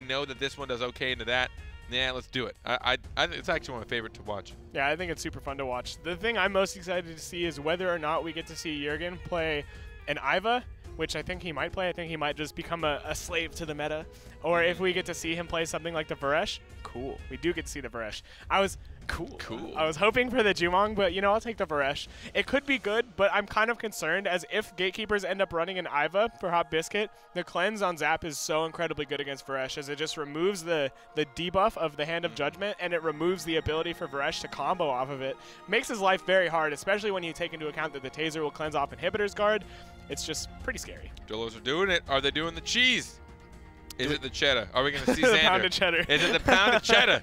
know that this one does okay into that, yeah, let's do it. I think it's actually one of my favorite to watch. Yeah, I think it's super fun to watch. The thing I'm most excited to see is whether or not we get to see Jürgen play an Iva, which I think he might play. I think he might just become a slave to the meta. Or if we get to see him play something like the Varesh, cool. We do get to see the Varesh. I was hoping for the Jumong, but, you know, I'll take the Varesh. It could be good, but I'm kind of concerned as if GateKeepers end up running an Iva for Hot Biscuit, the cleanse on Zap is so incredibly good against Varesh as it just removes the debuff of the Hand of Judgment, and it removes the ability for Varesh to combo off of it. Makes his life very hard, especially when you take into account that the Taser will cleanse off Inhibitor's Guard. It's just pretty scary. Dolos are doing it. Are they doing the cheese? Is it the cheddar? Are we going to see Xander? The pound of cheddar. Is it the pound of cheddar?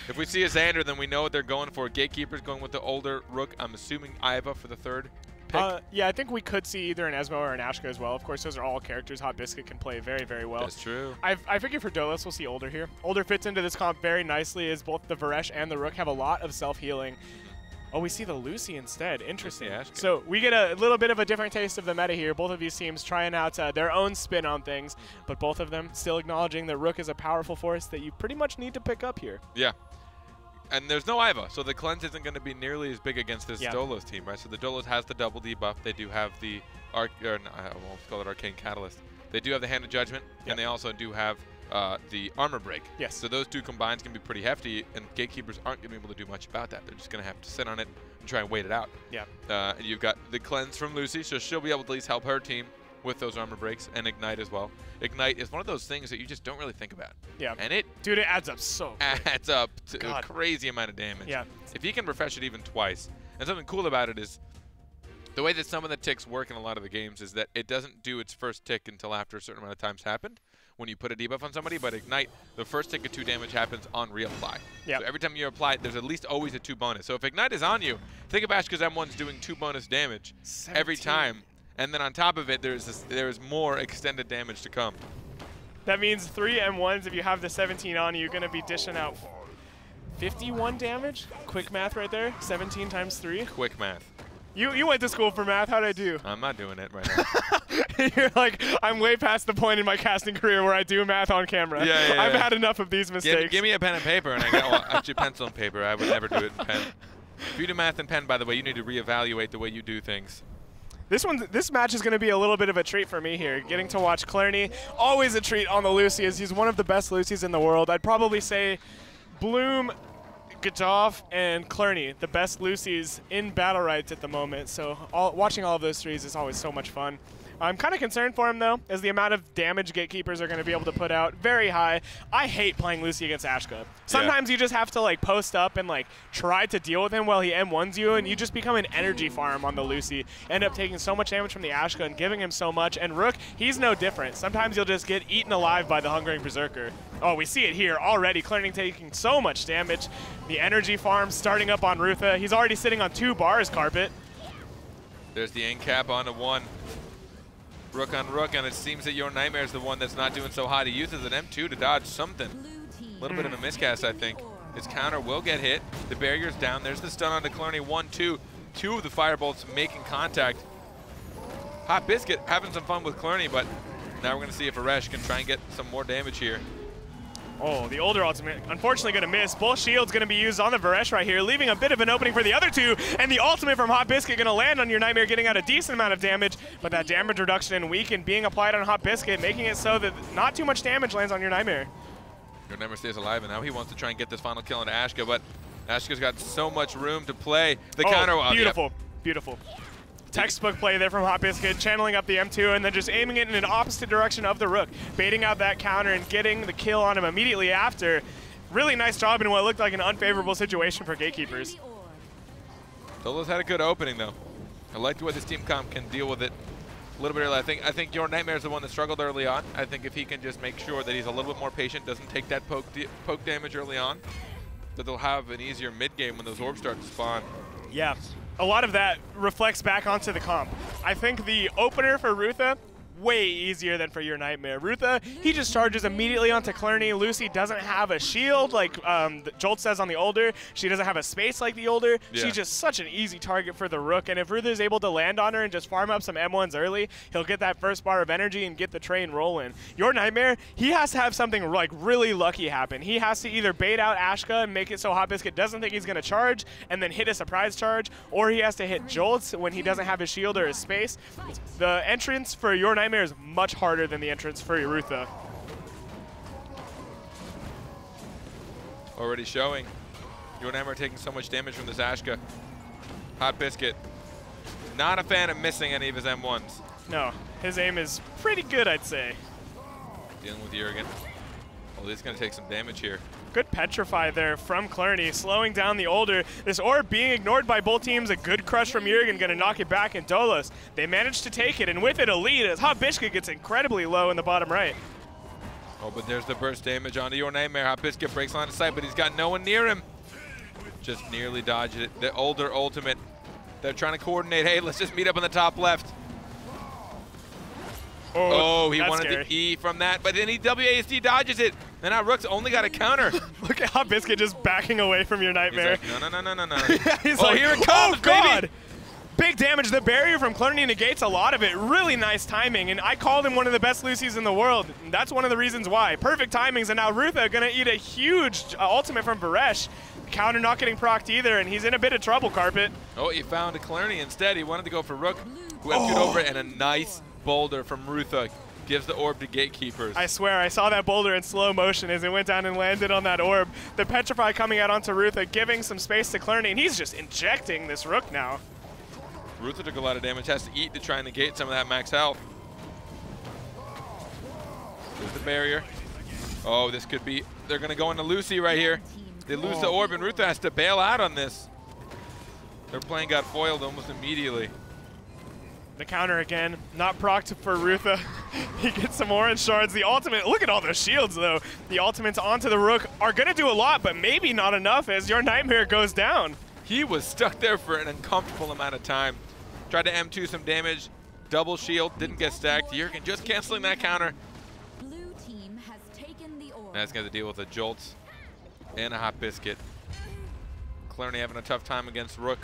If we see a Xander, then we know what they're going for. GateKeepers going with the older Rook. I'm assuming Iva for the third pick. Yeah, I think we could see either an Esmo or an Ashka as well. Of course, those are all characters Hot Biscuit can play very, very well. That's true. I figure for Dolos, we'll see Older here. Older fits into this comp very nicely as both the Varesh and the Rook have a lot of self-healing. Oh, we see the Lucy instead. Interesting. So we get a little bit of a different taste of the meta here. Both of these teams trying out their own spin on things, but both of them still acknowledging that Rook is a powerful force that you pretty much need to pick up here. Yeah. And there's no Iva, so the cleanse isn't going to be nearly as big against this Dolos team, right? So the Dolos has the double debuff. They do have the I won't call it Arcane Catalyst. They do have the Hand of Judgment, and they also do have the armor break. Yes. So those two combined can be pretty hefty, and GateKeepers aren't going to be able to do much about that. They're just going to have to sit on it and try and wait it out. Yeah. And you've got the cleanse from Lucy, so she'll be able to at least help her team with those armor breaks, and Ignite as well. Ignite is one of those things that you just don't really think about. Yeah. And it adds up so quick. Adds up to a crazy amount of damage. Yeah. If you can refresh it even twice, and something cool about it is the way that some of the ticks work in a lot of the games is that it doesn't do its first tick until after a certain amount of time's happened when you put a debuff on somebody, but Ignite, the first tick of 2 damage happens on reapply. Yep. So every time you apply it, there's at least always a 2 bonus. So if Ignite is on you, think of Ashka's M1's doing 2 bonus damage every time, and then on top of it, there's more extended damage to come. That means 3 M1s, if you have the 17 on you, you're going to be dishing out 51 damage? Quick math right there. 17 times 3. Quick math. You went to school for math. How'd I do? I'm not doing it right now. You're like, I'm way past the point in my casting career where I do math on camera. Yeah. I've had enough of these mistakes. Give me a pen and paper, and I got, well, actually pencil and paper. I would never do it in pen. If you do math and pen, by the way, you need to reevaluate the way you do things. This match is going to be a little bit of a treat for me here. Getting to watch Clarny, always a treat on the Lucy, as he's one of the best Lucys in the world. I'd probably say Bloom, Gadov, and Clarny, the best Lucys in Battlerite at the moment. So watching all of those threes is always so much fun. I'm kind of concerned for him, though, as the amount of damage GateKeepers are going to be able to put out very high. I hate playing Lucy against Ashka. Sometimes you just have to like post up and like try to deal with him while he M1s you, and you just become an energy farm on the Lucy. End up taking so much damage from the Ashka and giving him so much. And Rook, he's no different. Sometimes you'll just get eaten alive by the Hungering Berserker. Oh, we see it here already. Clarny taking so much damage. The energy farm starting up on Rutha. He's already sitting on 2 bars carpet. There's the end cap onto 1. Rook on Rook, and it seems that Your Nightmare is the one that's not doing so hot. He uses an M2 to dodge something. A little bit of a miscast, I think. His counter will get hit. The barrier's down. There's the stun onto Clarny. 1-2. 2 of the firebolts making contact. Hot Biscuit having some fun with Clarny, but now we're going to see if Varesh can try and get some more damage here. Oh, the older ultimate, unfortunately going to miss. Both shields going to be used on the Varesh right here, leaving a bit of an opening for the other 2. And the ultimate from Hot Biscuit going to land on Your Nightmare, getting out a decent amount of damage. But that damage reduction and weaken being applied on Hot Biscuit, making it so that not too much damage lands on Your Nightmare. Your Nightmare stays alive, and now he wants to try and get this final kill into Ashka, but Ashka's got so much room to play. The counter. Beautiful, beautiful. Textbook play there from Hot Biscuit, channeling up the M2 and then just aiming it in an opposite direction of the Rook, baiting out that counter and getting the kill on him immediately after. Really nice job in what looked like an unfavorable situation for GateKeepers. Dolos had a good opening, though. I liked the way this team comp can deal with it a little bit early. I think Your Nightmare is the one that struggled early on. I think if he can just make sure that he's a little bit more patient, doesn't take that poke damage early on, that they'll have an easier mid-game when those orbs start to spawn. Yeah. A lot of that reflects back onto the comp. I think the opener for Rutha, way easier than for your Nightmare. Rutha, he just charges immediately onto Clerney. Lucy doesn't have a shield like Jolt says on the older. She doesn't have a space like the older. Yeah. She's just such an easy target for the Rook, and if Rutha is able to land on her and just farm up some M1s early, he'll get that first bar of energy and get the train rolling. Your Nightmare, he has to have something like really lucky happen. He has to either bait out Ashka and make it so Hot Biscuit doesn't think he's going to charge and then hit a surprise charge, or he has to hit Jolts when he doesn't have his shield or his space. The entrance for your Nightmare is much harder than the entrance for Rutha. Already showing. Your Nightmare taking so much damage from this Ashka. Hot Biscuit, not a fan of missing any of his M1s. No, his aim is pretty good, I'd say. Dealing with Jurgen. Well, he's going to take some damage here. Good Petrify there from Clerney, slowing down the older. This orb being ignored by both teams. A good crush from Jurgen, going to knock it back in Dolos. They managed to take it, and with it a lead as Hot Biscuit gets incredibly low in the bottom right. Oh, but there's the burst damage onto your Nightmare. Hot Biscuit breaks line of sight, but he's got no one near him. Just nearly dodged it. The older ultimate. They're trying to coordinate. Hey, let's just meet up on the top left. Oh, he wanted scary. the E from that, but then he WASD dodges it. And now Rook's only got a counter. Look at Hot Biscuit just backing away from your Nightmare. He's like, no. He's oh, like, here it comes, oh, God. baby. Big damage. The barrier from Clerney negates a lot of it. Really nice timing, and I called him one of the best Lucy's in the world. And that's one of the reasons why. Perfect timings, and now Rutha going to eat a huge ultimate from Varesh. Counter not getting procced either, and he's in a bit of trouble, Carpet. Oh, he found a Clerney instead. He wanted to go for Rook, who had over it, and a nice boulder from Rutha gives the orb to GateKeepers. I swear, I saw that boulder in slow motion as it went down and landed on that orb. The Petrify coming out onto Rutha, giving some space to Clerney, and he's just injecting this Rook now. Rutha took a lot of damage, has to eat to try and negate some of that max health. There's the barrier. Oh, this could be, they're going to go into Lucy right here. They lose the orb, and Rutha has to bail out on this. Their plan got foiled almost immediately. The counter again, not procced for Rutha. He gets some orange shards. The ultimate, look at all those shields though. The ultimates onto the Rook are gonna do a lot, but maybe not enough as your Nightmare goes down. He was stuck there for an uncomfortable amount of time. Tried to M2 some damage, double shield, didn't get stacked. Jurgen just canceling that counter. Blue team has taken the orb. Now he's got to deal with a Jolts and a Hot Biscuit. Clerney having a tough time against Rook.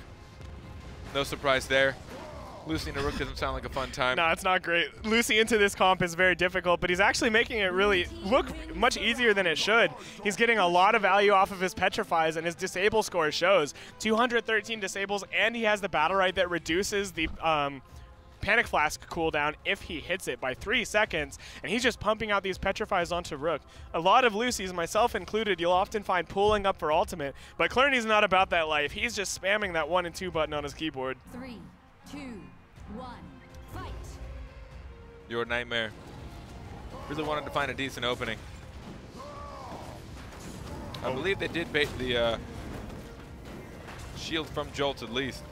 No surprise there. Lucy and a Rook doesn't sound like a fun time. No, it's not great. Lucy into this comp is very difficult, but he's actually making it really look much easier than it should. He's getting a lot of value off of his Petrifies, and his disable score shows. 213 disables, and he has the Battlerite that reduces the Panic Flask cooldown if he hits it by 3 seconds, and he's just pumping out these Petrifies onto Rook. A lot of Lucy's, myself included, you'll often find pulling up for ultimate, but Clerney's not about that life. He's just spamming that 1 and 2 button on his keyboard. 3, 2, 1, fight. Your Nightmare really wanted to find a decent opening. I believe they did bait the shield from Jolt at least.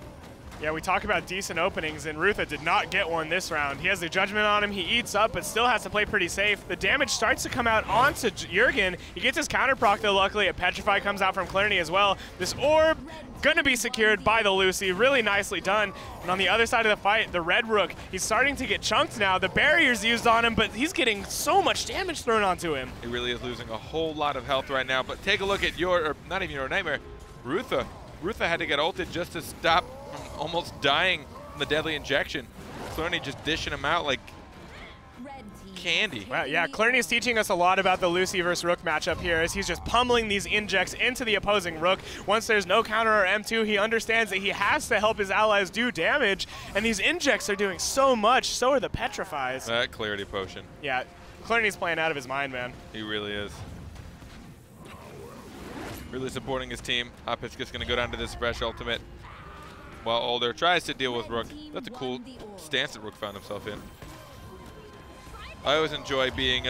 Yeah, we talk about decent openings, and Rutha did not get one this round. He has the Judgment on him. He eats up, but still has to play pretty safe. The damage starts to come out onto Jurgen. He gets his counter proc, though, luckily. A Petrify comes out from Clerney as well. This orb going to be secured by the Lucy. Really nicely done. And on the other side of the fight, the Red Rook, he's starting to get chunked now. The barrier's used on him, but he's getting so much damage thrown onto him. He really is losing a whole lot of health right now, but take a look at or not even your Nightmare, Rutha. Rutha had to get ulted just to stop from almost dying from the deadly injection. Clerney just dishing him out like candy. Wow, yeah, Clerney's teaching us a lot about the Lucy versus Rook matchup here as he's just pummeling these injects into the opposing Rook. Once there's no counter or M2, he understands that he has to help his allies do damage, and these injects are doing so much, so are the Petrifies. That clarity potion. Yeah, Clerney's playing out of his mind, man. He really is. Really supporting his team. Hot Biscuit's going to go down to this fresh ultimate while Older tries to deal with Rook. That's a cool stance that Rook found himself in. I always enjoy being,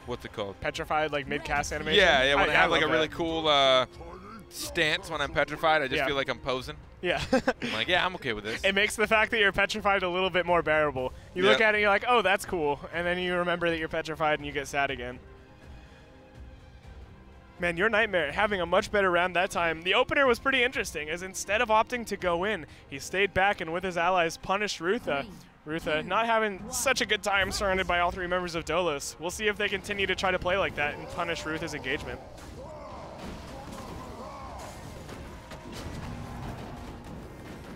what's it called? Petrified, like mid-cast animation? Yeah, when I have like a love really that. cool stance when I'm petrified, I just Yeah. feel like I'm posing. Yeah. I'm like, yeah, I'm okay with this. It makes the fact that you're petrified a little bit more bearable. You look at it and you're like, oh, that's cool. And then you remember that you're petrified and you get sad again. Man, your Nightmare having a much better round that time. The opener was pretty interesting, as instead of opting to go in, he stayed back and with his allies punished Rutha. Rutha not having such a good time surrounded by all 3 members of Dolos. We'll see if they continue to try to play like that and punish Rutha's engagement.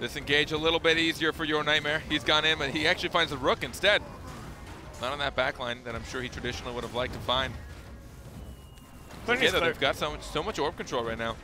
Disengage a little bit easier for your Nightmare. He's gone in, but he actually finds the Rook instead. Not on that backline that I'm sure he traditionally would have liked to find. Yeah, they've got so much orb control right now.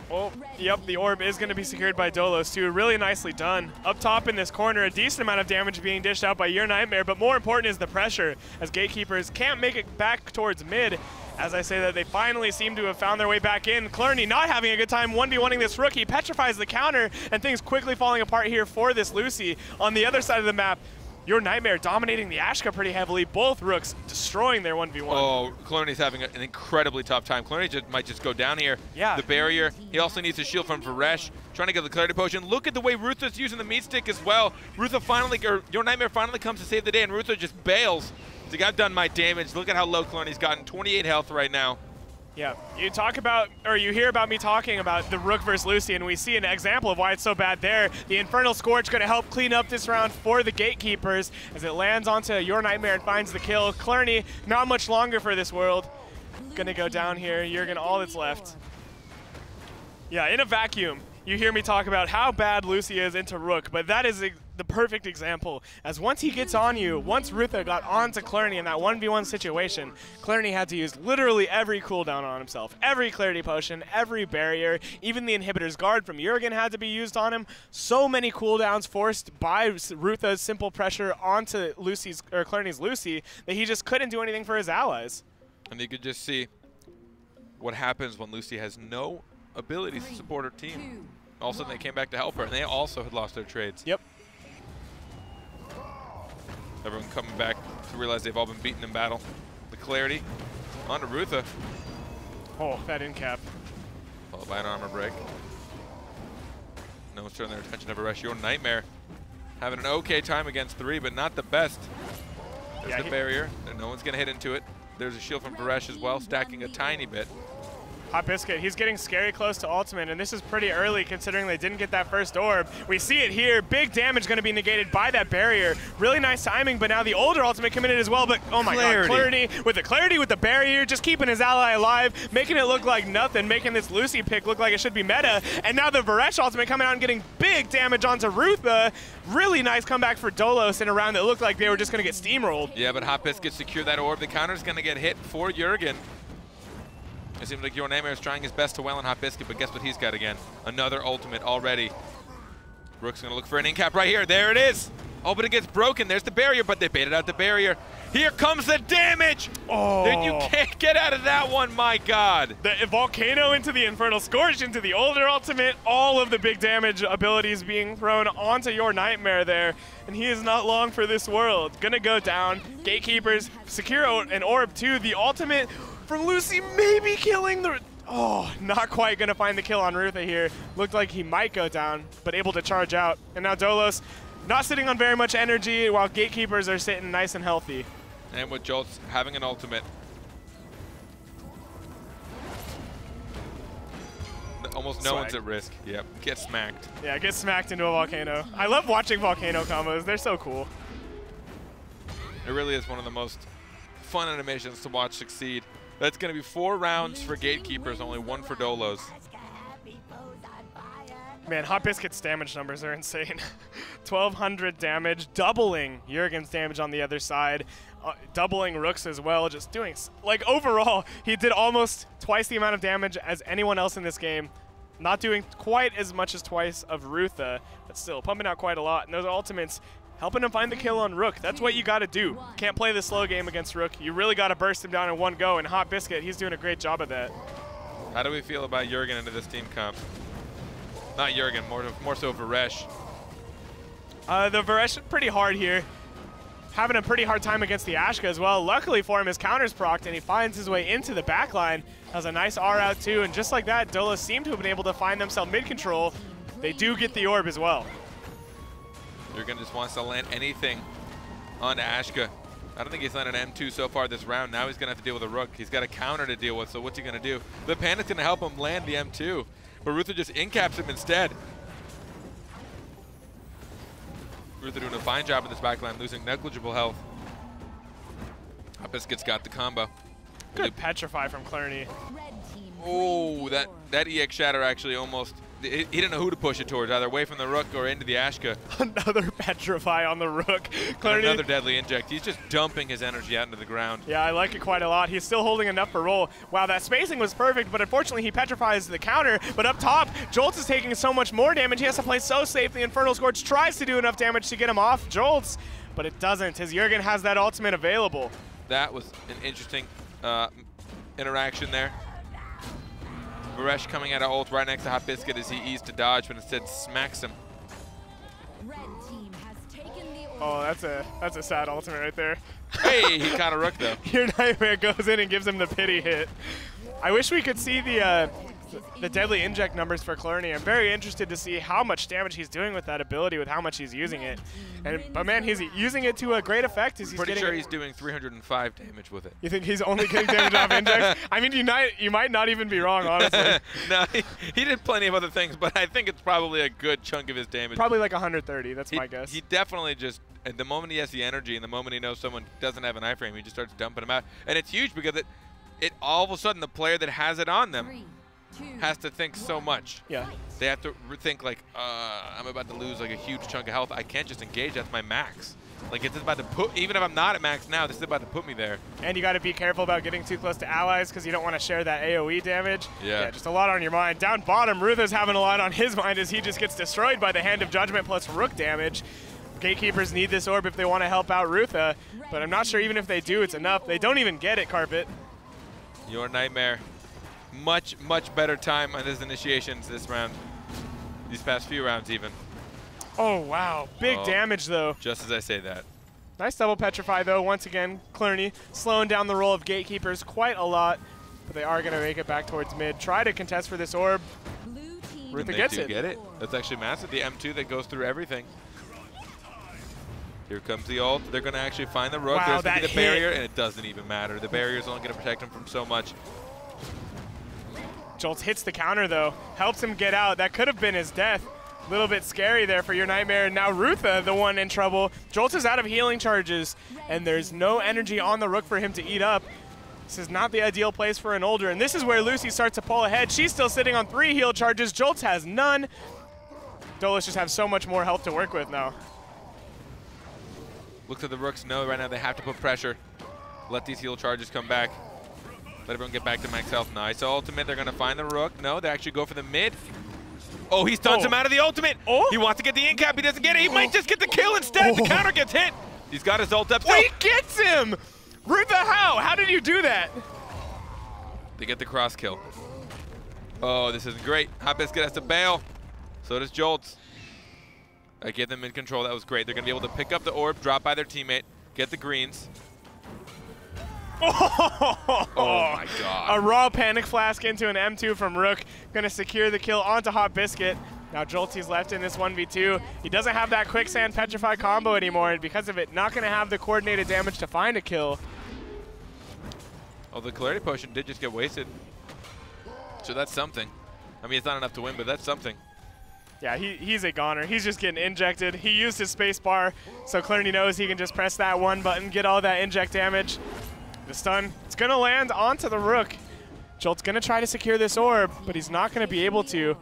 Oh, yep, the orb is going to be secured by Dolos too. Really nicely done. Up top in this corner, a decent amount of damage being dished out by your Nightmare, but more important is the pressure, as GateKeepers can't make it back towards mid. As I say that, they finally seem to have found their way back in. Clerny not having a good time 1v1ing this rookie, petrifies the counter, and things quickly falling apart here for this Lucy. On the other side of the map, your Nightmare dominating the Ashka pretty heavily. Both Rooks destroying their 1v1. Oh, Clerny's having an incredibly tough time. Clerny might just go down here. Yeah. The barrier. He also needs a shield from Varesh. Trying to get the Clarity Potion. Look at the way Rutha's using the meat stick as well. Rutha finally, or your Nightmare finally comes to save the day, and Rutha just bails. He's like, I've done my damage. Look at how low Clerny's gotten. 28 health right now. Yeah, you talk about, or you hear about me talking about the Rook versus Lucy, and we see an example of why it's so bad there. The Infernal Scorch going to help clean up this round for the GateKeepers as it lands onto your Nightmare and finds the kill. Clerny, not much longer for this world. Going to go down here. Jurgen, all that's left. Yeah, in a vacuum, you hear me talk about how bad Lucy is into Rook, but that is the perfect example. As once he gets on you, once Rutha got onto Clerny in that 1v1 situation, Clerny had to use literally every cooldown on himself. Every Clarity Potion, every barrier, even the Inhibitor's Guard from Jurgen had to be used on him. So many cooldowns forced by Rutha's simple pressure onto Clerny's Lucy that he just couldn't do anything for his allies. And you could just see what happens when Lucy has no ability to support her team. All of a sudden they came back to help her, and they also had lost their trades. Yep. Everyone coming back to realize they've all been beaten in battle. The Clarity onto Rutha. Oh, that in cap. Followed by an armor break. No one's turning their attention to Varesh. Your Nightmare having an okay time against 3, but not the best. There's the barrier. No one's going to hit into it. There's a shield from Varesh as well, stacking a tiny bit. Hot Biscuit, he's getting scary close to ultimate, and this is pretty early considering they didn't get that first orb. We see it here. Big damage going to be negated by that barrier. Really nice timing, but now the older ultimate committed as well. But oh my god, Clarity with the barrier, just keeping his ally alive, making it look like nothing, making this Lucy pick look like it should be meta. And now the Varesh ultimate coming out and getting big damage onto Rutha. Really nice comeback for Dolos in a round that looked like they were just going to get steamrolled. Yeah, but Hot Biscuit secured that orb. The counter's going to get hit for Jurgen. It seems like your Nightmare is trying his best to well on Hot Biscuit, but guess what he's got again? Another ultimate already. Rook's gonna look for an in-cap right here. There it is. Oh, but it gets broken. There's the barrier, but they baited out the barrier. Here comes the damage. Oh. Then you can't get out of that one, my god. The Volcano into the Infernal Scourge into the older ultimate. All of the big damage abilities being thrown onto your Nightmare there. And he is not long for this world. Gonna go down. GateKeepers secure an orb too. The ultimate from Lucy maybe killing the... Oh, not quite going to find the kill on Rutha here. Looked like he might go down, but able to charge out. And now Dolos not sitting on very much energy while GateKeepers are sitting nice and healthy. And with Jolts having an ultimate. Almost no one's at risk. Yep, get smacked. Yeah, get smacked into a Volcano. I love watching Volcano combos. They're so cool. It really is one of the most fun animations to watch succeed. That's going to be 4 rounds for GateKeepers, only 1 for Dolos. Man, Hot Biscuit's damage numbers are insane. 1,200 damage, doubling Jurgen's damage on the other side, doubling Rook's as well, just doing, like overall, he did almost twice the amount of damage as anyone else in this game. Not doing quite as much as twice of Rutha, but still pumping out quite a lot. And those ultimates helping him find the kill on Rook. That's what you got to do. Can't play the slow game against Rook. You really got to burst him down in one go, and Hot Biscuit, he's doing a great job of that. How do we feel about Jurgen into this team comp? Not Jurgen, more so Varesh. The Varesh pretty hard here. Having a pretty hard time against the Ashka as well. Luckily for him, his counter's procced, and he finds his way into the backline. Has a nice R out too, and just like that, Dolos seem to have been able to find themselves mid-control. They do get the orb as well. Jurgen just wants to land anything on Ashka. I don't think he's landed an M2 so far this round. Now he's going to have to deal with a Rook. He's got a counter to deal with, so what's he going to do? The Panic going to help him land the M2, but Ruther just incaps him instead. Ruther doing a fine job in this backline, losing negligible health. Biscuit's got the combo. Good petrify from Clarny. Oh, that EX Shatter actually almost, he didn't know who to push it towards, either away from the Rook or into the Ashka. Another petrify on the Rook. Clarny. Another deadly inject. He's just dumping his energy out into the ground. Yeah, I like it quite a lot. He's still holding enough for roll. Wow, that spacing was perfect, but unfortunately he petrifies the counter. But up top, Jolts is taking so much more damage. He has to play so safe. The Infernal Scorch tries to do enough damage to get him off Jolts, but it doesn't, as Jurgen has that ultimate available. That was an interesting interaction there. Varesh coming out of ult right next to Hot Biscuit as he eased to dodge, but instead smacks him. Red team has taken the Oh, that's a sad ultimate right there. Hey, he caught a Rook though. Your Nightmare goes in and gives him the pity hit. I wish we could see the deadly inject numbers for Clarny. I'm very interested to see how much damage he's doing with that ability, with how much he's using it. But man, he's using it to a great effect. As he's Pretty sure he's doing 305 damage with it. You think he's only getting damage off injects? I mean, you might not even be wrong, honestly. No, he did plenty of other things, but I think it's probably a good chunk of his damage. Probably like 130, that's my guess. He definitely just, at the moment he has the energy and the moment he knows someone doesn't have an iframe, he just starts dumping them out. And it's huge because it all of a sudden, the player that has it on them has to think so much. Yeah. They have to think like, I'm about to lose like a huge chunk of health. I can't just engage, that's my max. Like it's about to put, even if I'm not at max now, this is about to put me there. And you got to be careful about getting too close to allies because you don't want to share that AoE damage. Yeah. Just a lot on your mind. Down bottom, Ruther's having a lot on his mind as he just gets destroyed by the Hand of Judgment plus Rook damage. Gatekeepers need this orb if they want to help out Rutha, but I'm not sure even if they do, it's enough. They don't even get it, Carpet. Your Nightmare. Much, much better time on his initiations this round. These past few rounds even. Oh, wow. Big damage, though. Just as I say that. Nice double petrify, though. Once again, Clarny slowing down the roll of Gatekeepers quite a lot, but they are going to make it back towards mid. Try to contest for this orb. Rutha gets it. Get it. That's actually massive. The M2 that goes through everything. Here comes the ult. They're going to actually find the Rook. Wow, There's going to be the hit. barrier, and it doesn't even matter. The barrier's only going to protect him from so much. Jolts hits the counter, though. Helps him get out. That could have been his death. A little bit scary there for Your Nightmare. And now Rutha, the one in trouble. Jolts is out of healing charges, and there's no energy on the Rook for him to eat up. This is not the ideal place for an older, and this is where Lucy starts to pull ahead. She's still sitting on 3 heal charges. Jolts has none. Dolos just have so much more health to work with now. Look to the Rooks. No, right now they have to put pressure. Let these heal charges come back. Let everyone get back to max health. Nice ultimate. They're going to find the Rook. No, they actually go for the mid. Oh, he stuns him out of the ultimate. Oh. He wants to get the incap. He doesn't get it. He might just get the kill instead. The counter gets hit. He's got his ult up. He gets him! Rutha, how? How did you do that? They get the cross kill. Oh, this isn't great. Hot Biscuit has to bail. So does Jolts. I get them in control. That was great. They're going to be able to pick up the orb, drop by their teammate, get the greens. Oh my God. A raw panic flask into an M2 from Rook. Gonna secure the kill onto Hot Biscuit. Now Jolty's left in this 1v2. He doesn't have that quicksand petrify combo anymore, and because of it, not gonna have the coordinated damage to find a kill. Oh, the Clarity Potion did just get wasted. So that's something. I mean, it's not enough to win, but that's something. Yeah, he's a goner. He's just getting injected. He used his space bar, so Clarity knows he can just press that one button, get all that inject damage. The stun, it's gonna land onto the Rook. Jolt's gonna try to secure this orb, but he's not gonna be able to.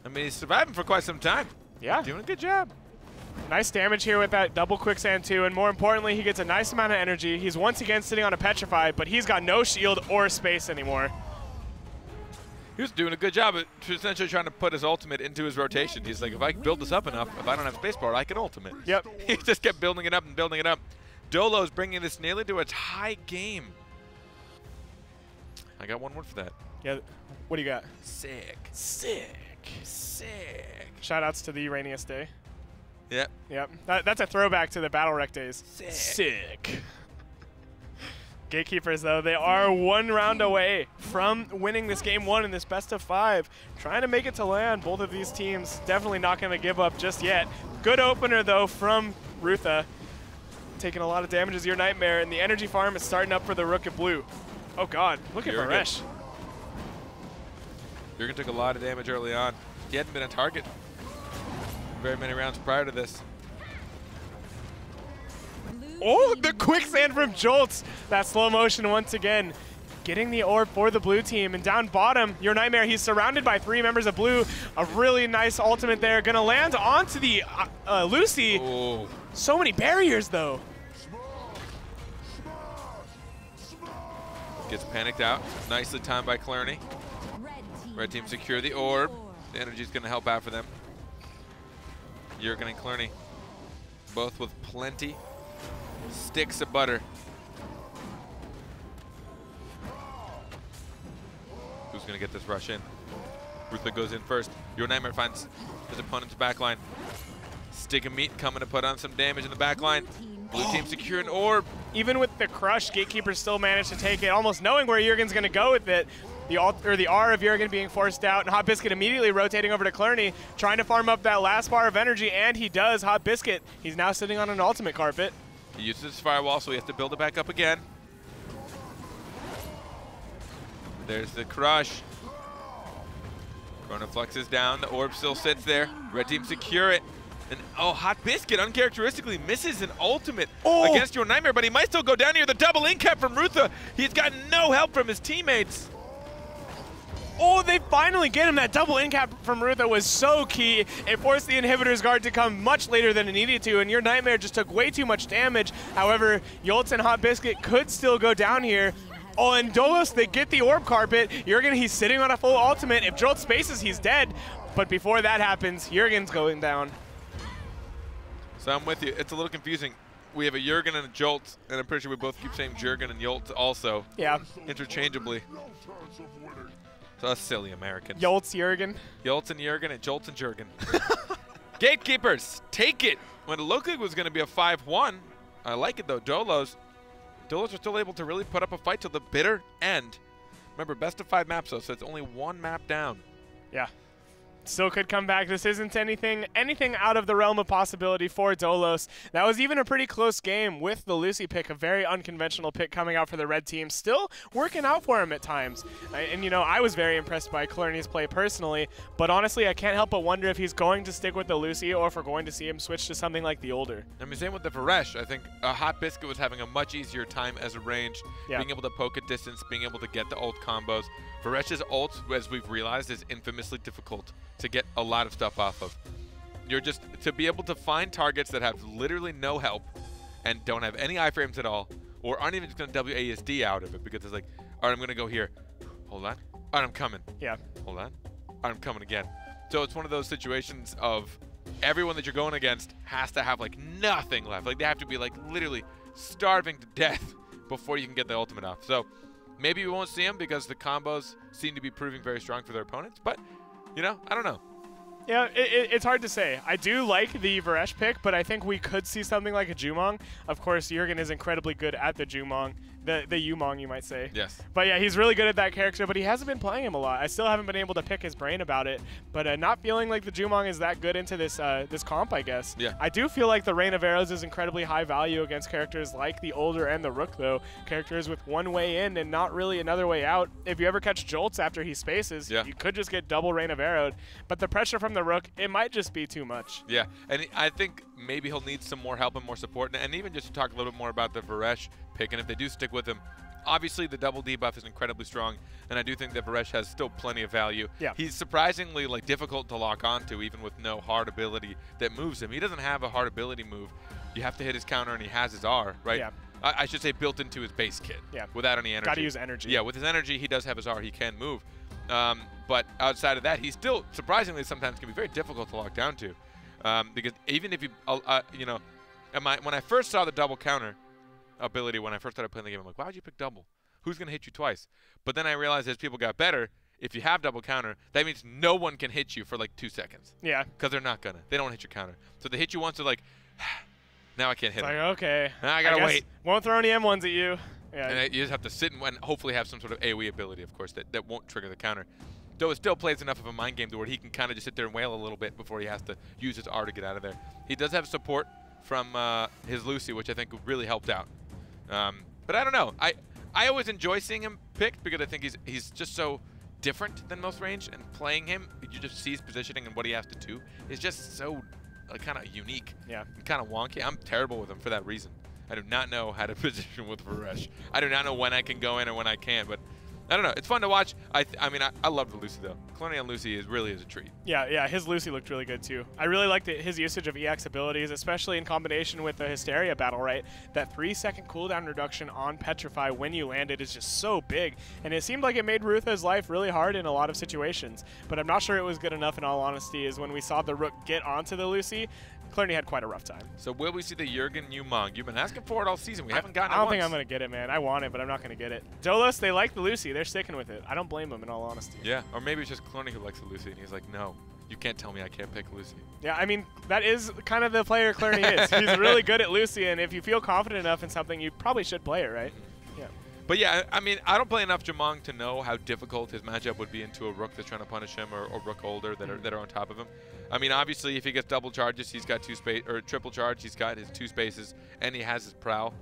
I mean, he's surviving for quite some time. Yeah. Doing a good job. Nice damage here with that double quicksand too, and more importantly, he gets a nice amount of energy. He's once again sitting on a petrify, but he's got no shield or space anymore. He was doing a good job at essentially trying to put his ultimate into his rotation. He's like, if I build this up enough, if I don't have spacebar, I can ultimate. Yep. He just kept building it up and building it up. Dolos bringing this nearly to a tie game. I got one word for that. Yeah, what do you got? Sick. Sick. Sick. Shoutouts to the Rainiest Day. Yep. Yep. That's a throwback to the Battlerite days. Sick. Sick. Gatekeepers, though, they are 1 round away from winning this game 1 in this best of 5. Trying to make it to land. Both of these teams definitely not going to give up just yet. Good opener, though, from Rutha. taking a lot of damage as your Nightmare, and the energy farm is starting up for the Rook at blue. Oh god, look at Varesh. Jurgen took a lot of damage early on. He hadn't been a target very many rounds prior to this. Oh, the quicksand from Jolts. That slow motion once again. Getting the orb for the blue team. And down bottom, your Nightmare, he's surrounded by 3 members of blue. A really nice ultimate there. Gonna land onto the Lucy. Oh. So many barriers, though. Gets panicked out. Nicely timed by Clarny. Red team secure the orb. The energy's gonna help out for them. Jurgen and Clarny, both with plenty sticks of butter. Who's gonna get this rush in? Rutha goes in first. Your Nightmare finds his opponent's backline. Stick of meat coming to put on some damage in the backline. Blue team secure an orb. Even with the crush, GateKeepers still managed to take it, almost knowing where Jurgen's gonna go with it. The R of Jurgen being forced out, and Hot Biscuit immediately rotating over to Clarny, trying to farm up that last bar of energy, and he does. Hot Biscuit, he's now sitting on an ultimate carpet. He uses his firewall, so he has to build it back up again. There's the crush. Chrono flexes down, the orb still sits there. Red team secure it. And oh, Hot Biscuit uncharacteristically misses an ultimate against your Nightmare, but he might still go down here. The double in cap from Rutha. He's got no help from his teammates. Oh, they finally get him. That double in cap from Rutha was so key. It forced the inhibitor's guard to come much later than it needed to, and your Nightmare just took way too much damage. However, Jolts and Hot Biscuit could still go down here. Oh, and Dolos, they get the orb carpet. Jurgen, he's sitting on a full ultimate. If Jolts spaces, he's dead. But before that happens, Jurgen's going down. So I'm with you. It's a little confusing. We have a Jurgen and a Jolt, and I'm pretty sure we both keep saying Jurgen and Jolt also. Yeah. Interchangeably. So that's silly Americans. Jolts, Jurgen. Jolts and Jurgen and Jolts and Jurgen. GateKeepers, take it. When it looked like it was going to be a 5-1, I like it though. Dolos are still able to really put up a fight till the bitter end. Remember, best of 5 maps though, so it's only 1 map down. Yeah. Still could come back. This isn't anything out of the realm of possibility for Dolos. That was even a pretty close game with the Lucy pick, a very unconventional pick coming out for the red team. Still working out for him at times. And, you know, I was very impressed by Clarny's play personally, but honestly, I can't help but wonder if he's going to stick with the Lucy or if we're going to see him switch to something like the older. I mean, same with the Varesh. I think Hot Biscuit was having a much easier time as a range, being able to poke at distance, being able to get the ult combos. Varesh's ult, as we've realized, is infamously difficult to get a lot of stuff off of. You're just, to be able to find targets that have literally no help and don't have any iframes at all, or aren't even just going to WASD out of it because it's like, all right, I'm going to go here. Hold on. All right, I'm coming. Yeah. Hold on. All right, I'm coming again. So it's one of those situations of everyone that you're going against has to have like nothing left. Like they have to be like literally starving to death before you can get the ultimate off. So maybe we won't see them because the combos seem to be proving very strong for their opponents, but you know, I don't know. Yeah, it's hard to say. I do like the Varesh pick, but I think we could see something like a Jumong. Of course, Jurgen is incredibly good at the Jumong. The Yumong, you might say. Yes. But yeah, he's really good at that character, but he hasn't been playing him a lot. I still haven't been able to pick his brain about it, but not feeling like the Jumong is that good into this this comp, I guess. Yeah. I do feel like the Rain of Arrows is incredibly high value against characters like the Older and the Rook, though. Characters with one way in and not really another way out. If you ever catch Jolts after he spaces, you could just get double Rain of Arrowed. But the pressure from the Rook, it might just be too much. Yeah, and I think maybe he'll need some more help and more support. And even just to talk a little bit more about the Varesh pick, and if they do stick with him, obviously the double debuff is incredibly strong, and I do think that Varesh has still plenty of value. Yeah. He's surprisingly like difficult to lock onto, even with no hard ability that moves him. He doesn't have a hard ability move. You have to hit his counter, and he has his R, right? Yeah. I should say built into his base kit. Yeah. Without any energy. Got to use energy. Yeah, with his energy, he does have his R. He can move. But outside of that, he still surprisingly sometimes can be very difficult to lock down to. Because even if you, you know, when I first saw the double counter ability, when I first started playing the game, I'm like, why would you pick double? Who's going to hit you twice? But then I realized as people got better, if you have double counter, that means no one can hit you for like 2 seconds. Yeah. Because they're not going to. They don't hit your counter. So they hit you once, they're like, now I can't hit it's him. like, okay. Now I got to wait. Won't throw any M1s at you. Yeah. And you just have to sit and hopefully have some sort of AoE ability, of course, that won't trigger the counter. Though it still plays enough of a mind game to where he can kind of just sit there and wail a little bit before he has to use his R to get out of there. He does have support from his Lucy, which I think really helped out. But I don't know. I always enjoy seeing him picked because I think he's just so different than most range, and playing him, you just see his positioning and what he has to do is just so kind of unique. Yeah. Kind of wonky. I'm terrible with him for that reason. I do not know how to position with Varesh. I do not know when I can go in or when I can, but I don't know. It's fun to watch. I mean, I love the Lucy, though. Cloning on Lucy really is a treat. Yeah, his Lucy looked really good, too. I really liked his usage of EX abilities, especially in combination with the Hysteria Battlerite. That 3-second cooldown reduction on Petrify when you landed is just so big, and it seemed like it made Rutha's life really hard in a lot of situations. But I'm not sure it was good enough, in all honesty, is when we saw the Rook get onto the Lucy, Clarny had quite a rough time. So will we see the Jurgen Umang? You've been asking for it all season. We haven't gotten it I don't once. think I'm going to get it, man. I want it, but I'm not going to get it. Dolos, they like the Lucy. They're sticking with it. I don't blame them, in all honesty. Yeah, or maybe it's just Clarny who likes the Lucy, and he's like, no, you can't tell me I can't pick Lucy. Yeah, I mean, that is kind of the player Clarny is. He's really good at Lucy, and if you feel confident enough in something, you probably should play it, right? Yeah. But yeah, I mean, I don't play enough Jamang to know how difficult his matchup would be into a Rook that's trying to punish him, or Rook holder that are on top of him. I mean, obviously, if he gets double charges, he's got triple charge, he's got his 2 spaces, and he has his prowl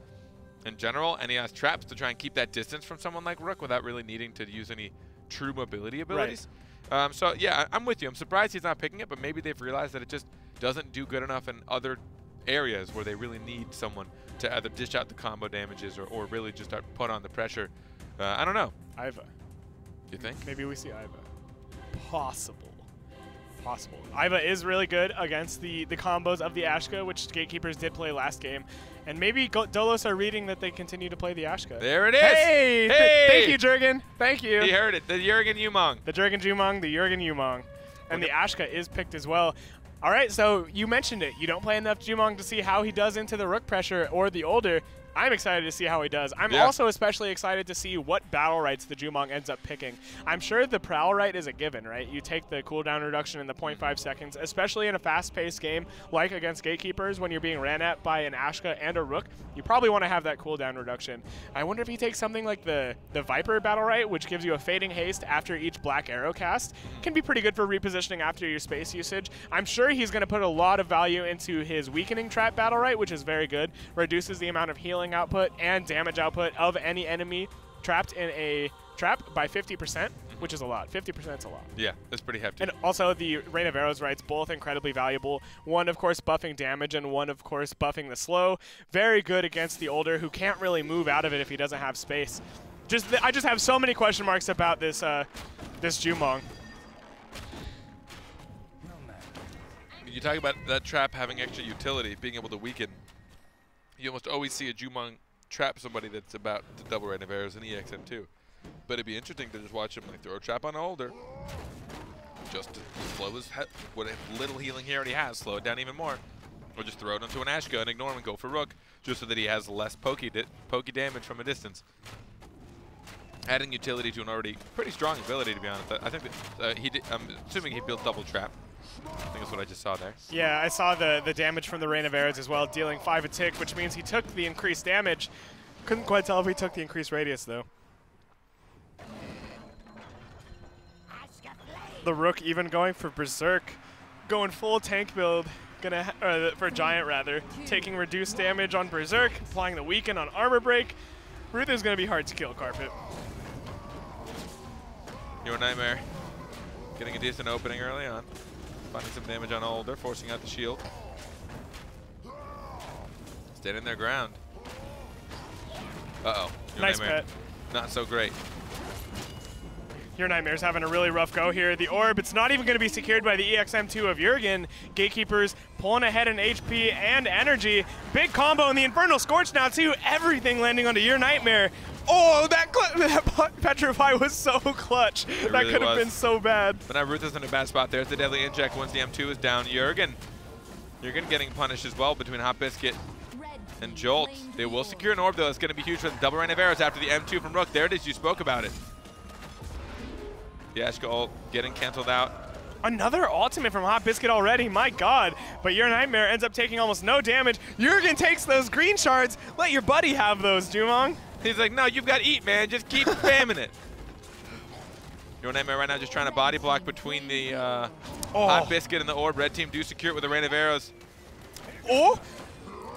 in general, and he has traps to try and keep that distance from someone like Rook without really needing to use any true mobility abilities. Right. So yeah, I'm with you. I'm surprised he's not picking it, but maybe they've realized that it just doesn't do good enough in other areas where they really need someone to either dish out the combo damages or really just start put on the pressure. I don't know. Iva. You think? Maybe we see Iva. Possible. Iva is really good against the combos of the Ashka, which GateKeepers did play last game. And maybe Dolos are reading that they continue to play the Ashka. There it is! Hey! Hey! Thank you, Jurgen. Thank you. He heard it. The Jurgen Umang. The Jurgen Umang. And the Ashka is picked as well. All right, so you mentioned it. You don't play enough Jumong to see how he does into the Rook pressure or the older. I'm excited to see how he does. I'm also especially excited to see what Battlerites the Jumong ends up picking. I'm sure the Prowlrite is a given, right? You take the cooldown reduction in the 0.5 seconds, especially in a fast-paced game like against GateKeepers when you're being ran at by an Ashka and a Rook. You probably want to have that cooldown reduction. I wonder if he takes something like the Viper Battleright, which gives you a fading haste after each black arrow cast. Can be pretty good for repositioning after your space usage. I'm sure he's going to put a lot of value into his weakening trap Battleright, which is very good. Reduces the amount of healing output and damage output of any enemy trapped in a trap by 50%, which is a lot. 50% is a lot. Yeah, that's pretty hefty. And also the Rain of Arrows rights, both incredibly valuable. One, of course, buffing damage, and one, of course, buffing the slow. Very good against the older, who can't really move out of it if he doesn't have space. I just have so many question marks about this this Jumong. You talk about that trap having extra utility, being able to weaken. You almost always see a Jumong trap somebody that's about to double Rain of Arrows in EXM2. But it'd be interesting to just watch him like throw a trap on an older, just to slow his what little healing he already has, slow it down even more, or just throw it onto an Ashka and ignore him and go for Rook, just so that he has less pokey damage from a distance. Adding utility to an already pretty strong ability, to be honest. I think that, I'm assuming he built double trap. I think that's what I just saw there. Yeah, I saw the damage from the Rain of Arrows as well, dealing 5 a tick, which means he took the increased damage. Couldn't quite tell if he took the increased radius, though. The Rook even going for Berserk, going full tank build, for Giant rather, taking reduced damage on Berserk, applying the weaken on Armor Break. Ruth is going to be hard to kill, Carpet. Your Nightmare getting a decent opening early on. Finding some damage on older, forcing out the shield. Standing their ground. Uh-oh. Nice pet. Not so great. Your Nightmare's having a really rough go here. The orb, it's not even going to be secured by the EXM2 of Jurgen. GateKeepers pulling ahead in HP and energy. Big combo in the Infernal Scorch now, too. Everything landing onto Your Nightmare. Oh, that Petrify was so clutch. That really could have been so bad. But now Ruth is in a bad spot. There's the Deadly Inject once the M2 is down. Jurgen getting punished as well between Hot Biscuit and Jolt. They will secure an orb, though. It's going to be huge for the double Rain of Arrows after the M2 from Rook. There it is. You spoke about it. The Ashka ult getting canceled out. Another ultimate from Hot Biscuit already, my god. But Your Nightmare ends up taking almost no damage. Jurgen takes those green shards. Let your buddy have those, Jumong. He's like, no, you've got to eat, man. Just keep spamming it. Your Nightmare right now just trying to body block between the Hot Biscuit and the orb. Red team do secure it with a Rain of Arrows. Oh!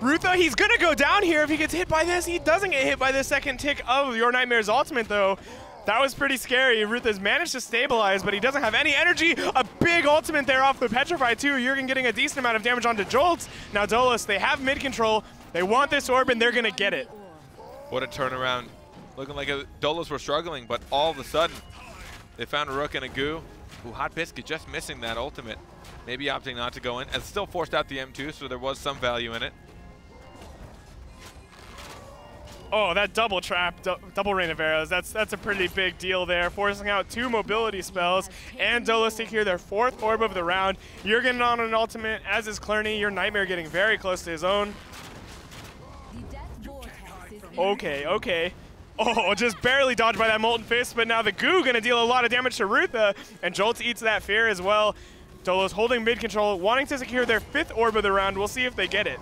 Rutha, he's gonna go down here if he gets hit by this. He doesn't get hit by the second tick of Your Nightmare's ultimate though. That was pretty scary. Rutha's managed to stabilize, but he doesn't have any energy. A big ultimate there off the Petrify too. Jurgen getting a decent amount of damage onto Jolts. Now Dolos, they have mid control. They want this orb and they're gonna get it. What a turnaround. Looking like Dolos were struggling, but all of a sudden, they found a Rook and a Goo. Ooh, Hot Biscuit just missing that ultimate. Maybe opting not to go in. And still forced out the M2, so there was some value in it. Oh, that double trap, double Rain of Arrows, that's a pretty big deal there. Forcing out 2 mobility spells, and Dolos secure their 4th orb of the round. You're getting on an ultimate, as is Clerney. Your Nightmare getting very close to his own. Okay, okay. Oh, just barely dodged by that Molten Fist, but now the Goo gonna deal a lot of damage to Rutha, and Jolts eats that fear as well. Dolos holding mid control, wanting to secure their 5th orb of the round. We'll see if they get it.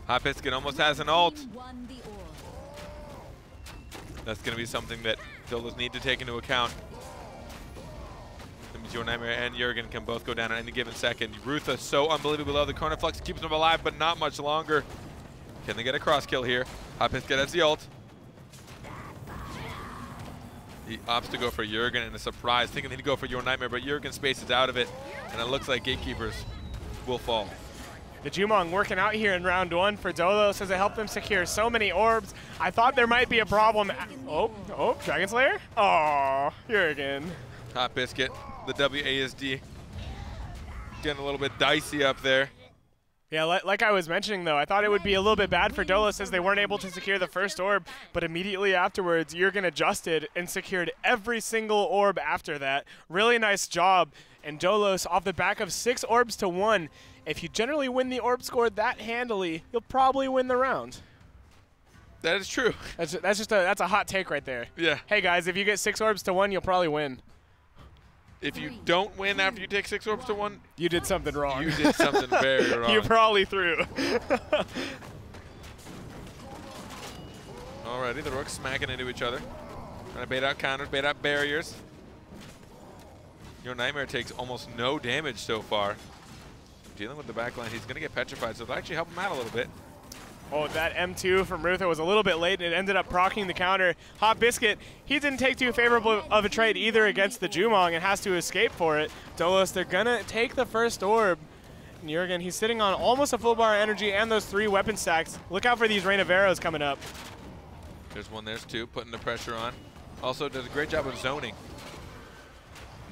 Hot Biscuit almost has an ult. That's going to be something that Dolos need to take into account. That means Your Nightmare and Jurgen can both go down at any given second. Rutha so unbelievably low. The Chrono Flux keeps them alive, but not much longer. Can they get a cross kill here? Hot Biscuit has the ult. He opts to go for Jurgen in a surprise, thinking he'd go for Your Nightmare, but Jurgen spaces out of it, and it looks like Gatekeepers will fall. The Jumong working out here in round 1 for Dolos as it helped them secure so many orbs. I thought there might be a problem. Oh, Dragon Slayer? Aw, Jurgen. Hot Biscuit, the WASD, getting a little bit dicey up there. Yeah, like I was mentioning though, I thought it would be a little bit bad for Dolos as they weren't able to secure the first orb, but immediately afterwards, Jurgen adjusted and secured every single orb after that. Really nice job. And Dolos, off the back of 6 orbs to 1, if you generally win the orb score that handily, you'll probably win the round. That is true. That's a hot take right there. Yeah. Hey guys, if you get 6 orbs to 1, you'll probably win. If you don't win after you take 6 orbs to 1, you did something wrong. You did something very wrong. You probably threw. Alrighty, the Rooks smacking into each other. Trying to bait out counters, bait out barriers. Your Nightmare takes almost no damage so far. Dealing with the backline, he's going to get petrified, so it'll actually help him out a little bit. Oh, that M2 from Rutha was a little bit late, and it ended up proccing the counter. Hot Biscuit, he didn't take too favorable of a trade either against the Jumong and has to escape for it. Dolos, they're going to take the first orb. And Jurgen, he's sitting on almost a full bar of energy and those 3 weapon stacks. Look out for these Rain of Arrows coming up. There's one, there's 2, putting the pressure on. Also does a great job of zoning.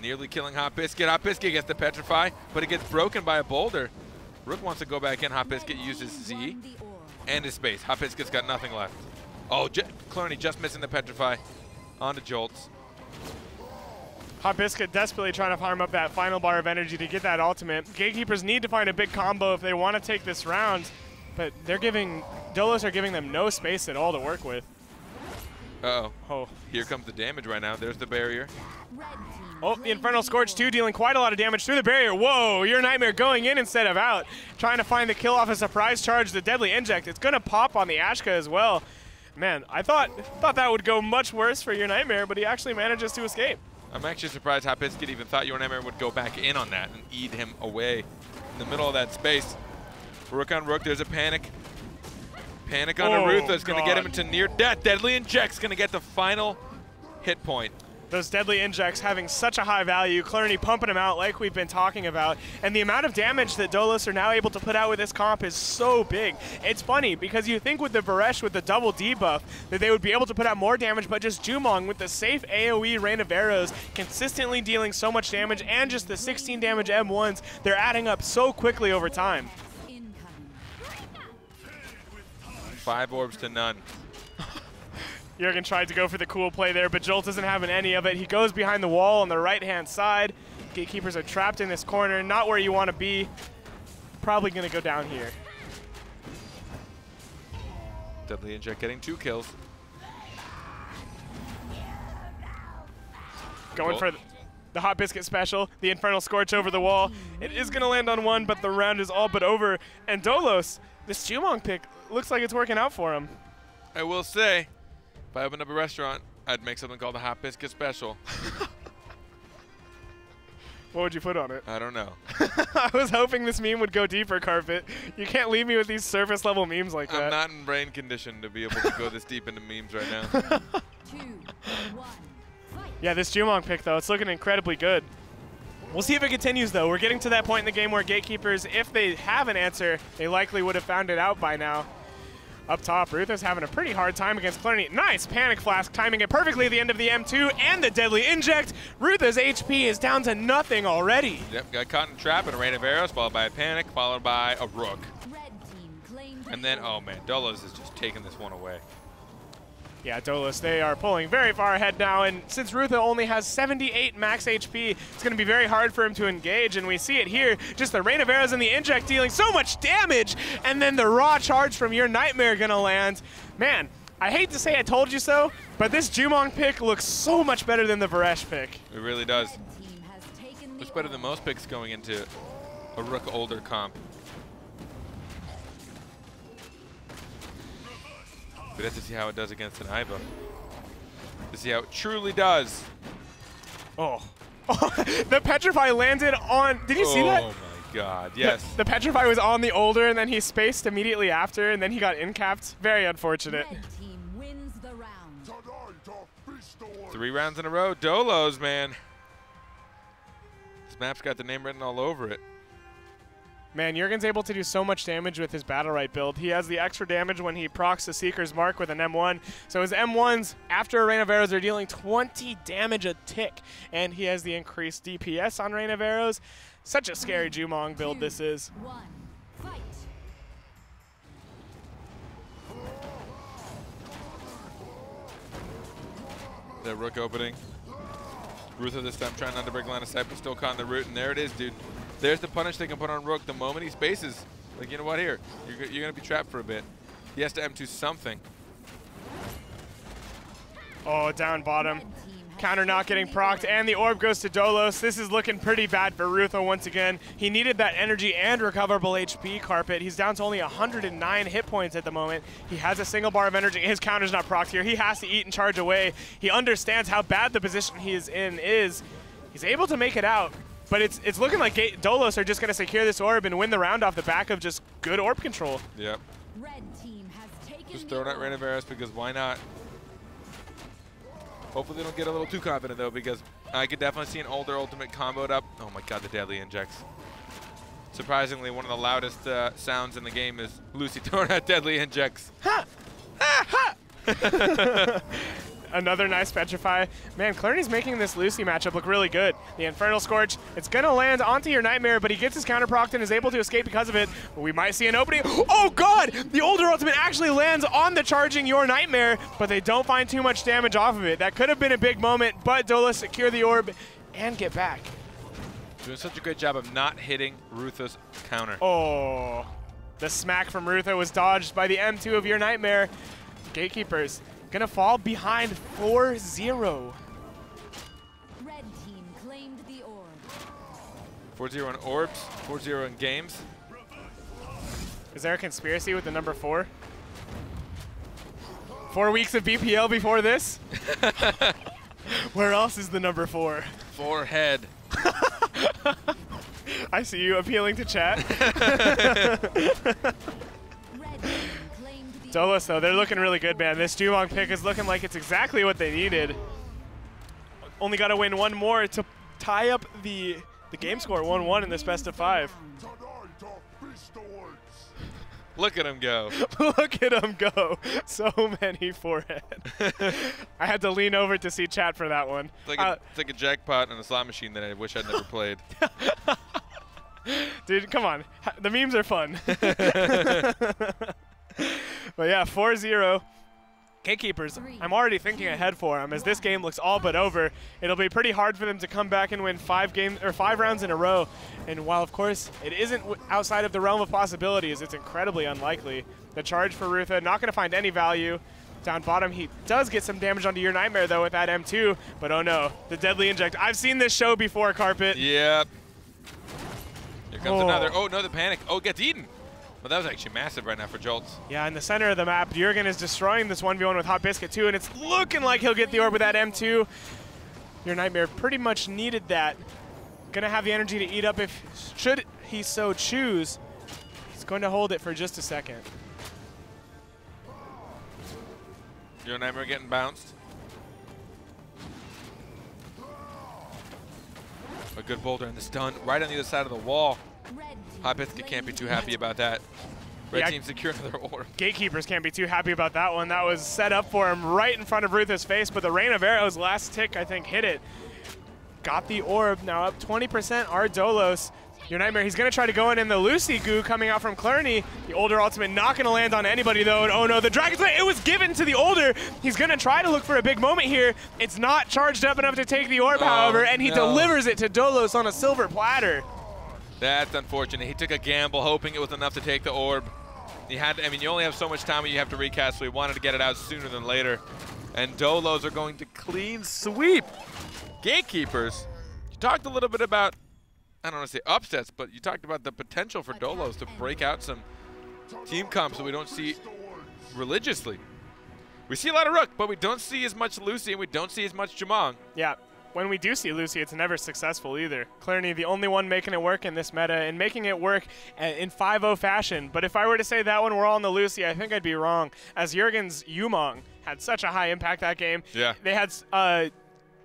Nearly killing Hot Biscuit. Hot Biscuit gets the petrify, but it gets broken by a boulder. Rook wants to go back in. Hot Biscuit uses Z and his space. Hot Biscuit's got nothing left. Oh, Clerney just missing the petrify onto Jolts. Hot Biscuit desperately trying to farm up that final bar of energy to get that ultimate. Gatekeepers need to find a big combo if they want to take this round, but Dolos are giving them no space at all to work with. Uh-oh. Oh. Here comes the damage right now. There's the barrier. Oh, the Infernal Scorch too, dealing quite a lot of damage through the barrier. Whoa, Your Nightmare going in instead of out. Trying to find the kill off a surprise charge, the Deadly Inject. It's going to pop on the Ashka as well. Man, I thought that would go much worse for Your Nightmare, but he actually manages to escape. I'm actually surprised Hot Biscuit even thought Your Nightmare would go back in on that and eat him away in the middle of that space. Rook on Rook, there's a panic. Panic on Arutha is going to get him into near death. Deadly Inject's going to get the final hit point. Those Deadly Injects having such a high value, Clerney pumping them out like we've been talking about, and the amount of damage that Dolos are now able to put out with this comp is so big. It's funny, because you think with the Varesh with the double debuff that they would be able to put out more damage, but just Jumong with the safe AoE Rain of Arrows consistently dealing so much damage, and just the 16 damage M1s, they're adding up so quickly over time. 5 orbs to none. Jurgen tried to go for the cool play there, but Jolt isn't having any of it. He goes behind the wall on the right-hand side. Gatekeepers are trapped in this corner, not where you want to be. Probably going to go down here. Deadly Inject getting 2 kills. Going for the Hot Biscuit special, the Infernal Scorch over the wall. It is going to land on 1, but the round is all but over. And Dolos, this Jumong pick looks like it's working out for him. I will say, if I opened up a restaurant, I'd make something called the Hot Biscuit Special. What would you put on it? I don't know. I was hoping this meme would go deeper, Carpet. You can't leave me with these surface level memes like that. I'm not in brain condition to be able to go this deep into memes right now. 2, 1, fight. Yeah, this Jumong pick, though, it's looking incredibly good. We'll see if it continues, though. We're getting to that point in the game where Gatekeepers, if they have an answer, they likely would have found it out by now. Up top, Rutha's having a pretty hard time against Clarity. Nice Panic Flask, timing it perfectly at the end of the M2 and the Deadly Inject. Rutha's HP is down to nothing already. Yep, got caught in a trap and a rain of arrows, followed by a Panic, followed by a Rook. Red team claimed And then, oh man, Dolos is just taking this one away. Yeah, Dolos, they are pulling very far ahead now, and since Rutha only has 78 max HP, it's going to be very hard for him to engage, and we see it here, just the Rain of Arrows and the Inject dealing so much damage, and then the raw charge from Your Nightmare going to land. Man, I hate to say I told you so, but this Jumong pick looks so much better than the Varesh pick. It really does. Red team has taken the Looks better than most picks going into a Rook older comp. We'd have to see how it does against an Iva. To see how it truly does. Oh. The Petrify landed on, did you see that? Oh my god, yes. The Petrify was on the older, and then he spaced immediately after, and then he got incapped. Very unfortunate. Red team wins the round. 3 rounds in a row. Dolos, man. This map's got the name written all over it. Man, Jurgen's able to do so much damage with his Battlerite build. He has the extra damage when he procs the Seeker's Mark with an M1. So his M1s, after a Rain of Arrows, are dealing 20 damage a tick. And he has the increased DPS on Rain of Arrows. Such a scary Jumong build this is. 1, fight. That Rook opening. Rutha this time trying not to break line of sight, but still caught in the root. And there it is, dude. There's the punish they can put on Rook the moment he spaces. Like, you know what, here, you're going to be trapped for a bit. He has to M2 something. Oh, down bottom. Red team has Counter not getting procced, and the orb goes to Dolos. This is looking pretty bad for Rutha once again. He needed that energy and recoverable HP, Carpet. He's down to only 109 hit points at the moment. He has a single bar of energy. His counter's not procced here. He has to eat and charge away. He understands how bad the position he is in is. He's able to make it out. But it's looking like Dolos are just going to secure this orb and win the round off the back of just good orb control. Yep. Red team has taken Just the throwing out orb. Rain of Arrows because why not? Hopefully they don't get a little too confident though, because I could definitely see an older ultimate comboed up. Oh my god, the Deadly Injects. Surprisingly, one of the loudest sounds in the game is Lucy throwing out Deadly Injects. Ha! Ah, ha! Another nice Petrify. Man, Clarny's making this Lucy matchup look really good. The Infernal Scorch, it's going to land onto Your Nightmare, but he gets his counter procced and is able to escape because of it. We might see an opening. Oh, God! The older ultimate actually lands on the charging Your Nightmare, but they don't find too much damage off of it. That could have been a big moment, but Dolos secure the orb and get back. Doing such a great job of not hitting Rutha's counter. Oh, the smack from Rutha was dodged by the M2 of Your Nightmare. Gatekeepers gonna fall behind 4-0. Red team claimed the orb. 4-0 in orbs, 4-0 in games. Is there a conspiracy with the number 4? 4 weeks of BPL before this? Where else is the number 4? Forehead. I see you appealing to chat. Red team claimed the Dolos, though, they're looking really good, man. This Jumong pick is looking like it's exactly what they needed. Only got to win one more to tie up the game score, 1-1 in this best of 5. Look at him go. Look at him go. So many forehead. I had to lean over to see chat for that one. It's like a jackpot on a slot machine that I wish I'd never played. Dude, come on. The memes are fun. But yeah, 4-0. Gatekeepers, I'm already thinking ahead for them as this game looks all but over. It'll be pretty hard for them to come back and win 5 rounds in a row. And while, of course, it isn't outside of the realm of possibilities, it's incredibly unlikely. The charge for Rutha, not going to find any value. Down bottom, he does get some damage onto Your Nightmare, though, with that M2. But oh no, the Deadly Inject. I've seen this show before, Carpet. Yep. Here comes another. Oh, no, the panic. Oh, gets eaten. Well, that was actually massive right now for Jolts. Yeah, in the center of the map, Jurgen is destroying this 1v1 with Hot Biscuit too, and it's looking like he'll get the orb with that M2. Your Nightmare pretty much needed that. Gonna have the energy to eat up if, should he so choose. He's going to hold it for just a second. Your Nightmare getting bounced. A good boulder and the stun right on the other side of the wall. Hot Biscuit can't be too happy about that. Red team secure another orb. GateKeepers can't be too happy about that one. That was set up for him right in front of Rutha's face, but the Rain of Arrows last tick, I think, hit it. Got the orb, now up 20% are Dolos. Your Nightmare, he's going to try to go in the Lucy goo coming out from Clerney. The older ultimate not going to land on anybody, though. And oh no, the Dragon's Blade, it was given to the older. He's going to try to look for a big moment here. It's not charged up enough to take the orb, however, and he delivers it to Dolos on a silver platter. That's unfortunate. He took a gamble hoping it was enough to take the orb. He had, I mean, you only have so much time when you have to recast, so he wanted to get it out sooner than later. And Dolos are going to clean sweep. GateKeepers, you talked a little bit about, I don't want to say upsets, but you talked about the potential for Dolos to break out some team comps that we don't see religiously. We see a lot of Rook, but we don't see as much Lucy, and we don't see as much Jamong. Yeah, when we do see Lucy, it's never successful either. Clerney, the only one making it work in this meta, and making it work in 5-0 fashion. But if I were to say that one, we're all on the Lucy, I think I'd be wrong, as Jurgen's Yumong had such a high impact that game. Yeah. They had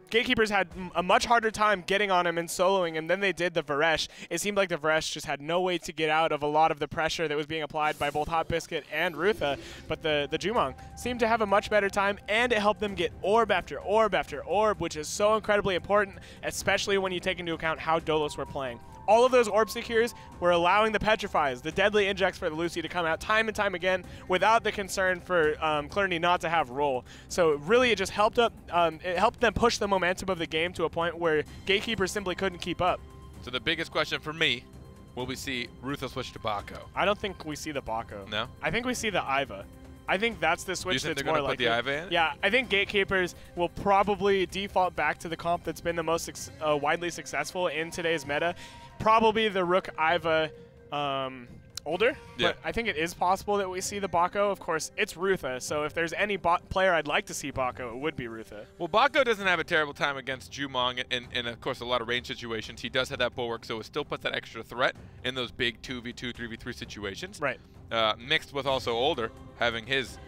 GateKeepers had a much harder time getting on him and soloing him than they did the Varesh. It seemed like the Varesh just had no way to get out of a lot of the pressure that was being applied by both Hot Biscuit and Rutha, but the Jumong seemed to have a much better time, and it helped them get orb after orb after orb, which is so incredibly important, especially when you take into account how Dolos were playing. All of those orb secures were allowing the Petrifies, the deadly injects for the Lucy, to come out time and time again without the concern for Clerney not to have roll. So really it just helped up, it helped them push the momentum of the game to a point where GateKeepers simply couldn't keep up. So the biggest question for me, will we see Rutha switch to Bako? I don't think we see the Bako. No? I think we see the Iva. I think that's the switch that's more likely. You think they're going to put the Iva in? Yeah, I think GateKeepers will probably default back to the comp that's been the most widely successful in today's meta. Probably the Rook Iva older, but I think it is possible that we see the Bako. Of course, it's Rutha, so if there's any player I'd like to see Bako, it would be Rutha. Well, Bako doesn't have a terrible time against Jumong and of course, a lot of range situations. He does have that bulwark, so it still puts that extra threat in those big 2v2, 3v3 situations. Right. Mixed with also older, having his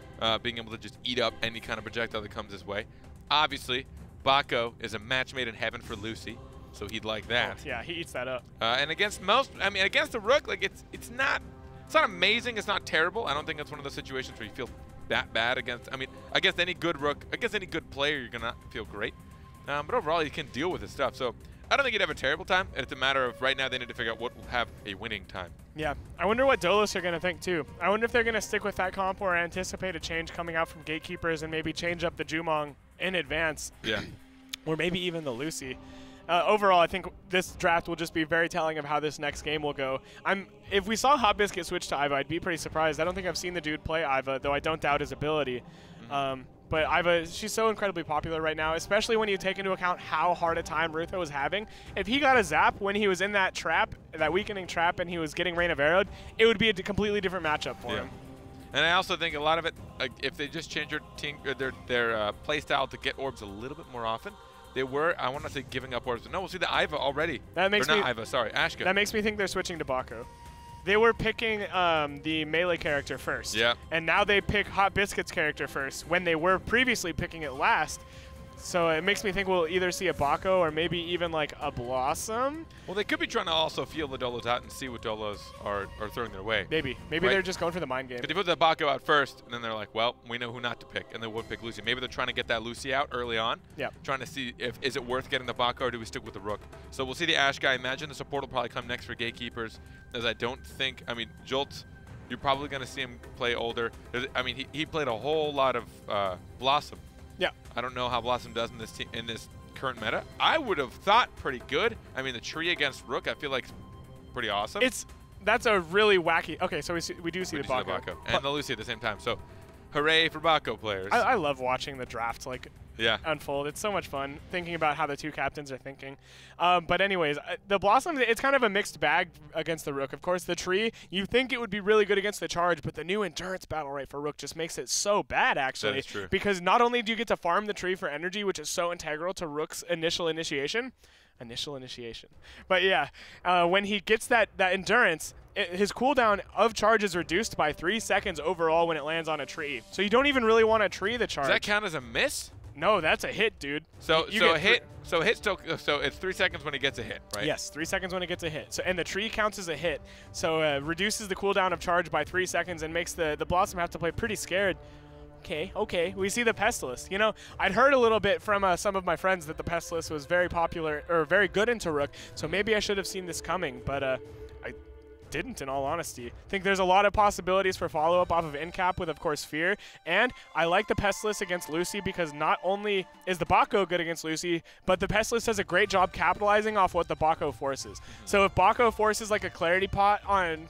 being able to just eat up any kind of projectile that comes his way. Obviously, Bako is a match made in heaven for Lucy. So he'd like that. Oh, yeah, he eats that up. And against most, I mean, against the Rook, like it's not amazing, it's not terrible. I don't think it's one of those situations where you feel that bad against. I mean, against any good Rook, against any good player, you're gonna feel great. But overall, you can deal with his stuff. So I don't think he'd have a terrible time. It's a matter of right now they need to figure out what will have a winning time. Yeah, I wonder what Dolos are gonna think too. I wonder if they're gonna stick with that comp or anticipate a change coming out from GateKeepers and maybe change up the Jumong in advance. Yeah. Or maybe even the Lucy. Overall, I think this draft will just be very telling of how this next game will go. If we saw Hot Biscuit switch to Iva, I'd be pretty surprised. I don't think I've seen the dude play Iva, though I don't doubt his ability. But Iva, she's so incredibly popular right now, especially when you take into account how hard a time Rutha was having. If he got a zap when he was in that trap, that weakening trap, and he was getting Rain of Arrowed, it would be a completely different matchup for him. And I also think a lot of it, if they just change their play style to get orbs a little bit more often, they were, I want to say, giving up orbs. But no, we'll see the Iva already. That makes me, not Iva, sorry, Ashka. That makes me think they're switching to Bako. They were picking the melee character first. Yeah. And now they pick Hot Biscuit's character first when they were previously picking it last. So it makes me think we'll either see a Bako or maybe even like a Blossom. Well, they could be trying to also feel the Dolos out and see what Dolos are throwing their way. Maybe. Maybe they're just going for the mind game. Because they put the Bako out first, and then they're like, well, we know who not to pick, and they won't pick Lucy. Maybe they're trying to get that Lucy out early on. Yeah. Trying to see if is it worth getting the Bako or do we stick with the Rook. So we'll see the Ash guy. Imagine the support will probably come next for GateKeepers, as I don't think, I mean, Jolt, you're probably going to see him play older. I mean, he played a whole lot of Blossom. Yeah. I don't know how Blossom does in this current meta. I would have thought pretty good. I mean, the tree against Rook, I feel like it's pretty awesome. That's a really wacky. Okay, so we do see the Bako. And the Lucy at the same time. So, hooray for Bako players. I love watching the draft. Like, unfold. It's so much fun thinking about how the two captains are thinking. But anyways, the Blossom, it's kind of a mixed bag against the Rook. Of course, the Tree, you think it would be really good against the Charge, but the new Endurance Battlerite for Rook just makes it so bad, actually. That is true. Because not only do you get to farm the Tree for energy, which is so integral to Rook's initial initiation, but yeah, when he gets that endurance, his cooldown of charge is reduced by 3 seconds overall when it lands on a tree. So you don't even really want to tree the charge. Does that count as a miss? No, that's a hit, dude. So it's 3 seconds when he gets a hit, right? Yes, 3 seconds when it gets a hit. So and the tree counts as a hit. So reduces the cooldown of charge by 3 seconds and makes the Blossom have to play pretty scared. Okay. We see the Pestilus. You know, I'd heard a little bit from some of my friends that the Pestilus was very popular or very good into Rook. So maybe I should have seen this coming, but I didn't, in all honesty. I think there's a lot of possibilities for follow-up off of Incap with, of course, Fear. And I like the Pestilus against Lucy because not only is the Bako good against Lucy, but the Pestilus does a great job capitalizing off what the Bako forces. So if Bako forces like a Clarity Pot on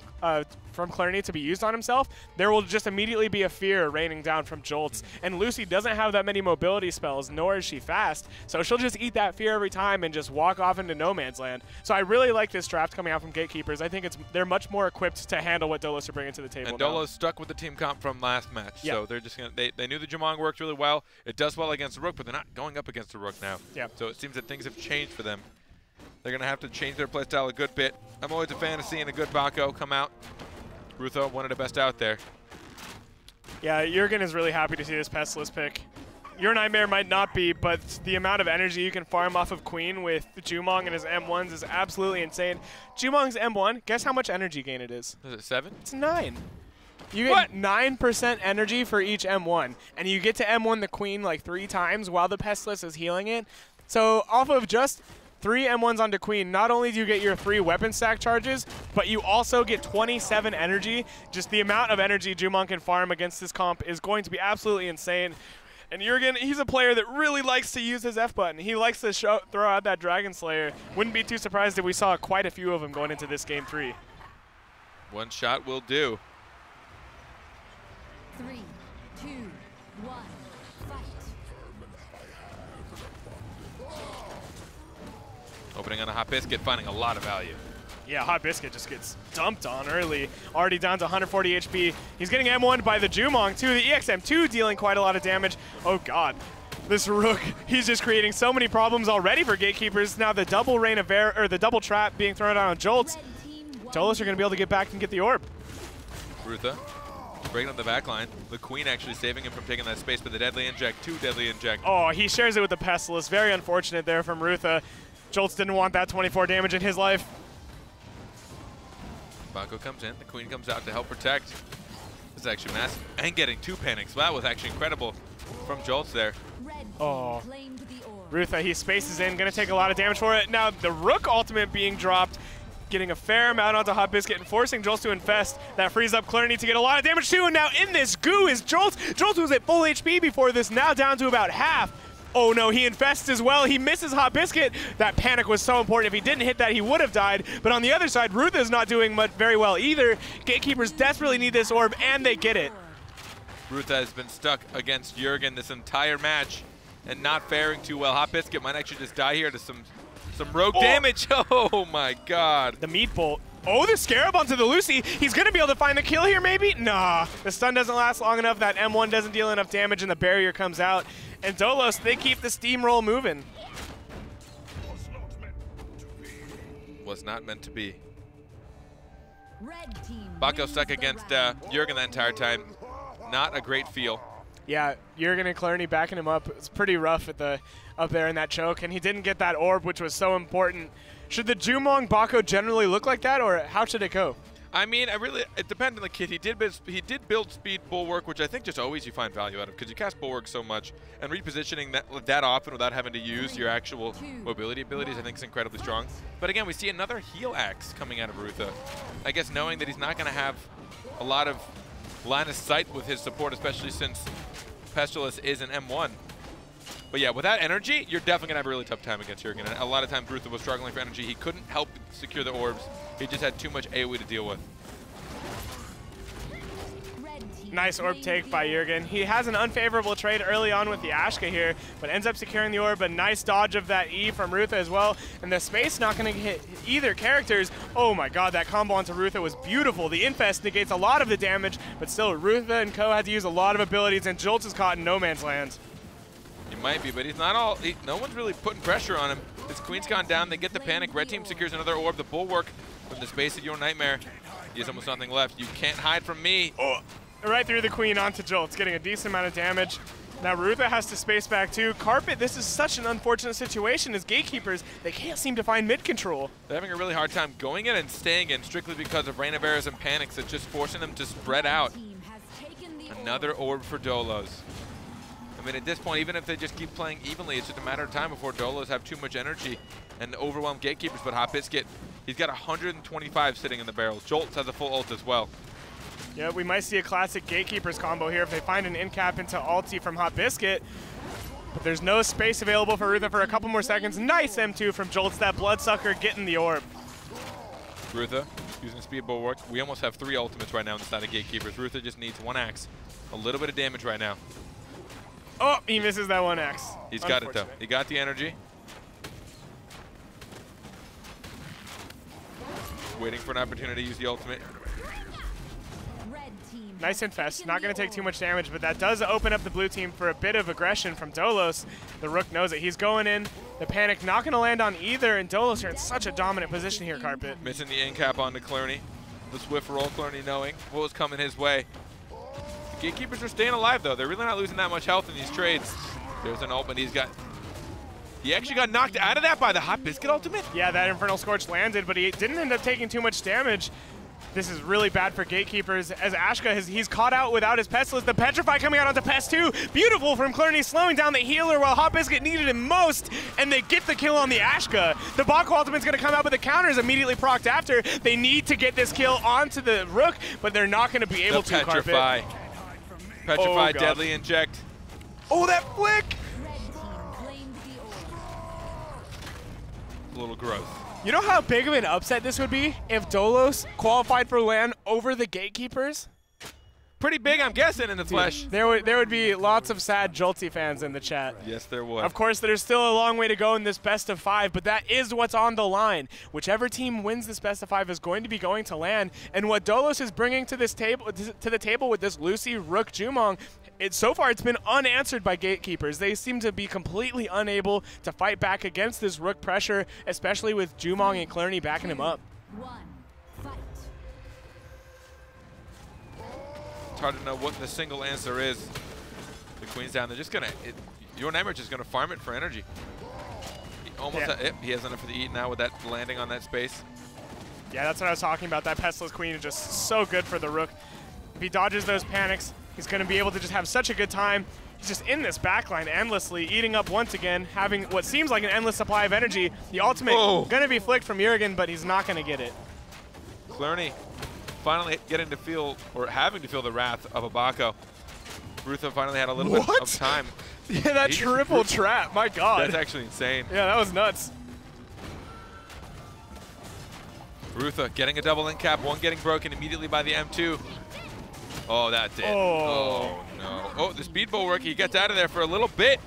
from Clarity to be used on himself, there will just immediately be a Fear raining down from Jolts. And Lucy doesn't have that many mobility spells, nor is she fast, so she'll just eat that Fear every time and just walk off into no man's land. So I really like this draft coming out from GateKeepers. I think they're much more equipped to handle what Dolos are bringing to the table. And Dolos stuck with the team comp from last match, so they're just gonna they knew the Jumong worked really well. It does well against the Rook, but they're not going up against the Rook now. Yeah. So it seems that things have changed for them. They're gonna have to change their playstyle a good bit. I'm always a fan of seeing a good Bako come out. Rutho, one of the best out there. Yeah, Jurgen is really happy to see this Pestilus pick. Your Nightmare might not be, but the amount of energy you can farm off of Queen with Jumong and his M1s is absolutely insane. Jumong's M1, guess how much energy gain it is? Is it 7? It's 9. You get 9% energy for each M1, and you get to M1 the Queen like 3 times while the Pestilus is healing it. So off of just 3 M1s onto Queen, not only do you get your 3 weapon stack charges, but you also get 27 energy. Just the amount of energy Jumong can farm against this comp is going to be absolutely insane. And Jurgen, he's a player that really likes to use his F button. He likes to throw out that Dragon Slayer. Wouldn't be too surprised if we saw quite a few of them going into this game 3. One shot will do. 3, 2, 1, fight. Opening on a Hot Biscuit, finding a lot of value. Yeah, Hot Biscuit just gets dumped on early. Already down to 140 HP. He's getting M1'd by the Jumong too. The EXM2 dealing quite a lot of damage. Oh God, this Rook, he's just creating so many problems already for GateKeepers. Now the double rain of air, or the double trap being thrown out on Jolts. Dolos are gonna be able to get back and get the orb. Rutha breaking up the back line. The Queen actually saving him from taking that space, but the Deadly Inject, 2 Deadly Inject. Oh, he shares it with the Pestilus. Very unfortunate there from Rutha. Jolts didn't want that 24 damage in his life. Bako comes in, the Queen comes out to help protect. This is actually massive. And getting 2 panics. That was actually incredible from Jolts there. Oh. Rutha, he spaces in, gonna take a lot of damage for it. Now the Rook ultimate being dropped, getting a fair amount onto Hot Biscuit and forcing Jolts to infest. That frees up Clarity to get a lot of damage too, and now in this goo is Jolts. Jolts was at full HP before this, now down to about half. Oh no, he infests as well. He misses Hot Biscuit. That panic was so important. If he didn't hit that, he would have died. But on the other side, Rutha is not doing very well either. GateKeepers desperately need this orb, and they get it. Rutha has been stuck against Jurgen this entire match and not faring too well. Hot Biscuit might actually just die here to some rogue damage. Oh my God. The meat bolt. Oh, the Scarab onto the Lucy. He's going to be able to find the kill here, maybe? Nah, the stun doesn't last long enough. That M1 doesn't deal enough damage, and the barrier comes out. And Dolos, they keep the steamroll moving. Was not meant to be. Red team Bako stuck against Jurgen that entire time. Not a great feel. Yeah, Jurgen and Clarity backing him up. It's pretty rough at up there in that choke, and he didn't get that orb, which was so important. Should the Jumong Bako generally look like that, or how should it go? I mean, it depends on the kit. He did build speed Bulwark, which I think just always you find value out of because you cast Bulwark so much, and repositioning that often without having to use your actual mobility abilities I think is incredibly strong. But again, we see another heal axe coming out of Rutha. I guess knowing that he's not going to have a lot of line of sight with his support, especially since Pestilus is an M1. But yeah, without energy, you're definitely going to have a really tough time against Jurgen. And a lot of times Rutha was struggling for energy. He couldn't help secure the orbs. He just had too much AoE to deal with. Red team Nice orb take by Jürgen. He has an unfavorable trade early on with the Ashka here, but ends up securing the orb. A nice dodge of that E from Rutha as well. And the space not going to hit either characters. Oh my god, that combo onto Rutha was beautiful. The Infest negates a lot of the damage, but still, Rutha and co had to use a lot of abilities, and Jolts is caught in no man's land. He might be, but he's not all. No one's really putting pressure on him. His queen's gone down. They get the panic. Red team secures another orb. The bulwark from the space of your nightmare. He has almost nothing left. You can't hide from me. Oh. Right through the queen onto Jolts, getting a decent amount of damage. Now Rutha has to space back too. Carpet, this is such an unfortunate situation as Gatekeepers. They can't seem to find mid control. They're having a really hard time going in and staying in strictly because of Rain of Arrows and panics. It's just forcing them to spread out. Another orb for Dolos. I mean, at this point, even if they just keep playing evenly, it's just a matter of time before Dolos have too much energy and overwhelm Gatekeepers. But Hot Biscuit, he's got 125 sitting in the barrel. Jolts has a full ult as well. Yeah, we might see a classic Gatekeepers combo here if they find an in-cap into ulti from Hot Biscuit. But there's no space available for Rutha for a couple more seconds. Nice M2 from Jolts, that Bloodsucker getting the orb. Rutha using speed bulwark. We almost have 3 ultimates right now on the side of Gatekeepers. Rutha just needs 1 axe. A little bit of damage right now. Oh, he misses that 1 axe. He's got it though. He got the energy. Waiting for an opportunity to use the ultimate. Nice Infest, not going to take too much damage, but that does open up the blue team for a bit of aggression from Dolos. The Rook knows it. He's going in. The panic not going to land on either, and Dolos are in such a dominant position here, Carpet. Missing the in cap onto Clerney. The swift roll, Clerney knowing what was coming his way. The Gatekeepers are staying alive, though. They're really not losing that much health in these trades. There's an ult, but he actually got knocked out of that by the Hot Biscuit ultimate? Yeah, that Infernal Scorch landed, but he didn't end up taking too much damage. This is really bad for Gatekeepers as Ashka, he's caught out without his Pestilence. The Petrify coming out onto Pest 2. Beautiful from Clerney, slowing down the healer while Hot Biscuit needed him most, and they get the kill on the Ashka. The Baku ultimate's going to come out, but the counter is immediately procced after. They need to get this kill onto the Rook, but they're not going to be able to, Petrify. Carpet. Petrify, Oh, deadly inject. Oh, that flick! A little gross. You know how big of an upset this would be if Dolos qualified for LAN over the Gatekeepers? Pretty big, I'm guessing, in the flesh. There would be lots of sad Jolty fans in the chat. Yes, there would. Of course, there's still a long way to go in this best of 5, but that is what's on the line. Whichever team wins this best of 5 is going to be going to LAN, and what Dolos is bringing to this table, to the table with this Lucy, Rook, Jumong, so far it's been unanswered by Gatekeepers. They seem to be completely unable to fight back against this Rook pressure, especially with Jumong and Clerney backing him up. It's hard to know what the single answer is. The Queen's down. They're just going to... Your Nightmare just going to farm it for energy. He has enough for the eat now with that landing on that space. Yeah, that's what I was talking about. That Pestilence Queen is just so good for the Rook. If he dodges those panics, he's going to be able to just have such a good time. He's just in this backline endlessly, eating up once again, having what seems like an endless supply of energy. The ultimate going to be flicked from Jürgen, but he's not going to get it. Clerney finally getting to feel, or having to feel the wrath of Abako. Rutha finally had a little bit of time. Yeah, that triple trap, my God. That's actually insane. Yeah, that was nuts. Rutha getting a double in cap, one getting broken immediately by the M2. Oh, that did. Oh, no. Oh, the speed bulwark, he gets out of there for a little bit.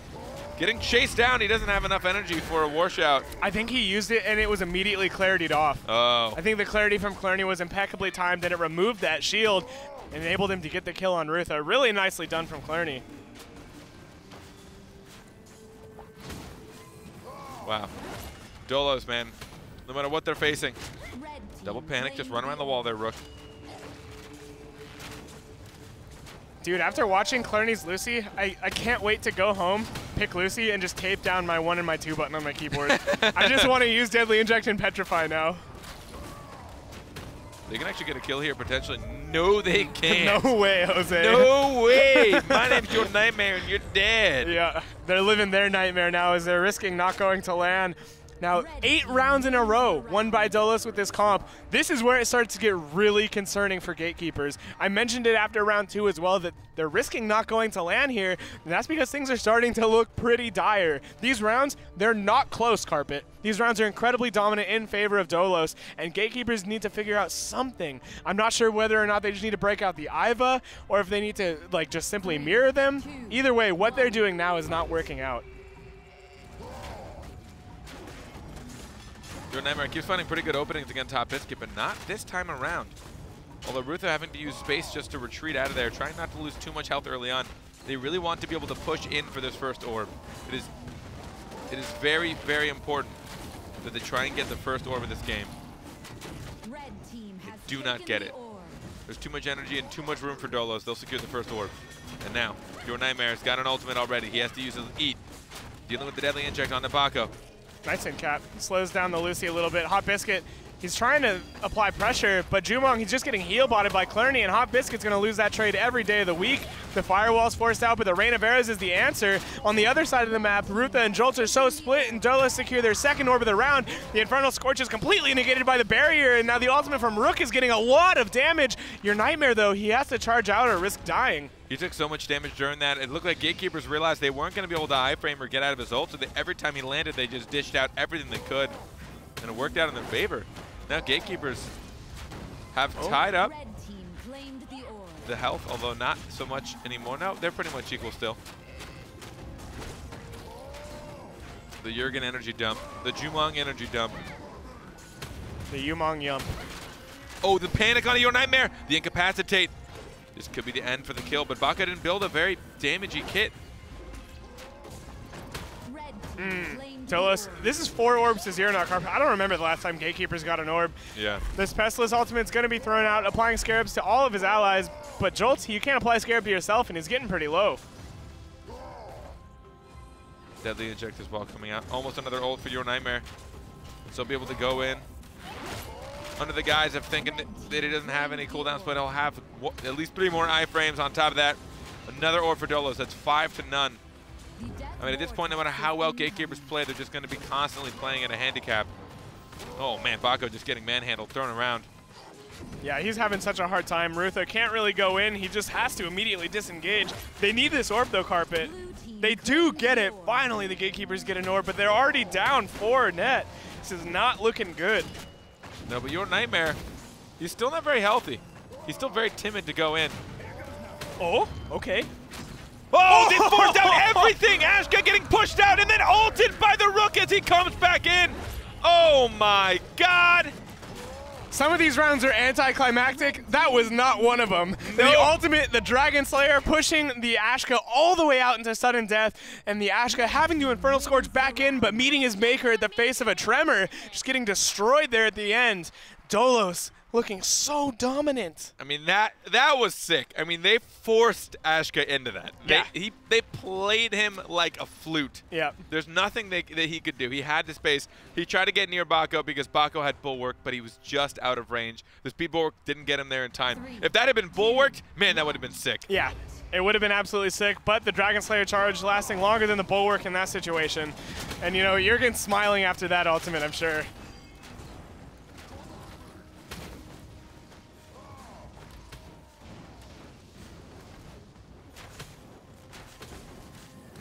Getting chased down, he doesn't have enough energy for a war shout. I think he used it and it was immediately clarity'd off. Oh. I think the clarity from Clerney was impeccably timed and it removed that shield and enabled him to get the kill on Rutha. Really nicely done from Clerney. Wow. Dolos, man. No matter what they're facing. Double panic, just run around the wall there, Rook. Dude, after watching Clerney's Lucy, I can't wait to go home, pick Lucy, and just tape down my 1 and my 2 button on my keyboard. I just want to use Deadly Inject and Petrify now. They can actually get a kill here, potentially. No, they can't. No way, Jose. No way. My name's Your Nightmare, and you're dead. Yeah, they're living their nightmare now as they're risking not going to LAN. Now, 8 rounds in a row won by Dolos with this comp. This is where it starts to get really concerning for GateKeepers. I mentioned it after round 2 as well that they're risking not going to land here, and that's because things are starting to look pretty dire. These rounds, they're not close, Carpet. These rounds are incredibly dominant in favor of Dolos, and GateKeepers need to figure out something. I'm not sure whether or not they just need to break out the Iva, or if they need to like just simply mirror them. Either way, what they're doing now is not working out. Your Nightmare keeps finding pretty good openings against Hot Biscuit, but not this time around. Although Rutha having to use space just to retreat out of there, trying not to lose too much health early on. They really want to be able to push in for this first orb. It is very, very important that they try and get the first orb of this game. Red team has Do not taken get the it. orb. There's too much energy and too much room for Dolos. They'll secure the first orb. And now, Your Nightmare's got an ultimate already. He has to use his Eat. Dealing with the deadly inject on the Bako. Nice in cap. Slows down the Lucy a little bit. Hot Biscuit, he's trying to apply pressure, but Jumong, he's just getting heal botted by Clerney, and Hot Biscuit's going to lose that trade every day of the week. The Firewall's forced out, but the Rain of Arrows is the answer. On the other side of the map, Rutha and Jolt are so split, and Dolos secure their second orb of the round. The Infernal Scorch is completely negated by the barrier, and now the ultimate from Rook is getting a lot of damage. Your Nightmare, though, he has to charge out or risk dying. He took so much damage during that. It looked like GateKeepers realized they weren't going to be able to iframe or get out of his ult, so every time he landed, they just dished out everything they could, and it worked out in their favor. Now GateKeepers have tied up Red team claimed the orb. the health, although not so much anymore. No, they're pretty much equal still. The Jurgen energy dump, the Jumong energy dump. The Yumong Yump. Oh, the panic on Your Nightmare, the incapacitate. This could be the end for the kill, but Baka didn't build a very damagey kit. Red team claimed the Dolos, orb. this is 4 orbs to 0 now, Carpet. I don't remember the last time GateKeepers got an orb. Yeah. This Pestilence ultimate's going to be thrown out, applying Scarabs to all of his allies, but Jolt, you can't apply Scarab to yourself, and he's getting pretty low. Deadly inject as well coming out. Almost another ult for Your Nightmare. So be able to go in under the guise of thinking that he doesn't have any cooldowns, but he'll have at least 3 more iframes on top of that. Another orb for Dolos. That's 5 to none. I mean, at this point, no matter how well GateKeepers play, they're just going to be constantly playing at a handicap. Oh, man, Bako just getting manhandled, thrown around. Yeah, he's having such a hard time. Rutha can't really go in. He just has to immediately disengage. They need this orb, though, Carpet. They do get it. Finally, the GateKeepers get an orb, but they're already down 4 net. This is not looking good. No, but Your Nightmare, he's still not very healthy. He's still very timid to go in. Oh, okay. Oh, they forced out everything! Ashka getting pushed out and then ulted by the Rook as he comes back in. Oh my God! Some of these rounds are anticlimactic. That was not one of them. The ultimate, the Dragon Slayer pushing the Ashka all the way out into sudden death, and the Ashka having to Infernal Scourge back in, but meeting his maker at the face of a Tremor, just getting destroyed there at the end. Dolos looking so dominant. I mean, that was sick. I mean, they forced Ashka into that. They played him like a flute. Yeah. There's nothing that he could do. He had the space. He tried to get near Bako because Bako had bulwark, but he was just out of range. The speed bulwark didn't get him there in time. If that had been bulwarked, man, that would have been sick. Yeah. It would have been absolutely sick, but the Dragon Slayer charge lasting longer than the bulwark in that situation. And, you know, Jurgen's smiling after that ultimate, I'm sure.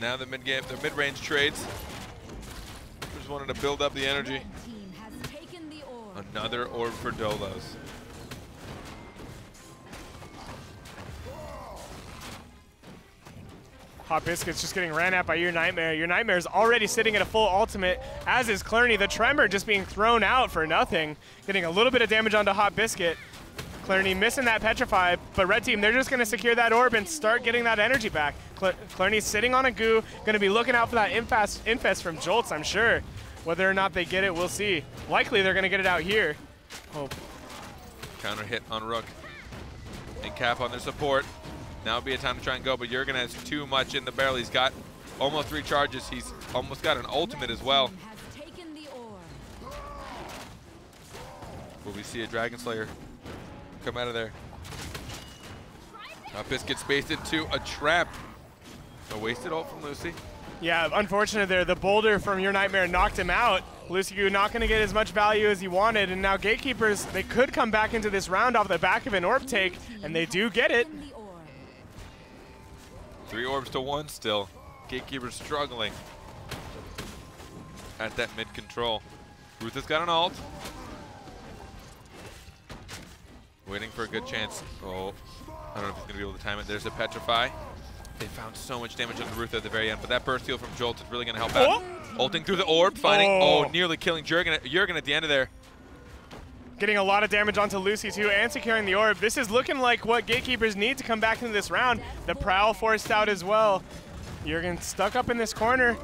Now the mid-game, the mid-range trades. Just wanted to build up the energy. Red team has taken the orb. Another orb for Dolos. Hot Biscuit's just getting ran at by Your Nightmare. Your Nightmare's already sitting at a full ultimate, as is Clerney. The Tremor just being thrown out for nothing. Getting a little bit of damage onto Hot Biscuit. Clerney missing that Petrify, but Red Team, they're just going to secure that orb and start getting that energy back. Clerney's sitting on a goo, going to be looking out for that infest from Jolts, I'm sure. Whether or not they get it, we'll see. Likely they're going to get it out here. Oh. Counter hit on Rook. And cap on their support. Now would be a time to try and go, but Jurgen has too much in the barrel. He's got almost 3 charges. He's almost got an ultimate as well. Has taken the orb. Will we see a Dragon Slayer come out of there? Biscuit spaced into a trap. A wasted ult from Lucy. Yeah, unfortunate there. The boulder from Your Nightmare knocked him out. Lucy not going to get as much value as he wanted, and now GateKeepers, they could come back into this round off the back of an orb take, and they do get it. 3 orbs to 1 still. GateKeepers struggling at that mid control. Ruth has got an ult. Waiting for a good chance. Oh, I don't know if he's going to be able to time it. There's a Petrify. They found so much damage on the Ruth at the very end, but that burst heal from Jolt is really going to help out. Ulting through the orb, finding, nearly killing Jurgen at the end of there. Getting a lot of damage onto Lucy too, and securing the orb. This is looking like what GateKeepers need to come back into this round. The Prowl forced out as well. Jurgen stuck up in this corner.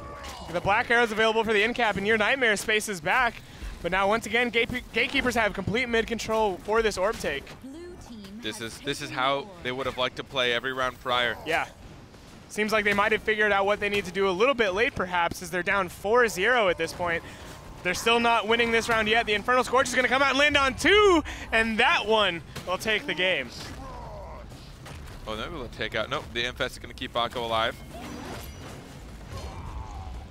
The black arrow's available for the end cap, and Your Nightmare spaces back. But now once again, GateKeepers have complete mid control for this orb take. This is how they would have liked to play every round prior. Yeah. Seems like they might have figured out what they need to do a little bit late, perhaps, as they're down 4-0 at this point. They're still not winning this round yet. The Infernal Scorch is going to come out and land on 2, and that one will take the game. Oh, they're able to take out. Nope, the Infest is going to keep Baco alive.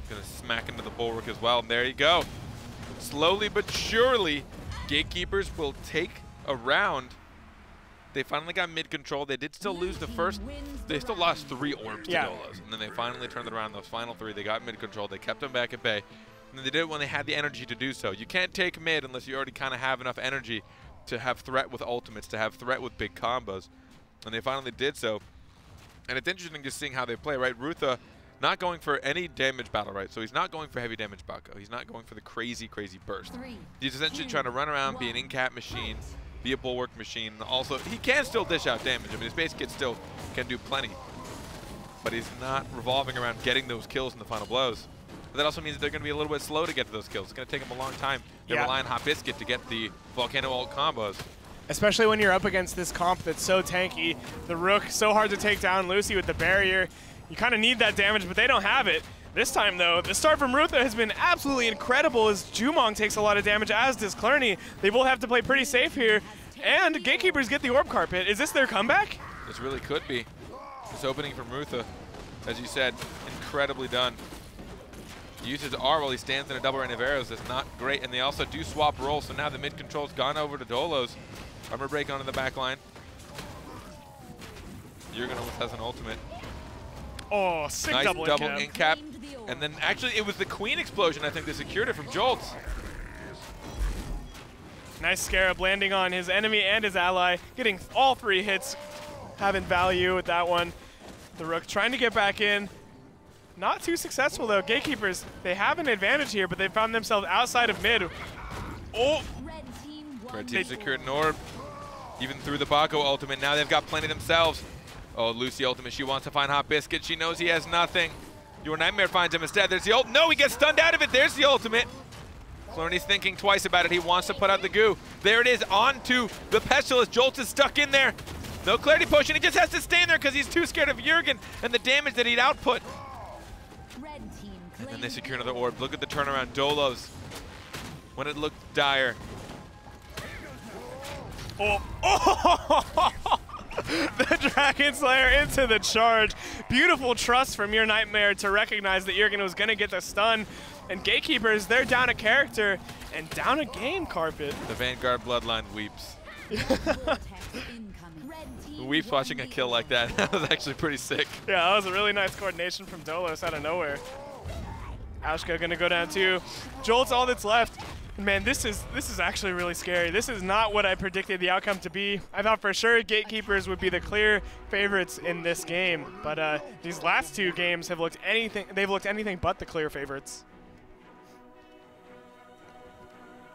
Going to smack into the bulwark as well, and there you go. Slowly but surely, GateKeepers will take a round. They finally got mid control. They did still lose the first. They still lost 3 orbs to Dolos. And then they finally turned it around. Those final 3, they got mid control. They kept them back at bay. And then they did it when they had the energy to do so. You can't take mid unless you already kind of have enough energy to have threat with ultimates, to have threat with big combos. And they finally did so. And it's interesting just seeing how they play, right? Rutha not going for any damage battle, right? So he's not going for heavy damage Baco. He's not going for the crazy, crazy burst. He's essentially trying to run around, be an in-cap machine, be a bulwark machine. Also, he can still dish out damage. I mean, his base kit still can do plenty. But he's not revolving around getting those kills in the final blows. But that also means that they're going to be a little bit slow to get to those kills. It's going to take them a long time. They rely on Hot Biscuit to get the Volcano ult combos. Especially when you're up against this comp that's so tanky. The Rook, so hard to take down. Lucy with the barrier. You kind of need that damage, but they don't have it. This time, though, the start from Rutha has been absolutely incredible as Jumong takes a lot of damage, as does Clerney. They will have to play pretty safe here. And GateKeepers get the orb carpet. Is this their comeback? This really could be. This opening from Rutha, as you said, incredibly done. Uses R while he stands in a double rain of arrows. That's not great. And they also do swap roles, so now the mid control's gone over to Dolos. Armor break onto the back line. Jurgen almost has an ultimate. Oh, sick nice double in cap. And then actually it was the Queen explosion, I think, that secured it from Jolt. Nice Scarab landing on his enemy and his ally, getting all 3 hits, having value with that one. The Rook trying to get back in. Not too successful though. GateKeepers, they have an advantage here, but they found themselves outside of mid. Oh! Red team secured an orb. Even through the Baco ultimate, now they've got plenty themselves. Oh, Lucy ultimate, she wants to find Hot Biscuit. She knows he has nothing. Your Nightmare finds him instead. There's the ult. No, he gets stunned out of it. There's the ultimate. Clerney's thinking twice about it. He wants to put out the goo. There it is, onto the Pestilence. Jolt is stuck in there. No clarity potion. He just has to stay in there because he's too scared of Jurgen and the damage that he'd output. And then they secure another orb. Look at the turnaround. Dolos, when it looked dire. Oh! The Dragon Slayer into the charge. Beautiful trust from Your Nightmare to recognize that Jurgen was going to get the stun. And GateKeepers, they're down a character and down a game, Carpet. The Vanguard Bloodline weeps. Weeps watching a kill like that. That was actually pretty sick. Yeah, that was a really nice coordination from Dolos out of nowhere. Ashka going to go down too. Jolt's all that's left. Man, this is actually really scary. This is not what I predicted the outcome to be. I thought for sure GateKeepers would be the clear favorites in this game, but these last 2 games have looked anything. They've looked anything but the clear favorites.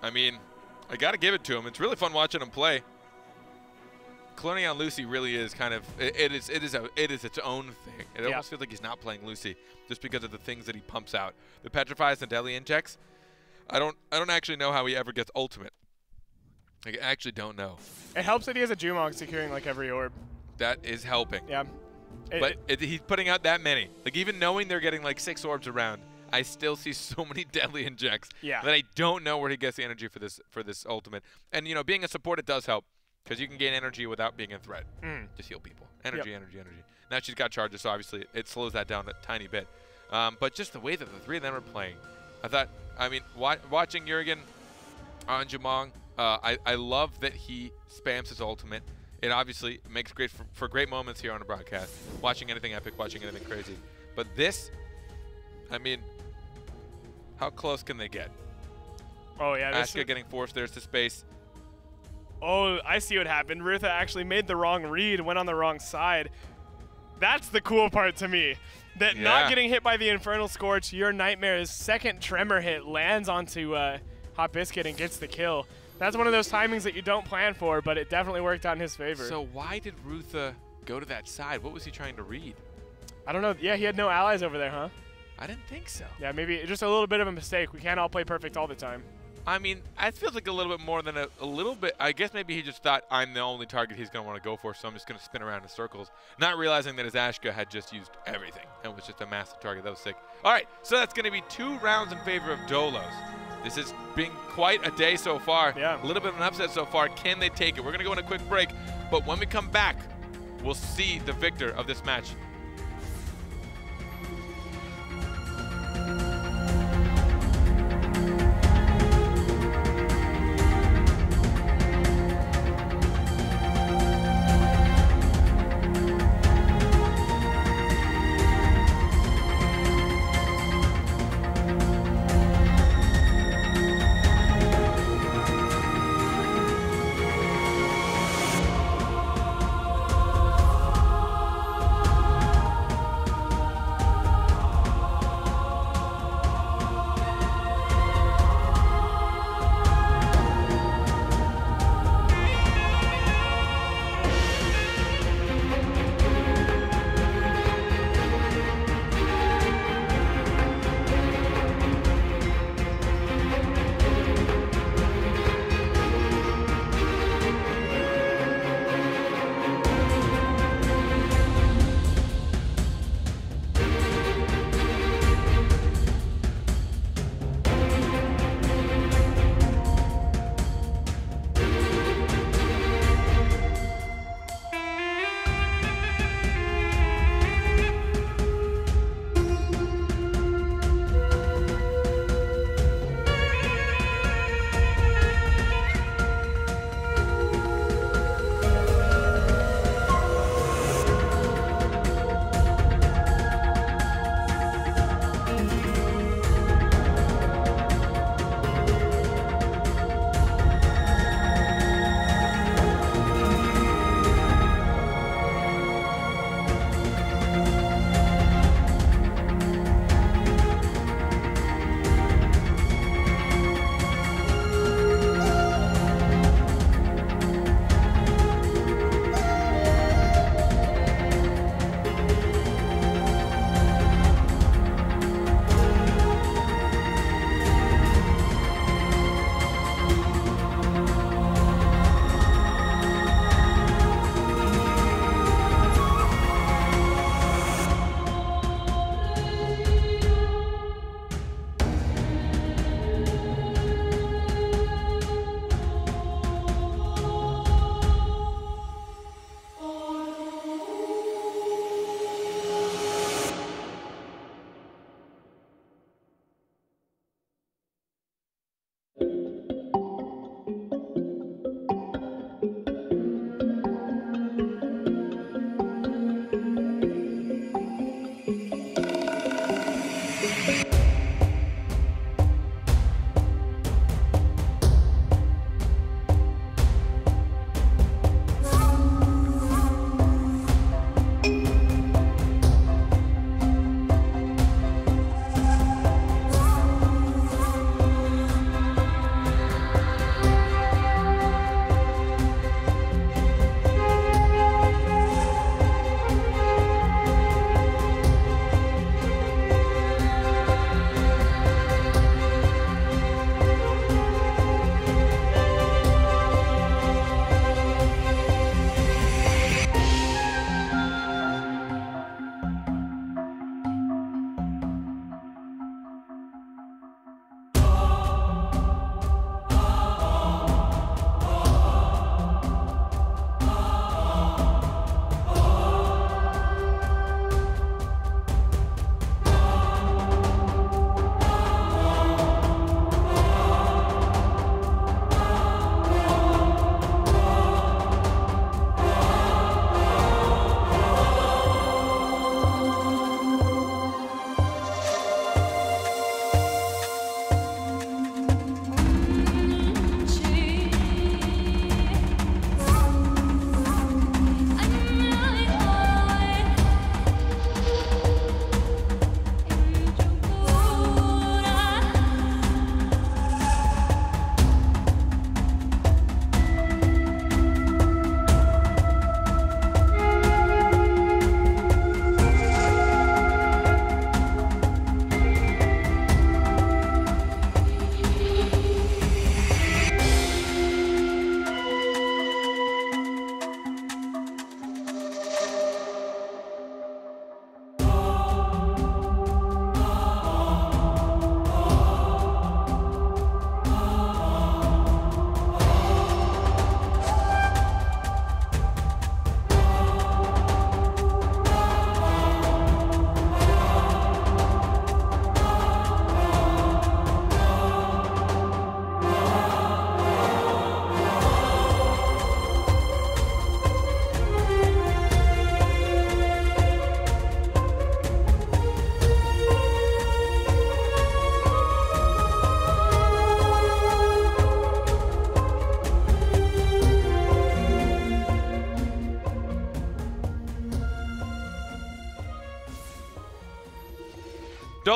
I mean, I got to give it to him. It's really fun watching him play. Cloney on Lucy really is kind of it is its own thing. It almost feels like he's not playing Lucy just because of the things that he pumps out. The petrifies and deli injects. I don't actually know how he ever gets ultimate. Like, I actually don't know. It helps that he has a Jumong securing like every orb. That is helping. Yeah. But he's putting out that many. Like, even knowing they're getting like 6 orbs around, I still see so many deadly injects that I don't know where he gets the energy for this ultimate. And, you know, being a support, it does help because you can gain energy without being in threat. Just heal people. Energy, energy, energy. Now she's got charges, so obviously it slows that down a tiny bit. But just the way that the three of them are playing, I thought, I mean, watching Jurgen on Jamong, I love that he spams his ultimate. It obviously makes great for great moments here on a broadcast. Watching anything epic, watching anything crazy. But this, I mean, how close can they get? Oh, yeah. Asuka getting forced there to space. Oh, I see what happened. Rutha actually made the wrong read, went on the wrong side. That's the cool part to me. That not getting hit by the Infernal Scorch, your Nightmare's second Tremor hit lands onto Hot Biscuit and gets the kill. That's one of those timings that you don't plan for, but it definitely worked out in his favor. So why did Rutha go to that side? What was he trying to read? I don't know. Yeah, he had no allies over there, huh? I didn't think so. Yeah, maybe just a little bit of a mistake. We can't all play perfect all the time. I mean, it feels like a little bit more than a little bit. I guess maybe he just thought, I'm the only target he's going to want to go for, so I'm just going to spin around in circles, not realizing that his Ashka had just used everything and was just a massive target. That was sick. All right, so that's going to be 2 rounds in favor of Dolos. This has been quite a day so far. Yeah. A little bit of an upset so far. Can they take it? We're going to go on a quick break, but when we come back, we'll see the victor of this match.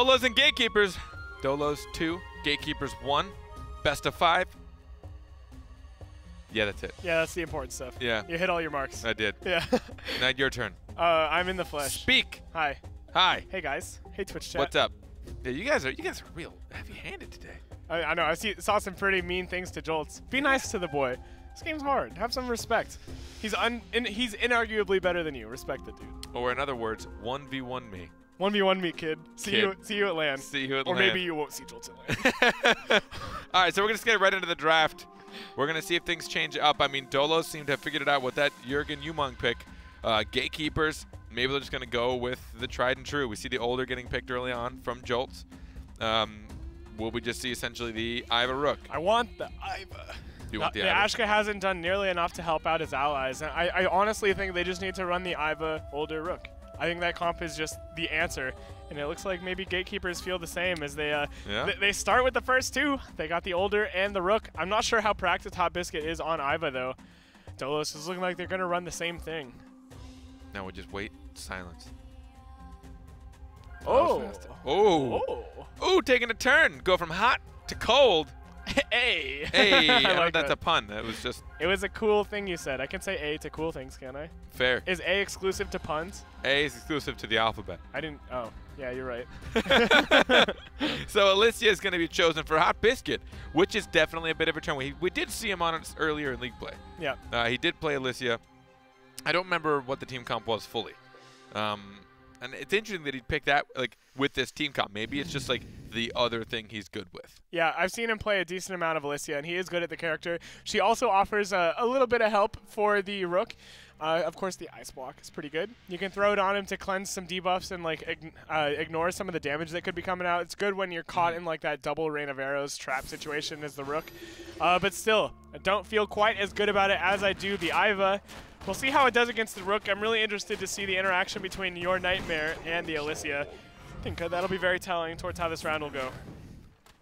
Dolos and Gatekeepers. Dolos 2, Gatekeepers 1. Best of 5. Yeah, that's it. Yeah, that's the important stuff. Yeah. You hit all your marks. I did. Yeah. Now your turn. I'm in the flesh. Speak. Hi. Hi. Hey guys. Hey Twitch chat. What's up? Yeah, you guys are real heavy-handed today. I know. I saw some pretty mean things to Jolts. Be nice to the boy. This game's hard. Have some respect. He's inarguably better than you. Respect the dude. Or in other words, 1v1 me. 1v1 me, kid. See you at LAN. See you at or LAN. maybe you won't see Jolts at LAN. All right, so we're going to get right into the draft. We're going to see if things change up. I mean, Dolos seemed to have figured it out with that Jürgen Umang pick. Gatekeepers, maybe they're just going to go with the tried and true. We see the older getting picked early on from Jolts. Will we just see essentially the Iva Rook? I want the Iva. You want the Iva? Iva? Ashka hasn't done nearly enough to help out his allies. And I honestly think they just need to run the Iva older Rook. I think that comp is just the answer. And it looks like maybe Gatekeepers feel the same as they they start with the first two. They got the older and the Rook. I'm not sure how practiced Hot Biscuit is on Iva, though. Dolos is looking like they're going to run the same thing. Now we'll just wait. Silence. Oh. Oh. Ooh, taking a turn. Go from hot to cold. Hey. Hey. I I don't know like if that's that. a pun. That was just It was a cool thing you said. I can say A to cool things, can I? fair. Is A exclusive to puns? A is exclusive to the alphabet. I didn't. Oh, yeah, you're right. So Alicia is going to be chosen for Hot Biscuit, which is definitely a bit of a turn. We did see him on it earlier in League play. Yeah. He did play Alicia. I don't remember what the team comp was fully. And it's interesting that he'd pick that like with this team comp. Maybe it's just like the other thing he's good with. Yeah, I've seen him play a decent amount of Alicia, and he is good at the character. She also offers a little bit of help for the Rook. Of course, the Ice Block is pretty good. You can throw it on him to cleanse some debuffs and like ignore some of the damage that could be coming out. It's good when you're caught in like that double rain of arrows trap situation as the Rook. But still, I don't feel quite as good about it as I do the Iva. We'll see how it does against the Rook. I'm really interested to see the interaction between your Nightmare and the Alicia. I think that'll be very telling towards how this round will go.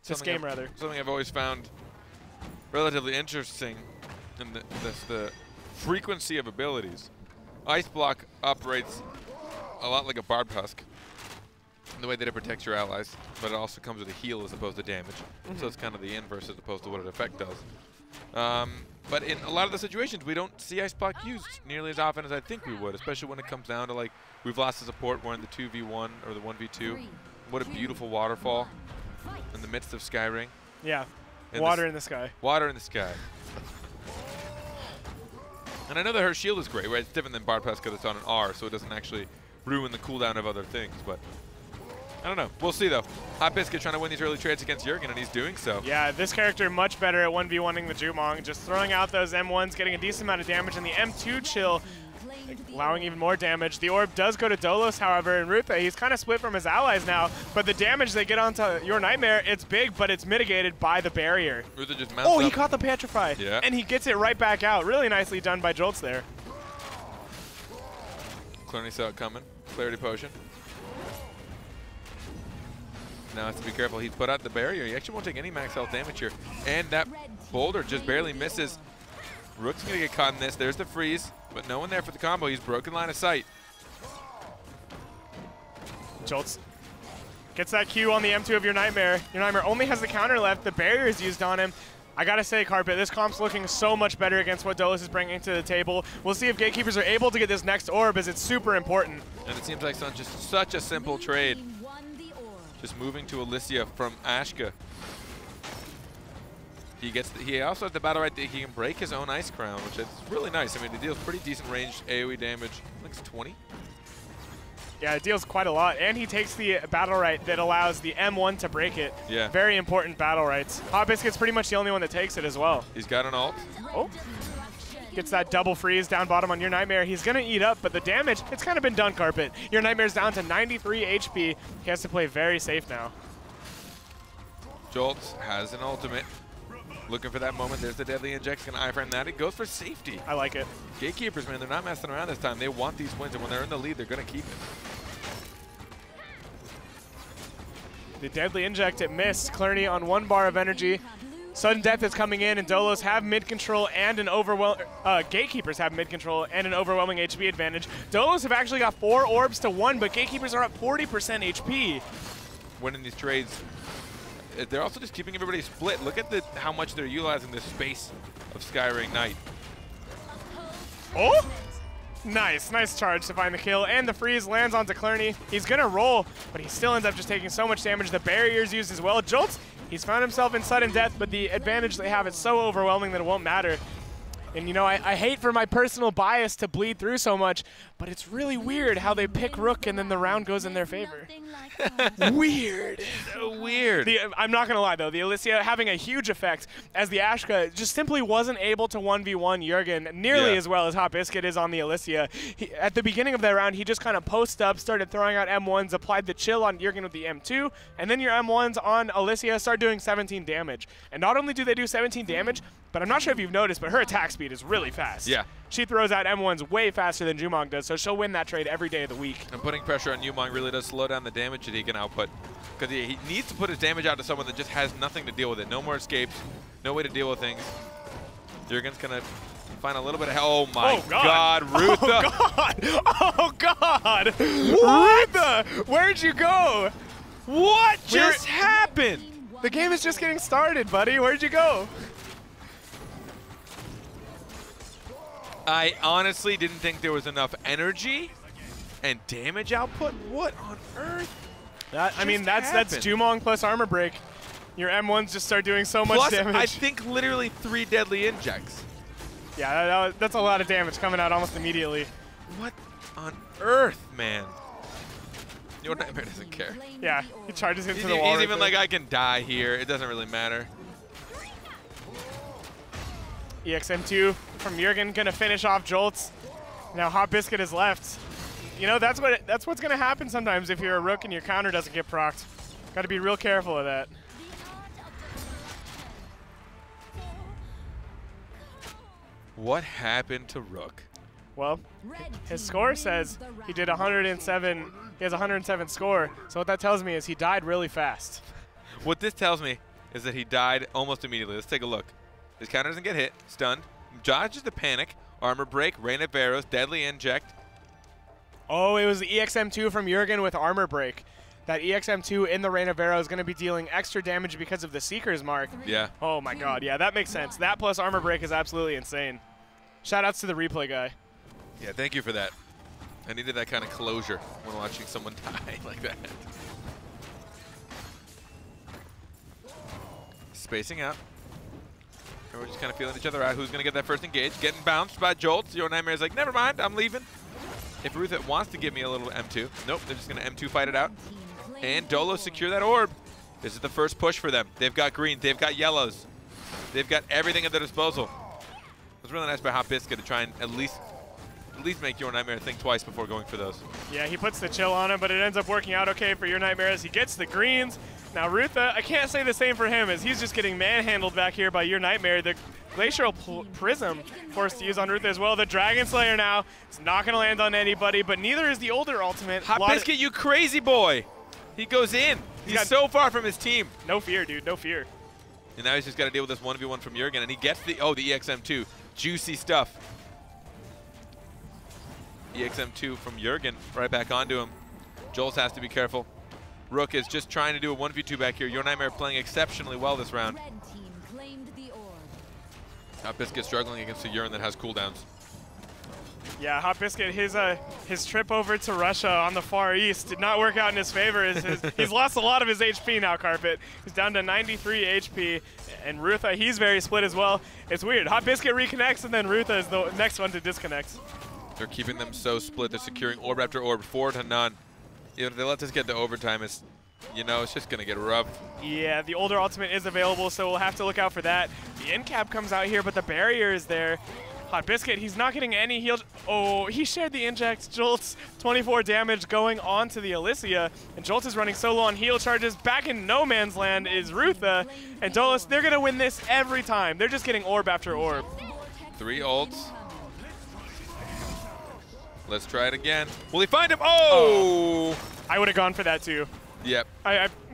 This game, rather. Something I've always found relatively interesting in the frequency of abilities. Ice Block operates a lot like a Barbed Husk in the way that it protects your allies, but it also comes with a heal as opposed to damage. So it's kind of the inverse as opposed to what its effect does. But in a lot of the situations, we don't see Ice Block used nearly as often as I think we would, especially when it comes down to, like, we've lost the support, we're in the 2v1 or the 1v2. What a beautiful waterfall in the midst of Skyring. Yeah, And water in the sky. Water in the sky. And I know that her shield is great, right? It's different than Barbed Husk because it's on an R, so it doesn't actually ruin the cooldown of other things, but I don't know. We'll see, though. Hot Biscuit trying to win these early trades against Jürgen, and he's doing so. Yeah, this character much better at 1v1ing the Jumong, just throwing out those M1s, getting a decent amount of damage, and the M2 chill, allowing even more damage. The orb does go to Dolos, however, and Rutha, he's kind of split from his allies now, but the damage they get onto your Nightmare, it's big, but it's mitigated by the barrier. Rutha just mounts Oh, he up. caught the Petrify, Yeah. and he gets it right back out. Really nicely done by Jolts there. Clarity saw it coming. Clarity Potion. Now has to be careful. He's put out the barrier. He actually won't take any max health damage here. And that boulder just barely misses. Rook's going to get caught in this. There's the freeze, but no one there for the combo. He's broken line of sight. Jolts gets that Q on the M2 of your Nightmare. Your Nightmare only has the counter left. The barrier is used on him. I gotta say, Carpet, this comp's looking so much better against what Dolos is bringing to the table. We'll see if Gatekeepers are able to get this next orb, as it's super important. And it seems like just such a simple trade. Just moving to Alicia from Ashka. He also has the Battlerite that he can break his own Ice Crown, which is really nice. I mean, it deals pretty decent ranged AoE damage. I think it's 20. Yeah, it deals quite a lot, and he takes the Battlerite that allows the M1 to break it. Yeah. Very important Battlerites. Hot Biscuit's pretty much the only one that takes it as well. He's got an ult. Oh. Gets that double freeze down bottom on your Nightmare. He's going to eat up, but the damage, it's kind of been done, Carpet. Your Nightmare's down to 93 HP. He has to play very safe now. Jolts has an ultimate. Looking for that moment. There's the deadly inject. Going to iframe that. It goes for safety. I like it. Gatekeepers, man, they're not messing around this time. They want these wins, and when they're in the lead, they're going to keep it. The deadly inject, it missed. Clarity on 1 bar of energy. Sudden death is coming in, and Dolos have mid control and an Gatekeepers have mid control and an overwhelming HP advantage. Dolos have actually got 4 orbs to 1, but Gatekeepers are at 40% HP. winning these trades. They're also just keeping everybody split. Look at how much they're utilizing the space of Skyring Knight. Oh! Nice charge to find the kill, and the freeze lands onto Clerny. He's gonna roll, but he still ends up just taking so much damage. The barrier's used as well. Jolts, he's found himself in sudden death, but the advantage they have is so overwhelming that it won't matter. And you know, I hate for my personal bias to bleed through so much, but it's really weird how they pick Rook and then the round goes in their favor. Weird. So weird. I'm not going to lie, though. The Alicia having a huge effect as the Ashka just simply wasn't able to 1v1 Jurgen nearly as well as Hot Biscuit is on the Alicia. At the beginning of that round, he just kind of posted up, started throwing out M1s, applied the chill on Jurgen with the M2, and then your M1s on Alicia start doing 17 damage. And not only do they do 17 damage, but I'm not sure if you've noticed, but her attack speed is really fast. Yeah. She throws out M1s way faster than Jumong does, so she'll win that trade every day of the week. And putting pressure on Jumong really does slow down the damage that he can output. Because he needs to put his damage out to someone that just has nothing to deal with it. No more escapes, no way to deal with things. Jurgen's going to find a little bit of help. Oh my God, Rutha. Oh God! What? Rutha, where'd you go? What just happened? The game is just getting started, buddy. Where'd you go? I honestly didn't think there was enough energy and damage output. What on earth? That's Jumong plus armor break. Your M1s just start doing so much damage. I think literally 3 deadly injects. Yeah, that's a lot of damage coming out almost immediately. What on earth, man? Your Nightmare doesn't care. Yeah, he charges into the wall. He's even like, I can die here. It doesn't really matter. EXM2 from Jurgen gonna finish off Jolts. Now Hot Biscuit is left. You know, that's what's gonna happen sometimes if you're a Rook and your counter doesn't get procced. Gotta be real careful of that. What happened to Rook? Well, his score says he did 107. He has 107 score. So what that tells me is he died really fast. What this tells me is that he died almost immediately. Let's take a look. His counter doesn't get hit. Stunned. Dodges the panic. Armor break. Rain of arrows. Deadly inject. Oh, it was the EXM2 from Jurgen with armor break. That EXM2 in the Rain of Arrow is going to be dealing extra damage because of the Seeker's Mark. Yeah. Oh my God, yeah, that makes sense. That plus armor break is absolutely insane. Shoutouts to the replay guy. Yeah, thank you for that. I needed that kind of closure when watching someone die like that. Spacing out. And we're just kind of feeling each other out. Who's going to get that first engage? Getting bounced by Jolts. Your Nightmare's like, never mind, I'm leaving. If Rutha wants to give me a little M2. Nope, they're just going to M2 fight it out. And Dolos secure that orb. This is the first push for them. They've got greens, they've got yellows. They've got everything at their disposal. It was really nice by Hot Biscuit to try and at least make Your Nightmare think twice before going for those. Yeah, he puts the chill on him, but it ends up working out okay for Your Nightmare as he gets the greens. Now Rutha, I can't say the same for him as he's just getting manhandled back here by Your Nightmare. The Glacial Prism forced to use on Rutha as well. The Dragon Slayer now, it's not going to land on anybody, but neither is the older ultimate. Hot Biscuit, you crazy boy! He goes in. He's so far from his team. No fear, dude, no fear. And now he's just got to deal with this 1v1 from Jurgen, and he gets the EXM2. Juicy stuff. EXM2 from Jurgen right back onto him. Jols has to be careful. Rook is just trying to do a 1v2 back here. Your Nightmare playing exceptionally well this round. Hot Biscuit struggling against a Urine that has cooldowns. Yeah, Hot Biscuit, his trip over to Russia on the Far East did not work out in his favor. He's lost a lot of his HP now, Carpet. He's down to 93 HP, and Rutha, he's very split as well. It's weird. Hot Biscuit reconnects, and then Rutha is the next one to disconnect. They're keeping them so split. They're securing orb after orb, 4-0. If they let this get to overtime, it's just going to get rough. Yeah, the older ultimate is available, so we'll have to look out for that. The end cap comes out here, but the barrier is there. Hot Biscuit, he's not getting any heal. Oh, he shared the inject. Jolts, 24 damage going on to the Alicia. And Jolts is running so low on heal charges. Back in no man's land is Rutha. And Dolos, they're going to win this every time. They're just getting orb after orb. 3 ults. Let's try it again. Will he find him? Oh! I would have gone for that too. Yep.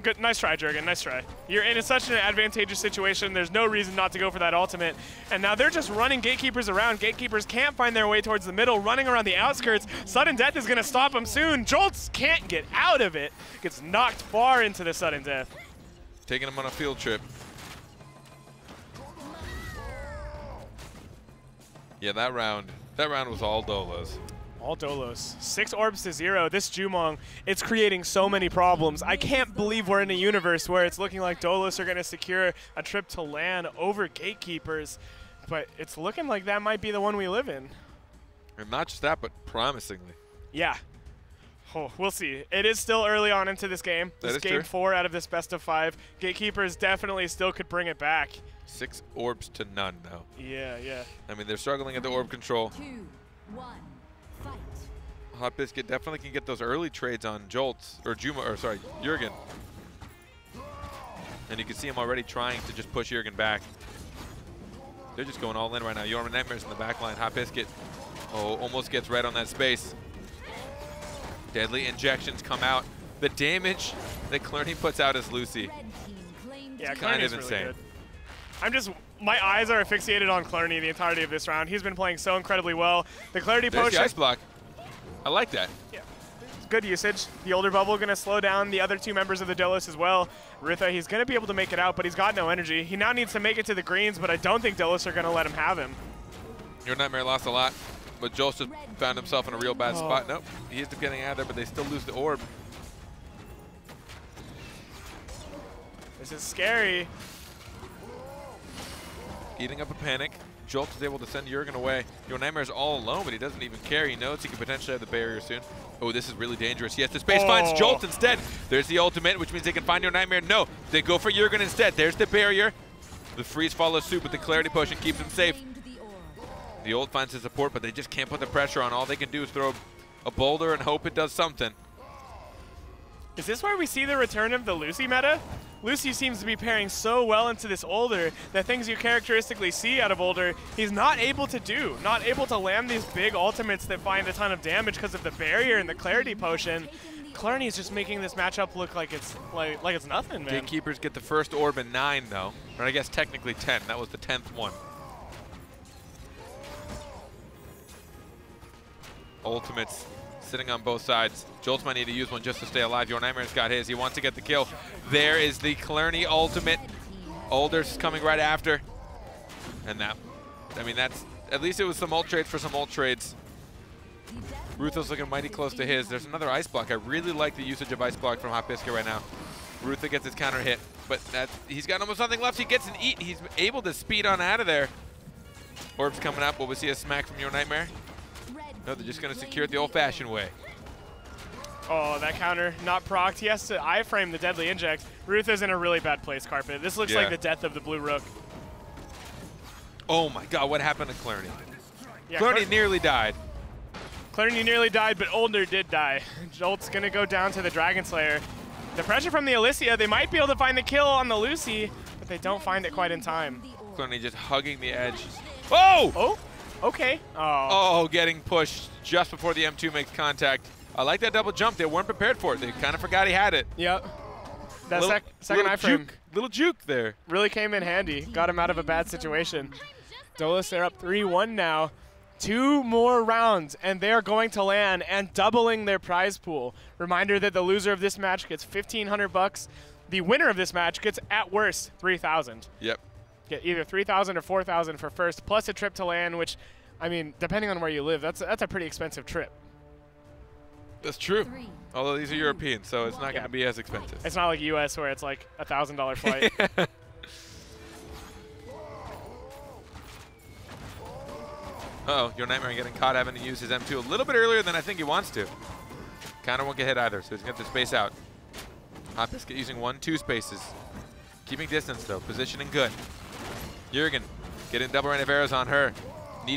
Good, nice try, Jurgen. Nice try. You're in such an advantageous situation. There's no reason not to go for that ultimate. And now they're just running Gatekeepers around. Gatekeepers can't find their way towards the middle, running around the outskirts. Sudden Death is going to stop them soon. Jolts can't get out of it. Gets knocked far into the Sudden Death. Taking him on a field trip. Yeah, that round was all Dolos. All Dolos. 6 orbs to 0. This Jumong, it's creating so many problems. I can't believe we're in a universe where it's looking like Dolos are going to secure a trip to LAN over Gatekeepers, but it's looking like that might be the one we live in. And not just that, but promisingly. Yeah. Oh, we'll see. It is still early on into this game. This is game 4 out of this best of 5. Gatekeepers definitely still could bring it back. 6 orbs to none now. Yeah, yeah. I mean, they're struggling at the orb control. 2, 1, fight. Hot Biscuit definitely can get those early trades on Jolts, or Jurgen. And you can see him already trying to just push Jurgen back. They're just going all in right now. Your Nightmares in the back line. Hot Biscuit, almost gets right on that space. Deadly injections come out. The damage that Clerny puts out as Lucy. Yeah, kind of really insane. Good. My eyes are asphyxiated on Clerny the entirety of this round. He's been playing so incredibly well. The Clarity There's Potion. the ice block. I like that. Yeah, good usage. The older bubble going to slow down the other 2 members of the Dolos as well. Rutha, he's going to be able to make it out, but he's got no energy. He now needs to make it to the greens, but I don't think Dolos are going to let him have him. Your Nightmare lost a lot, but Joseph found himself in a real bad spot. Nope, he is getting out of there, but they still lose the orb. This is scary. Eating up a panic. Jolt is able to send Jurgen away. Your Nightmare's all alone, but he doesn't even care. He knows he could potentially have the barrier soon. Oh, this is really dangerous. Yes, the space finds Jolt instead. There's the ultimate, which means they can find Your Nightmare. No, they go for Jurgen instead. There's the barrier. The freeze follows suit, but the Clarity Potion keeps him safe. The ult finds his support, but they just can't put the pressure on. All they can do is throw a boulder and hope it does something. Is this where we see the return of the Lucy meta? Lucy seems to be pairing so well into this Older that things you characteristically see out of Older, he's not able to do. Not able to land these big ultimates that find a ton of damage because of the barrier and the Clarity Potion. Clerny's just making this matchup look like it's nothing, man. Gatekeepers get the first orb in 9, though. Or I guess technically 10. That was the 10th one. Ultimates sitting on both sides. Jolts might need to use one just to stay alive. Your Nightmare's got his. He wants to get the kill. There is the Clerny ultimate. Older's coming right after. And that, I mean, that's, at least it was some ult trades for some ult trades. Rutha's looking mighty close to his. There's another ice block. I really like the usage of ice block from Hot Biscuit right now. Rutha gets his counter hit, but he's got almost nothing left. He gets an eat. He's able to speed on out of there. Orb's coming up. Will we see a smack from Your Nightmare? No, they're just going to secure it the old-fashioned way. Oh, that counter not procced. He has to iframe the deadly inject. Rutha's in a really bad place, Carpet. This looks like the death of the Blue Rook. Oh my God, what happened to Clerny? Yeah, Clerny nearly died. Clerny nearly died, but Older did die. Jolt's going to go down to the Dragon Slayer. The pressure from the Alicia, they might be able to find the kill on the Lucy, but they don't find it quite in time. Clerny just hugging the edge. Oh! Oh, okay. Oh, getting pushed just before the M2 makes contact. I like that double jump. They weren't prepared for it. They kind of forgot he had it. Yep. That second iframe. Little juke there. Really came in handy. Got him out of a bad situation. Dolos, they're up 3-1 now. 2 more rounds, and they are going to LAN and doubling their prize pool. Reminder that the loser of this match gets $1,500. The winner of this match gets, at worst, $3,000. Yep. Get either $3,000 or $4,000 for first, plus a trip to LAN, which, I mean, depending on where you live, that's a pretty expensive trip. That's true. Although these are European, so it's not going to be as expensive. It's not like US where it's like a $1,000 flight. Uh-oh, Your Nightmare getting caught having to use his M2 a little bit earlier than I think he wants to. Counter won't get hit either, so he's going to have to space out. Hot Biscuit using 1-2 spaces. Keeping distance, though. Positioning good. Jurgen getting double rain of arrows on her.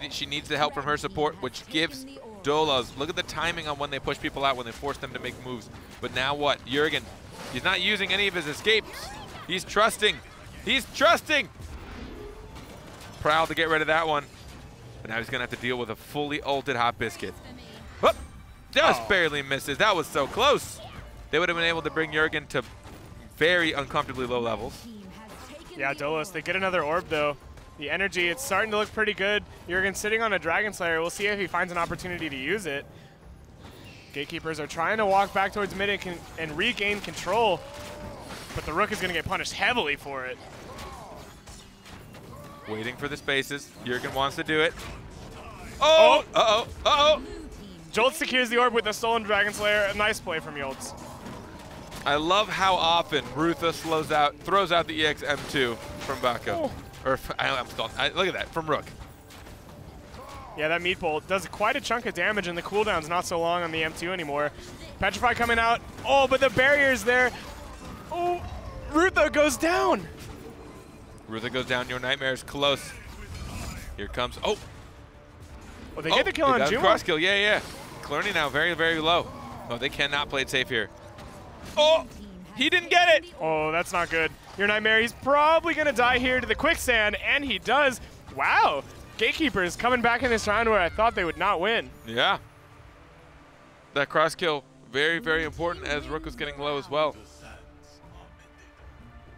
She needs the help from her support, which gives Dolos. Look at the timing on when they push people out, when they force them to make moves. But now what? Jurgen, he's not using any of his escapes. He's trusting. He's trusting. Proud to get rid of that one. But now he's going to have to deal with a fully ulted Hot Biscuit. Oh, just barely misses. That was so close. they would have been able to bring Jurgen to very uncomfortably low levels. Yeah, Dolos, they get another orb though. The energy, it's starting to look pretty good. Jurgen's sitting on a Dragon Slayer. We'll see if he finds an opportunity to use it. Gatekeepers are trying to walk back towards mid and regain control, but the Rook is going to get punished heavily for it. Waiting for the spaces. Jurgen wants to do it. Oh! Uh-oh! Uh-oh! Jolt secures the orb with the stolen Dragon Slayer. A nice play from Jolts. I love how often Rutha throws out the EX M2 from Bako. Oh. Or, look at that, from Rook. Yeah, that meat bolt does quite a chunk of damage, and the cooldown's not so long on the M2 anymore. Petrify coming out. Oh, but the barrier's there. Oh, Rutha goes down. Rutha goes down. Your Nightmare is close. Here comes. Oh! Well, they get the kill on Juma. Cross kill, yeah. Clarny now very, very low. No, they cannot play it safe here. Oh! He didn't get it! Oh, that's not good. Your Nightmare, he's probably going to die here to the quicksand, and he does. Wow. Gatekeepers coming back in this round where I thought they would not win. Yeah. That cross kill, very, very important as Rook was getting low as well.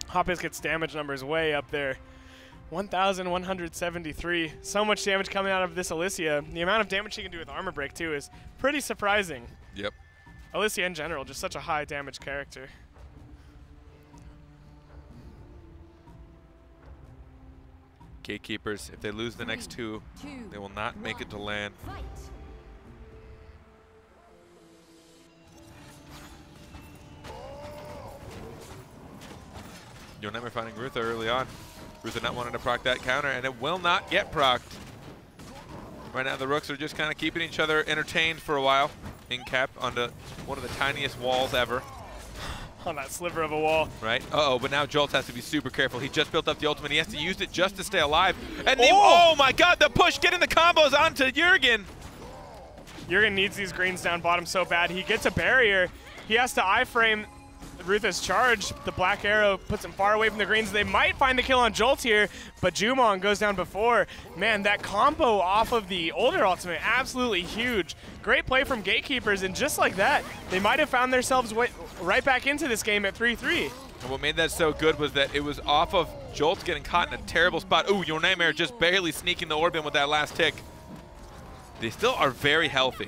Hot Biscuit's damage numbers way up there. 1,173. So much damage coming out of this Alicia. The amount of damage she can do with armor break, too, is pretty surprising. Yep. Alicia in general, just such a high damage character. Gatekeepers, if they lose the next two, they will not make it to land. Your Nightmare finding Rutha early on. Rutha not wanting to proc that counter, and it will not get procced. Right now, the Rooks are just kind of keeping each other entertained for a while. In cap onto one of the tiniest walls ever. On that sliver of a wall. Right? Uh-oh, but now Jolt has to be super careful. He just built up the ultimate. He has to use it just to stay alive. And oh my god, the push, getting the combos onto Jurgen. Jurgen needs these greens down bottom so bad. He gets a barrier. He has to iframe Rutha's charge. The black arrow puts him far away from the greens. They might find the kill on Jolt here, but Jumon goes down before. Man, that combo off of the older ultimate, absolutely huge. Great play from Gatekeepers, and just like that, they might have found themselves right back into this game at 3-3. And what made that so good was that it was off of Jolt getting caught in a terrible spot. Ooh, Your Nightmare just barely sneaking the orb in with that last tick. They still are very healthy.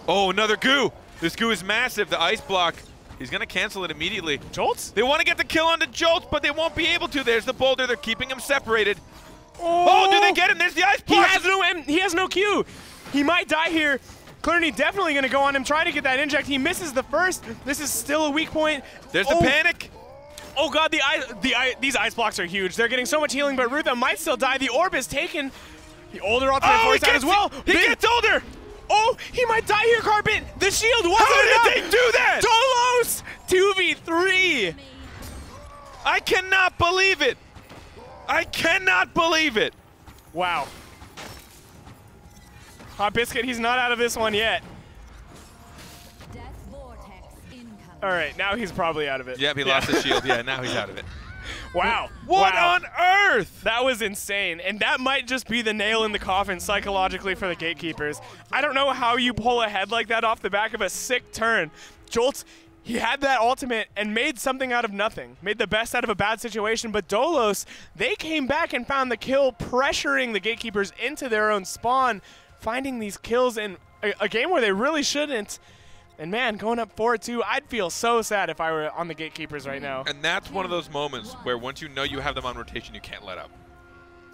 Oh, another goo. This goo is massive. The ice block. He's going to cancel it immediately. Jolts? They want to get the kill onto Jolt, but they won't be able to. There's the boulder. They're keeping him separated. Oh, do they get him? There's the ice block. He has no Q. He might die here. Clarny definitely going to go on him, trying to get that inject. He misses the first. This is still a weak point. There's the panic. Oh god, these ice blocks are huge. They're getting so much healing, but Rutha might still die. The orb is taken. The older ultimate force out as well. He gets older. Oh, he might die here, Carpet. The shield wasn't enough. How did they do that? Dolos 2v3. I cannot believe it. I cannot believe it. Wow. Hot Biscuit, he's not out of this one yet. All right, now he's probably out of it. Yep, he lost his shield. Yeah, now he's out of it. Wow. What on earth? That was insane. And that might just be the nail in the coffin psychologically for the Gatekeepers. I don't know how you pull ahead like that off the back of a sick turn. Jolts, he had that ultimate and made something out of nothing. Made the best out of a bad situation. But Dolos, they came back and found the kill, pressuring the Gatekeepers into their own spawn, finding these kills in a game where they really shouldn't. And man, going up 4-2, I'd feel so sad if I were on the Gatekeepers right now. And that's one of those moments where once you know you have them on rotation, you can't let up.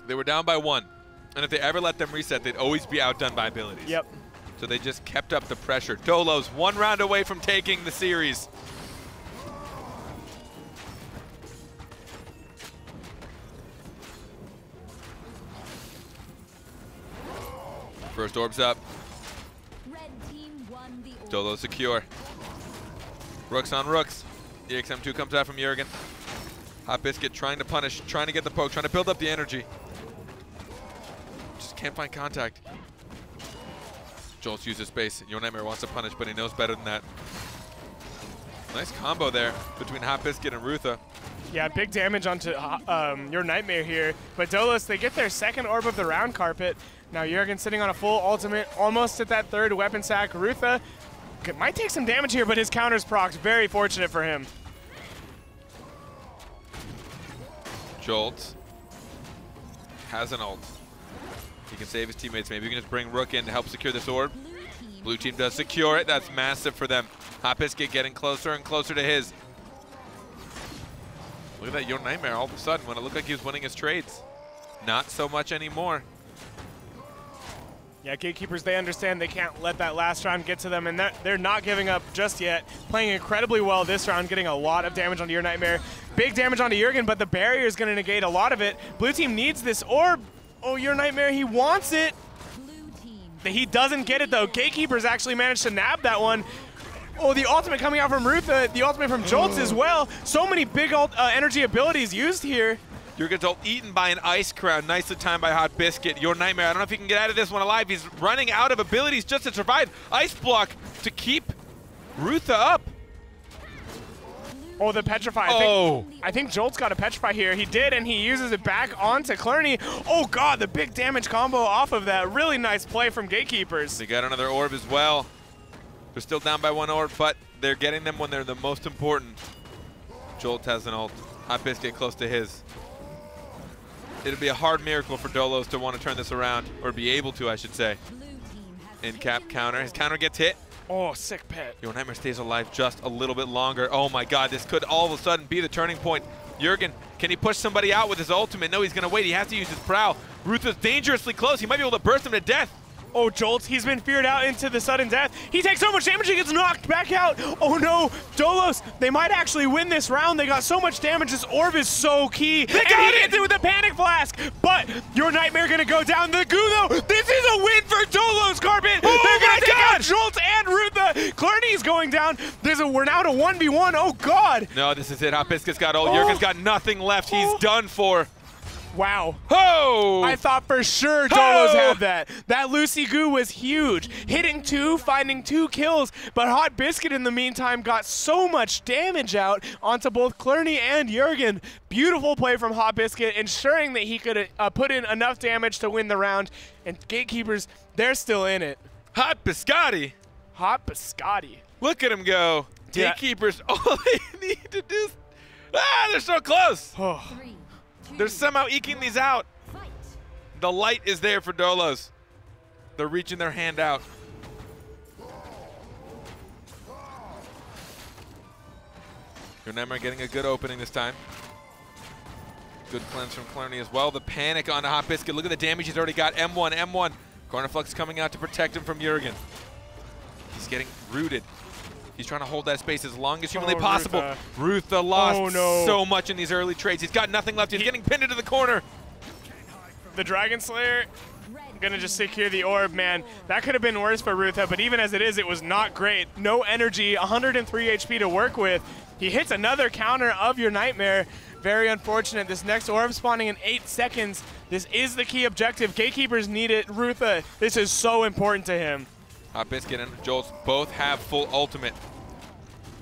They were down by 1. And if they ever let them reset, they'd always be outdone by abilities. Yep. So they just kept up the pressure. Dolos, 1 round away from taking the series. First orb's up. Dolos secure. Rooks on Rooks. The XM2 comes out from Jurgen. Hot Biscuit trying to punish, trying to get the poke, trying to build up the energy. Just can't find contact. Jolts uses space. Your Nightmare wants to punish, but he knows better than that. Nice combo there between Hot Biscuit and Rutha. Yeah, big damage onto Your Nightmare here. But Dolos, they get their second orb of the round, Carpet. Now Jurgen sitting on a full ultimate, almost at that third weapon sack. Rutha Might take some damage here, but his counter's procced. Very fortunate for him. Jolt has an ult. He can save his teammates. Maybe he can just bring Rook in to help secure this orb. Blue team does secure it. That's massive for them. Hot Biscuit getting closer and closer to his. Look at that, Your Nightmare all of a sudden when it looked like he was winning his trades. Not so much anymore. Yeah, GateKeepers, they understand they can't let that last round get to them, and they're not giving up just yet. Playing incredibly well this round, getting a lot of damage onto Your Nightmare. Big damage onto Jurgen, but the barrier is going to negate a lot of it. Blue team needs this orb. Oh, Your Nightmare, he wants it. He doesn't get it, though. GateKeepers actually managed to nab that one. Oh, the ultimate coming out from Rutha, the ultimate from Jolts as well. So many big energy abilities used here. Jurgen's ult eaten by an ice crown. Nicely timed by Hot Biscuit. Your Nightmare, I don't know if he can get out of this one alive. He's running out of abilities just to survive. Ice block to keep Rutha up. Oh, the Petrify. I think Jolt's got a Petrify here. He did, and he uses it back onto Clerney. Oh, God, the big damage combo off of that. Really nice play from GateKeepers. They got another orb as well. They're still down by one orb, but they're getting them when they're the most important. Jolt has an ult. Hot Biscuit close to his. It'll be a hard miracle for Dolos to want to turn this around, or be able to, I should say. In cap counter. His counter gets hit. Oh, sick pet. Your Nightmare stays alive just a little bit longer. Oh my God, this could all of a sudden be the turning point. Jurgen, can he push somebody out with his ultimate? No, he's gonna wait. He has to use his prow. Rutha's dangerously close. He might be able to burst him to death. Oh, Jolt, he's been feared out into the sudden death. He takes so much damage, he gets knocked back out. Oh no, Dolos, they might actually win this round. They got so much damage. This orb is so key. They got it with the Panic Flask, but Your Nightmare gonna go down. The goo though, this is a win for Dolos, Carpet. Oh, they're gonna take God. out Jolt and Rutha. Clerney's going down. We're now to 1v1, oh God. No, this is it. Hot Biscuit's got ult. Jurgen's got nothing left. He's done for. Wow. Oh! I thought for sure Dolos had that. That Lucy Goo was huge. Hitting 2, finding 2 kills, but Hot Biscuit in the meantime got so much damage out onto both Clerney and Jurgen. Beautiful play from Hot Biscuit, ensuring that he could put in enough damage to win the round. And GateKeepers, they're still in it. Hot Biscotti. Hot Biscotti. Look at him go. Yeah. GateKeepers, all they need to do. They're so close. They're somehow eking these out. The light is there for Dolos. They're reaching their hand out. Your Nightmare getting a good opening this time. Good cleanse from Clerney as well. The panic on Hot Biscuit. Look at the damage he's already got. M1, M1. Corner Flux coming out to protect him from Jurgen. He's getting rooted. He's trying to hold that space as long as humanly possible. Rutha lost so much in these early trades. He's got nothing left. He's getting pinned into the corner. The Dragon Slayer gonna just secure the orb, man. That could have been worse for Rutha, but even as it is, it was not great. No energy, 103 HP to work with. He hits another counter of Your Nightmare. Very unfortunate. This next orb spawning in 8 seconds. This is the key objective. GateKeepers need it. Rutha, this is so important to him. Hot Biscuit and Jolts both have full ultimate.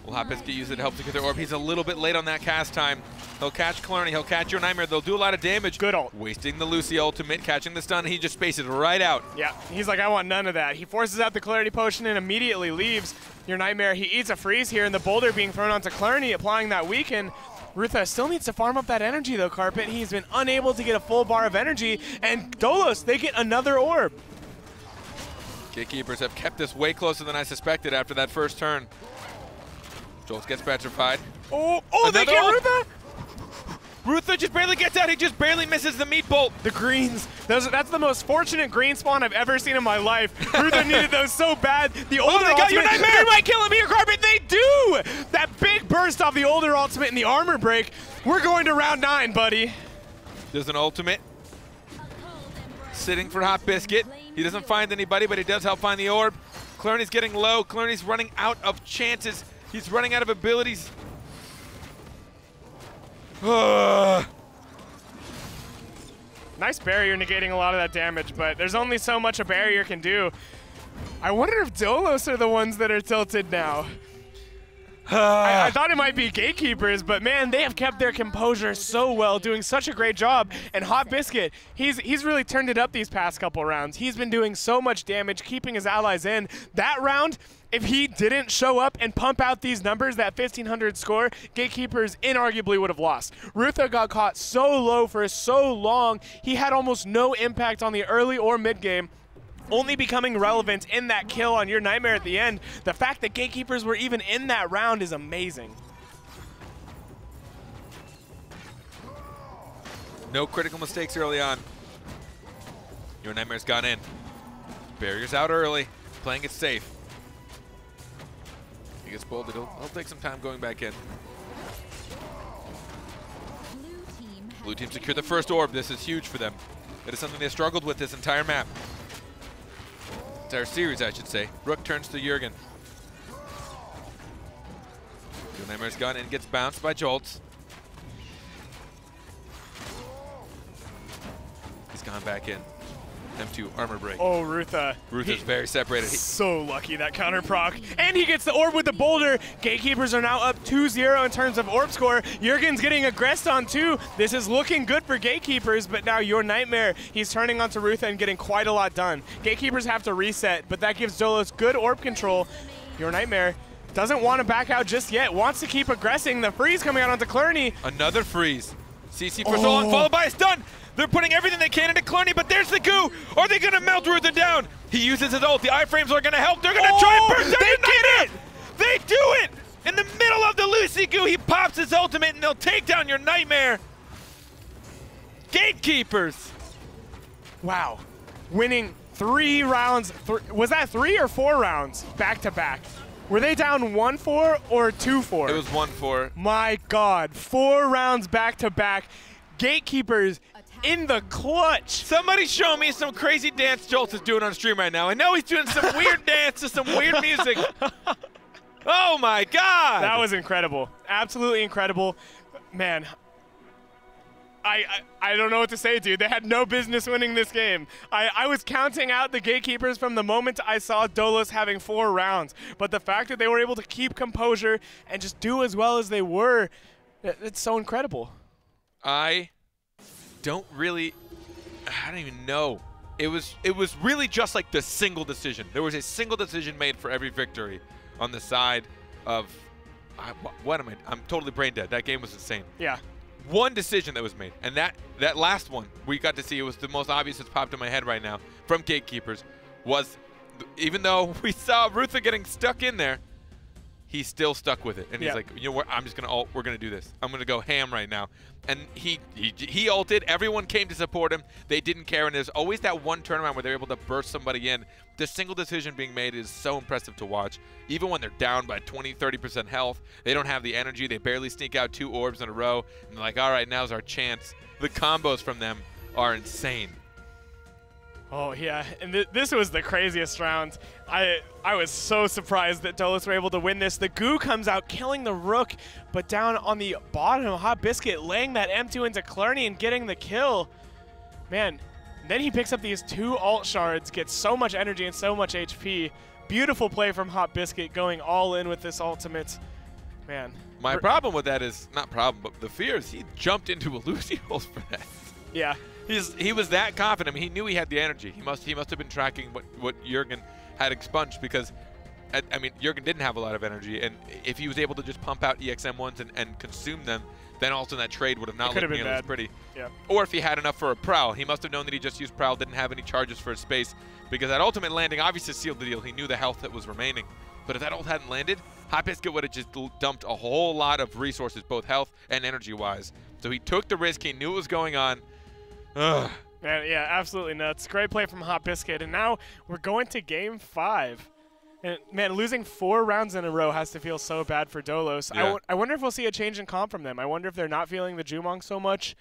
Will Hot Biscuit use it to help secure their orb? He's a little bit late on that cast time. He'll catch Clerney, he'll catch Your Nightmare. They'll do a lot of damage. Good ult. Wasting the Lucy ultimate, catching the stun, he just spaces right out. Yeah, he's like, I want none of that. He forces out the Clarity Potion and immediately leaves Your Nightmare. He eats a freeze here, and the boulder being thrown onto Clerney, applying that weaken. Rutha still needs to farm up that energy though, Carpet. He's been unable to get a full bar of energy, and Dolos, they get another orb. GateKeepers have kept this way closer than I suspected after that first turn. Jolts gets petrified. Oh, they get Rutha? Rutha just barely gets out. He just barely misses the meat bolt. The greens. That's the most fortunate green spawn I've ever seen in my life. Rutha needed those so bad. The older they got Your ultimate, Nightmare. they might kill him here, Carpet. They do! That big burst off the older ultimate and the armor break. We're going to round 9, buddy. There's an ultimate. Sitting for Hot Biscuit. He doesn't find anybody, but he does help find the orb. Clerney's getting low. Clerney's running out of chances. He's running out of abilities. Nice barrier negating a lot of that damage, but there's only so much a barrier can do. I wonder if Dolos are the ones that are tilted now. I thought it might be GateKeepers, but man, they have kept their composure so well, doing such a great job. And Hot Biscuit, he's really turned it up these past couple rounds. He's been doing so much damage, keeping his allies in. That round, if he didn't show up and pump out these numbers, that 1,500 score, GateKeepers inarguably would have lost. Rutha got caught so low for so long, he had almost no impact on the early or mid game, only becoming relevant in that kill on your Nightmare at the end. The fact that GateKeepers were even in that round is amazing. No critical mistakes early on. Your Nightmare's gone in. Barriers out early, playing it safe. He gets bolted, he'll take some time going back in. Blue team secure the first orb. This is huge for them. It is something they struggled with this entire map. Entire series, I should say. Rook turns to Jurgen. Your Nightmare's gone and gets bounced by Jolts. He's gone back in. M2 armor break. Oh, Rutha. Rutha's very separated. So lucky that counter proc. And he gets the orb with the boulder. GateKeepers are now up 2-0 in terms of orb score. Jurgen's getting aggressed on 2. This is looking good for GateKeepers, but now your Nightmare, he's turning onto Rutha and getting quite a lot done. GateKeepers have to reset, but that gives Dolos good orb control. Your Nightmare doesn't want to back out just yet, wants to keep aggressing. The freeze coming out onto Clerney. Another freeze. CC for so long, followed by a stun. They're putting everything they can into Clerney, but there's the goo. Are they gonna melt Rutha down? He uses his ult. The iframes are gonna help. They're gonna try and burst down they your get Nightmare. They do it! In the middle of the Lucy goo, he pops his ultimate and they'll take down your Nightmare. GateKeepers. Wow. Winning 3 rounds. Was that 3 or 4 rounds back to back? Were they down 1-4 or 2-4? It was 1-4. My God, 4 rounds back to back. GateKeepers in the clutch. Somebody show me some crazy dance Jolts is doing on stream right now. I know he's doing some weird dance to some weird music. Oh my God. That was incredible. Absolutely incredible. Man, I don't know what to say, dude. They had no business winning this game. I was counting out the GateKeepers from the moment I saw Dolos having 4 rounds. But the fact that they were able to keep composure and just do as well as they were, it's so incredible. I don't even know. It was really just like the single decision. There was a single decision made for every victory on the side of, I'm totally brain dead. That game was insane. Yeah. One decision that was made, and that last one we got to see, it was the most obvious that's popped in my head right now from GateKeepers, was even though we saw Rutha getting stuck in there, he still stuck with it, and he's like, you know what? I'm just gonna we're gonna do this. I'm gonna go ham right now, and he ulted. Everyone came to support him. They didn't care, and there's always that one turnaround where they're able to burst somebody in. The single decision being made is so impressive to watch. Even when they're down by 20-30% health, they don't have the energy. They barely sneak out 2 orbs in a row, and they're like, all right, now's our chance. The combos from them are insane. Oh, yeah, and this was the craziest round. I was so surprised that Dolos were able to win this. The goo comes out, killing the Rook, but down on the bottom, Hot Biscuit laying that M2 into Clerney and getting the kill. Man, then he picks up these 2 ult shards, gets so much energy and so much HP. Beautiful play from Hot Biscuit, going all in with this ultimate. Man. My problem with that is, not problem, but the fear is he jumped into a Lucy ult for that. Yeah. He was that confident. I mean, he knew he had the energy. He must have been tracking what Jurgen had expunged, because, I mean, Jurgen didn't have a lot of energy, and if he was able to just pump out EXM1s and consume them, then also that trade would have not looked nearly as pretty. Yeah. Or if he had enough for a Prowl. He must have known that he just used Prowl, didn't have any charges for his space, because that ultimate landing obviously sealed the deal. He knew the health that was remaining. But if that ult hadn't landed, Hot Biscuit would have just dumped a whole lot of resources, both health and energy-wise. So he took the risk. He knew what was going on. Ugh. Man, yeah, absolutely nuts. Great play from Hot Biscuit, and now we're going to Game 5. And man, losing 4 rounds in a row has to feel so bad for Dolos. Yeah. I wonder if we'll see a change in comp from them. I wonder if they're not feeling the Jumong so much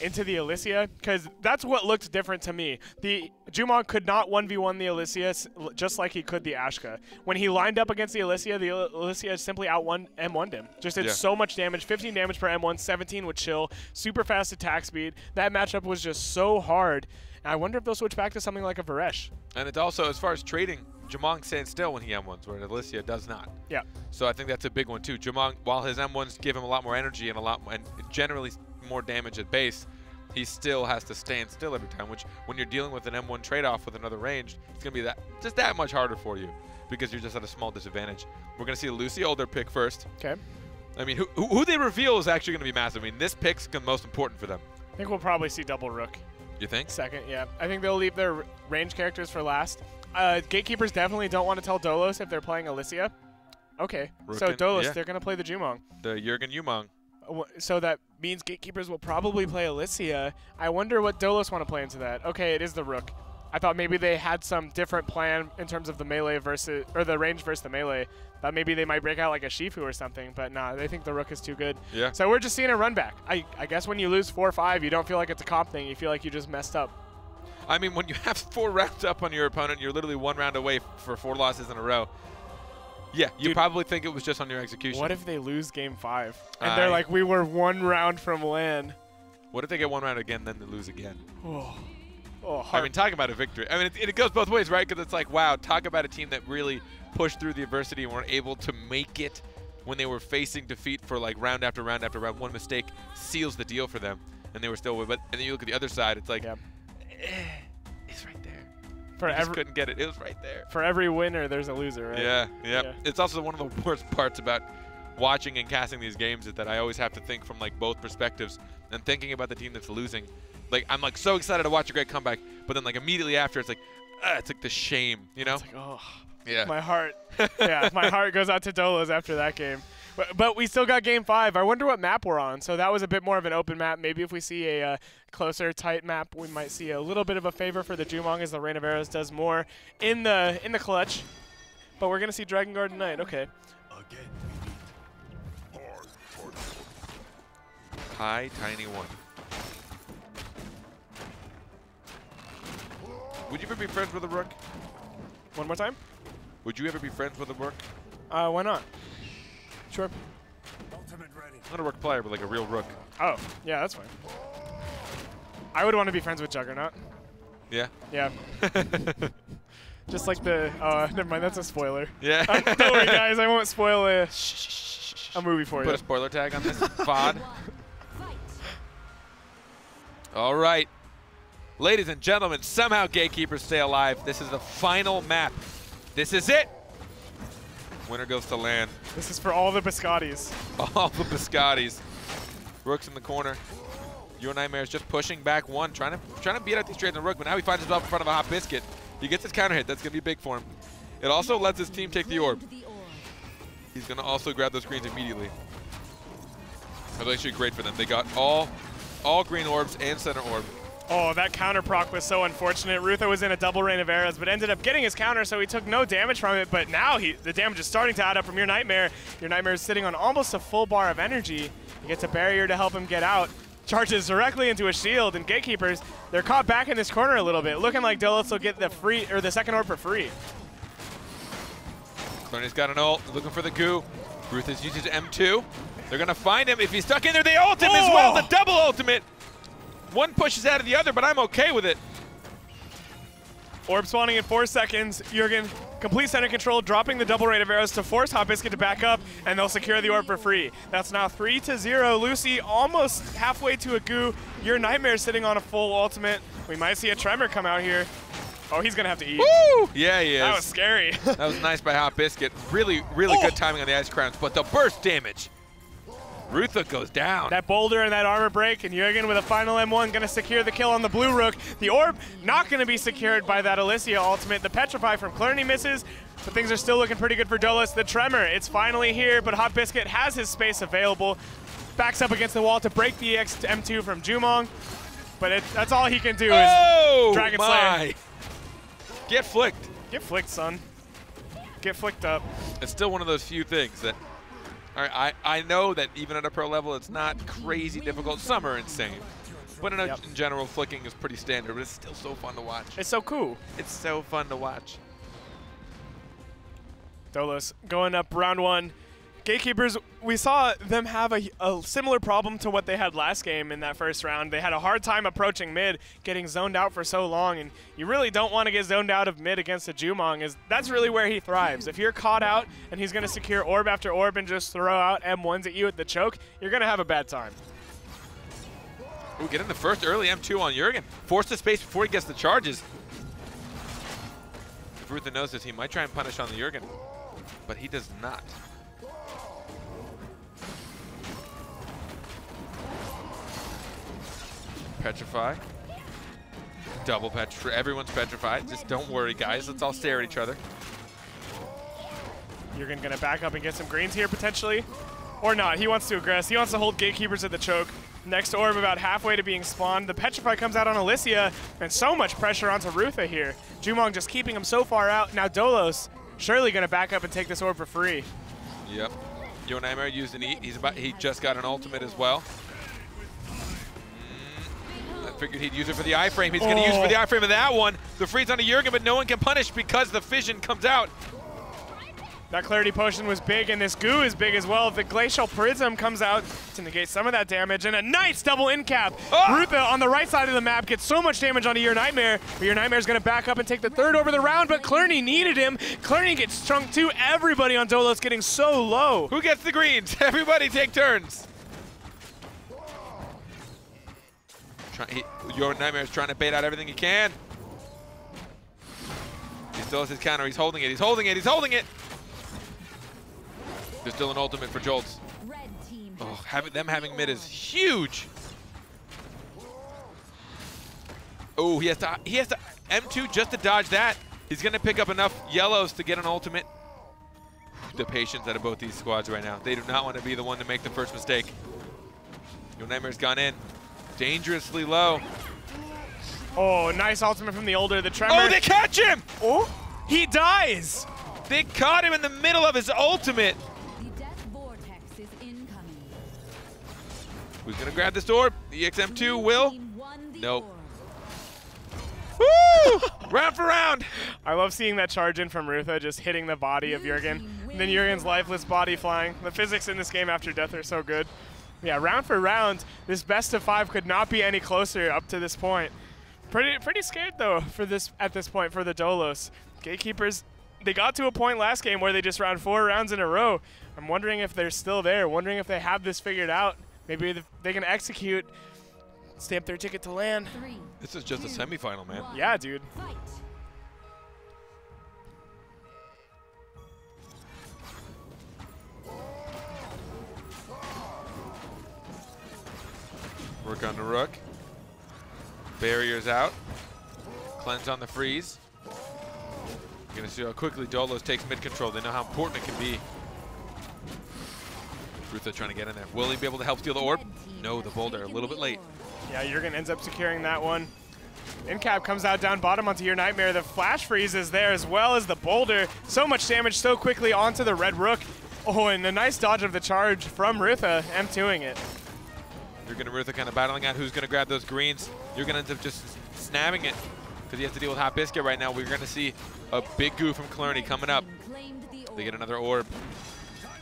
into the Alicia, because that's what looked different to me. The Jumong could not 1v1 the Alicia just like he could the Ashka. When he lined up against the Alicia simply M1'd him. Just did so much damage, 15 damage per M1, 17 with chill, super fast attack speed. That matchup was just so hard. And I wonder if they'll switch back to something like a Varesh. And it's also, as far as trading, Jumong stands still when he M1s, where Alicia does not. Yeah. So I think that's a big one too. Jumong, while his M1s give him a lot more energy and and generally more damage at base, he still has to stand still every time, which when you're dealing with an M1 trade-off with another ranged, it's going to be just that much harder for you because you're just at a small disadvantage. We're going to see Lucy hold their pick first. Okay. I mean, who they reveal is actually going to be massive. I mean, this pick's the most important for them. I think we'll probably see double Rook. You think? Second, yeah. I think they'll leave their range characters for last. Gatekeepers definitely don't want to tell Dolos if they're playing Alicia. Okay. So Dolos, they're going to play the Jumong. The Jurgen Jumong. So that means Gatekeepers will probably play Alicia. I wonder what Dolos want to play into that. Okay, it is the Rook. I thought maybe they had some different plan in terms of the melee versus, or the range versus the melee. Thought maybe they might break out like a Shifu or something, but nah, they think the Rook is too good. Yeah. So we're just seeing a run back. I guess when you lose 4-5, you don't feel like it's a comp thing. You feel like you just messed up. I mean, when you have 4 rounds up on your opponent, you're literally 1 round away for 4 losses in a row. Yeah, you probably think it was just on your execution. What if they lose game 5? And they're like, we were 1 round from LAN. What if they get 1 round again, then they lose again? Oh, I mean, talk about a victory. I mean, it goes both ways, right? Because it's like, wow, talk about a team that really pushed through the adversity and were able to make it when they were facing defeat for like round after round after round. One mistake seals the deal for them, and they were still with it. And then you look at the other side, it's like, it's right there. Just couldn't get it. It was right there. For every winner, there's a loser, right? Yeah. It's also one of the worst parts about watching and casting these games is that I always have to think from like both perspectives and thinking about the team that's losing. Like, I'm like so excited to watch a great comeback, but then like immediately after, it's like the shame, you know? It's like, oh, yeah. My heart. Yeah, my heart goes out to Dolos after that game. But we still got game 5. I wonder what map we're on. So that was a bit more of an open map. Maybe if we see a closer, tight map, we might see a little bit of a favor for the Jumong as the Rain of Arrows does more in the clutch. But we're gonna see Dragon Guard tonight. Okay. High, tiny one. Would you ever be friends with a Rook? One more time? Would you ever be friends with a Rook? Why not? Sure. Not a Rook player, but like a real Rook. Oh, yeah, that's fine. I would want to be friends with Juggernaut. Yeah? Yeah. Just like the, never mind, that's a spoiler. Yeah. Don't worry, guys, I won't spoil a movie for you. Put a spoiler tag on this VOD. All right. Ladies and gentlemen, somehow Gatekeepers stay alive. This is the final map. This is it. Winner goes to LAN. This is for all the biscottis. All the biscottis. Rook's in the corner. Your Nightmare's just pushing back 1, trying to beat out these trades on Rook, but now he finds himself in front of a Hot Biscuit. He gets his counter hit. That's going to be big for him. It also lets his team take the orb. He's going to also grab those greens immediately. That's actually great for them. They got all green orbs and center orb. Oh, that counter proc was so unfortunate. Ruther was in a double rain of arrows, but ended up getting his counter, so he took no damage from it. But now the damage is starting to add up from Your Nightmare. Your Nightmare is sitting on almost a full bar of energy. He gets a barrier to help him get out. Charges directly into a shield, and Gatekeepers, they're caught back in this corner a little bit, looking like Dolos will get the second orb for free. Clooney's got an ult, looking for the goo. Ruther's uses M2. They're gonna find him. If he's stuck in there, they ult him as well. The double ultimate. One pushes out of the other, but I'm okay with it. Orb spawning in 4 seconds. Jurgen, complete center control, dropping the double rate of arrows to force Hot Biscuit to back up, and they'll secure the orb for free. That's now 3-0. Lucy almost halfway to a goo. Your Nightmare sitting on a full ultimate. We might see a Tremor come out here. Oh, he's gonna have to eat. Woo! Yeah, he is. That was scary. That was nice by Hot Biscuit. Really good timing on the Ice Crowns, but the burst damage. Ruther goes down. That boulder and that armor break, and Jurgen with a final M1 going to secure the kill on the blue Rook. The orb not going to be secured by that Alicia ultimate. The Petrify from Clerney misses, but things are still looking pretty good for Dolos. The Tremor, it's finally here, but Hot Biscuit has his space available. Backs up against the wall to break the EX M2 from Jumong, but that's all he can do is Dragon Slayer. Get flicked. Get flicked, son. Get flicked up. It's still one of those few things that I know that even at a pro level, it's not crazy difficult. Some are insane. But in general, flicking is pretty standard, but it's still so fun to watch. It's so cool. It's so fun to watch. Dolos going up round 1. GateKeepers, we saw them have a similar problem to what they had last game in that first round. They had a hard time approaching mid, getting zoned out for so long, and you really don't want to get zoned out of mid against a Jumong, as that's really where he thrives. If you're caught out and he's going to secure orb after orb and just throw out M1s at you at the choke, you're going to have a bad time. Ooh, getting the first early M2 on Jurgen. Force the space before he gets the charges. If Ruther knows this, he might try and punish on the Jurgen, but he does not. Petrify. Double petrify. Everyone's petrified. Just don't worry, guys. Let's all stare at each other. Jurgen going to back up and get some greens here, potentially. Or not. He wants to aggress. He wants to hold GateKeepers at the choke. Next orb about halfway to being spawned. The Petrify comes out on Alicia, and so much pressure onto Ruther here. Jumong just keeping him so far out. Now Dolos surely going to back up and take this orb for free. Yep. Yo Nightmare used an E. He just got an ultimate as well. I figured he'd use it for the iframe. He's going to use it for the iframe of that one. The freeze on a Jurgen, but no one can punish because the fission comes out. That Clarity Potion was big, and this goo is big as well. The Glacial Prism comes out to negate some of that damage, and a nice double in cap. Ruther on the right side of the map gets so much damage onto Your Nightmare, but Your Nightmare's going to back up and take the third over the round, but Clarity needed him. Clarity gets chunked too. Everybody on Dolos getting so low. Who gets the greens? Everybody take turns. Your Nightmare's trying to bait out everything he can. He still has his counter. He's holding it. He's holding it. He's holding it. There's still an ultimate for Jolts. Oh, them having mid is huge. Oh, he has to M2 just to dodge that. He's gonna pick up enough yellows to get an ultimate. The patience out of both these squads right now. They do not want to be the one to make the first mistake. Your Nightmare's gone in. Dangerously low. Oh, nice ultimate from the older. The Tremor. Oh, they catch him! Oh, he dies! They caught him in the middle of his ultimate. Who's gonna grab this orb? The XM2 will? Nope. Woo! Round for round. I love seeing that charge in from Ruther, just hitting the body of Jurgen. And then Jurgen's lifeless body flying. The physics in this game after death are so good. Yeah, round for round, this best of 5 could not be any closer up to this point. Pretty scared though for this at this point for the Dolos. GateKeepers, they got to a point last game where they just ran 4 rounds in a row. I'm wondering if they're still there, wondering if they have this figured out. Maybe they can execute, stamp their ticket to land. This is just a semifinal, man. Yeah, dude. Work on the Rook. Barriers out. Cleanse on the freeze. You're gonna see how quickly Dolos takes mid control. They know how important it can be. Ruther trying to get in there. Will he be able to help steal the orb? No, the boulder a little bit late. Yeah, Jurgen ends up securing that one. Incap comes out down bottom onto Your Nightmare. The flash freeze is there as well as the boulder. So much damage so quickly onto the Red Rook. Oh, and a nice dodge of the charge from Ruther, M2ing it. Jurgen and Ruther kind of battling out who's going to grab those greens. Jurgen ends up just snapping it because he has to deal with Hot Biscuit right now. We're going to see a big goo from Clarity coming up. They get another orb.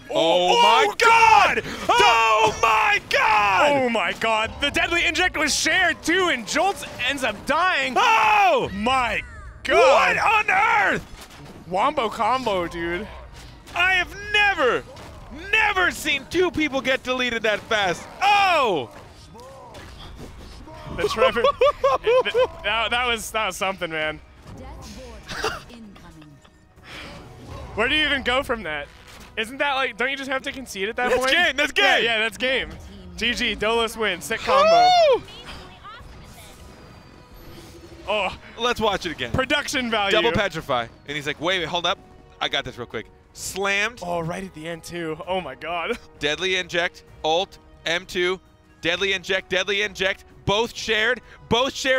Oh my God! Oh my God! Oh my God! The deadly inject was shared too, and Jolts ends up dying. Oh my God! What on earth? Wombo combo, dude. I have never seen 2 people get deleted that fast. Oh! The Trevor. that was something, man. Where do you even go from that? Isn't that like, don't you just have to concede at that point? That's game, that's game! Yeah, that's game. GG, Dolos wins, sick combo. Oh. Let's watch it again. Production value. Double petrify. And he's like, wait, hold up. I got this real quick. Slammed. Oh, right at the end too. Oh my God. Deadly inject, ult, M2, deadly inject, both shared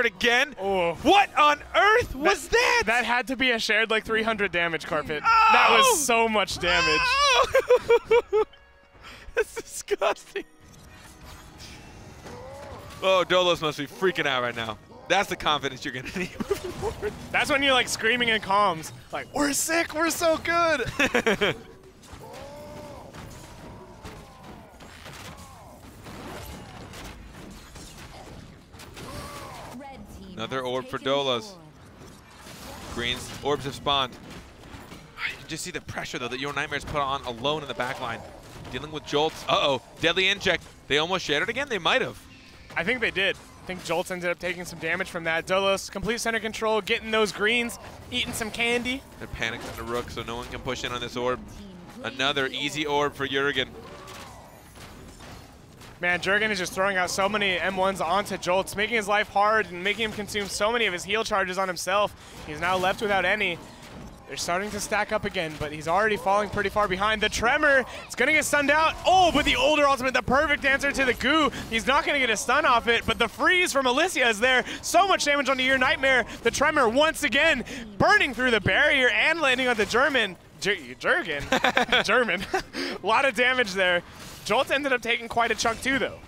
again. Oh. What on earth was that? That had to be a shared like 300 damage carpet. Oh. That was so much damage. Oh. That's disgusting. Oh, Dolos must be freaking out right now. That's the confidence you're gonna need moving forward. That's when you're like screaming in comms, like, we're sick, we're so good. Another orb for Dolos. Greens, orbs have spawned. You can just see the pressure, though, that Your Nightmares put on alone in the back line. Dealing with Jolts. Uh-oh, deadly inject. They almost shared it again? They might have. I think they did. I think Jolts ended up taking some damage from that. Dolos, complete center control, getting those greens, eating some candy. They're panicked on the Rook, so no one can push in on this orb. Another easy orb for Jurgen. Man, Jurgen is just throwing out so many M1s onto Jolts, making his life hard and making him consume so many of his heal charges on himself. He's now left without any. They're starting to stack up again, but he's already falling pretty far behind. The Tremor, it's gonna get stunned out. Oh, but the older ultimate, the perfect answer to the goo. He's not gonna get a stun off it, but the freeze from Alicia is there. So much damage onto Your Nightmare. The Tremor once again burning through the barrier and landing on the Jurgen. German. A lot of damage there. Jolts ended up taking quite a chunk too, though.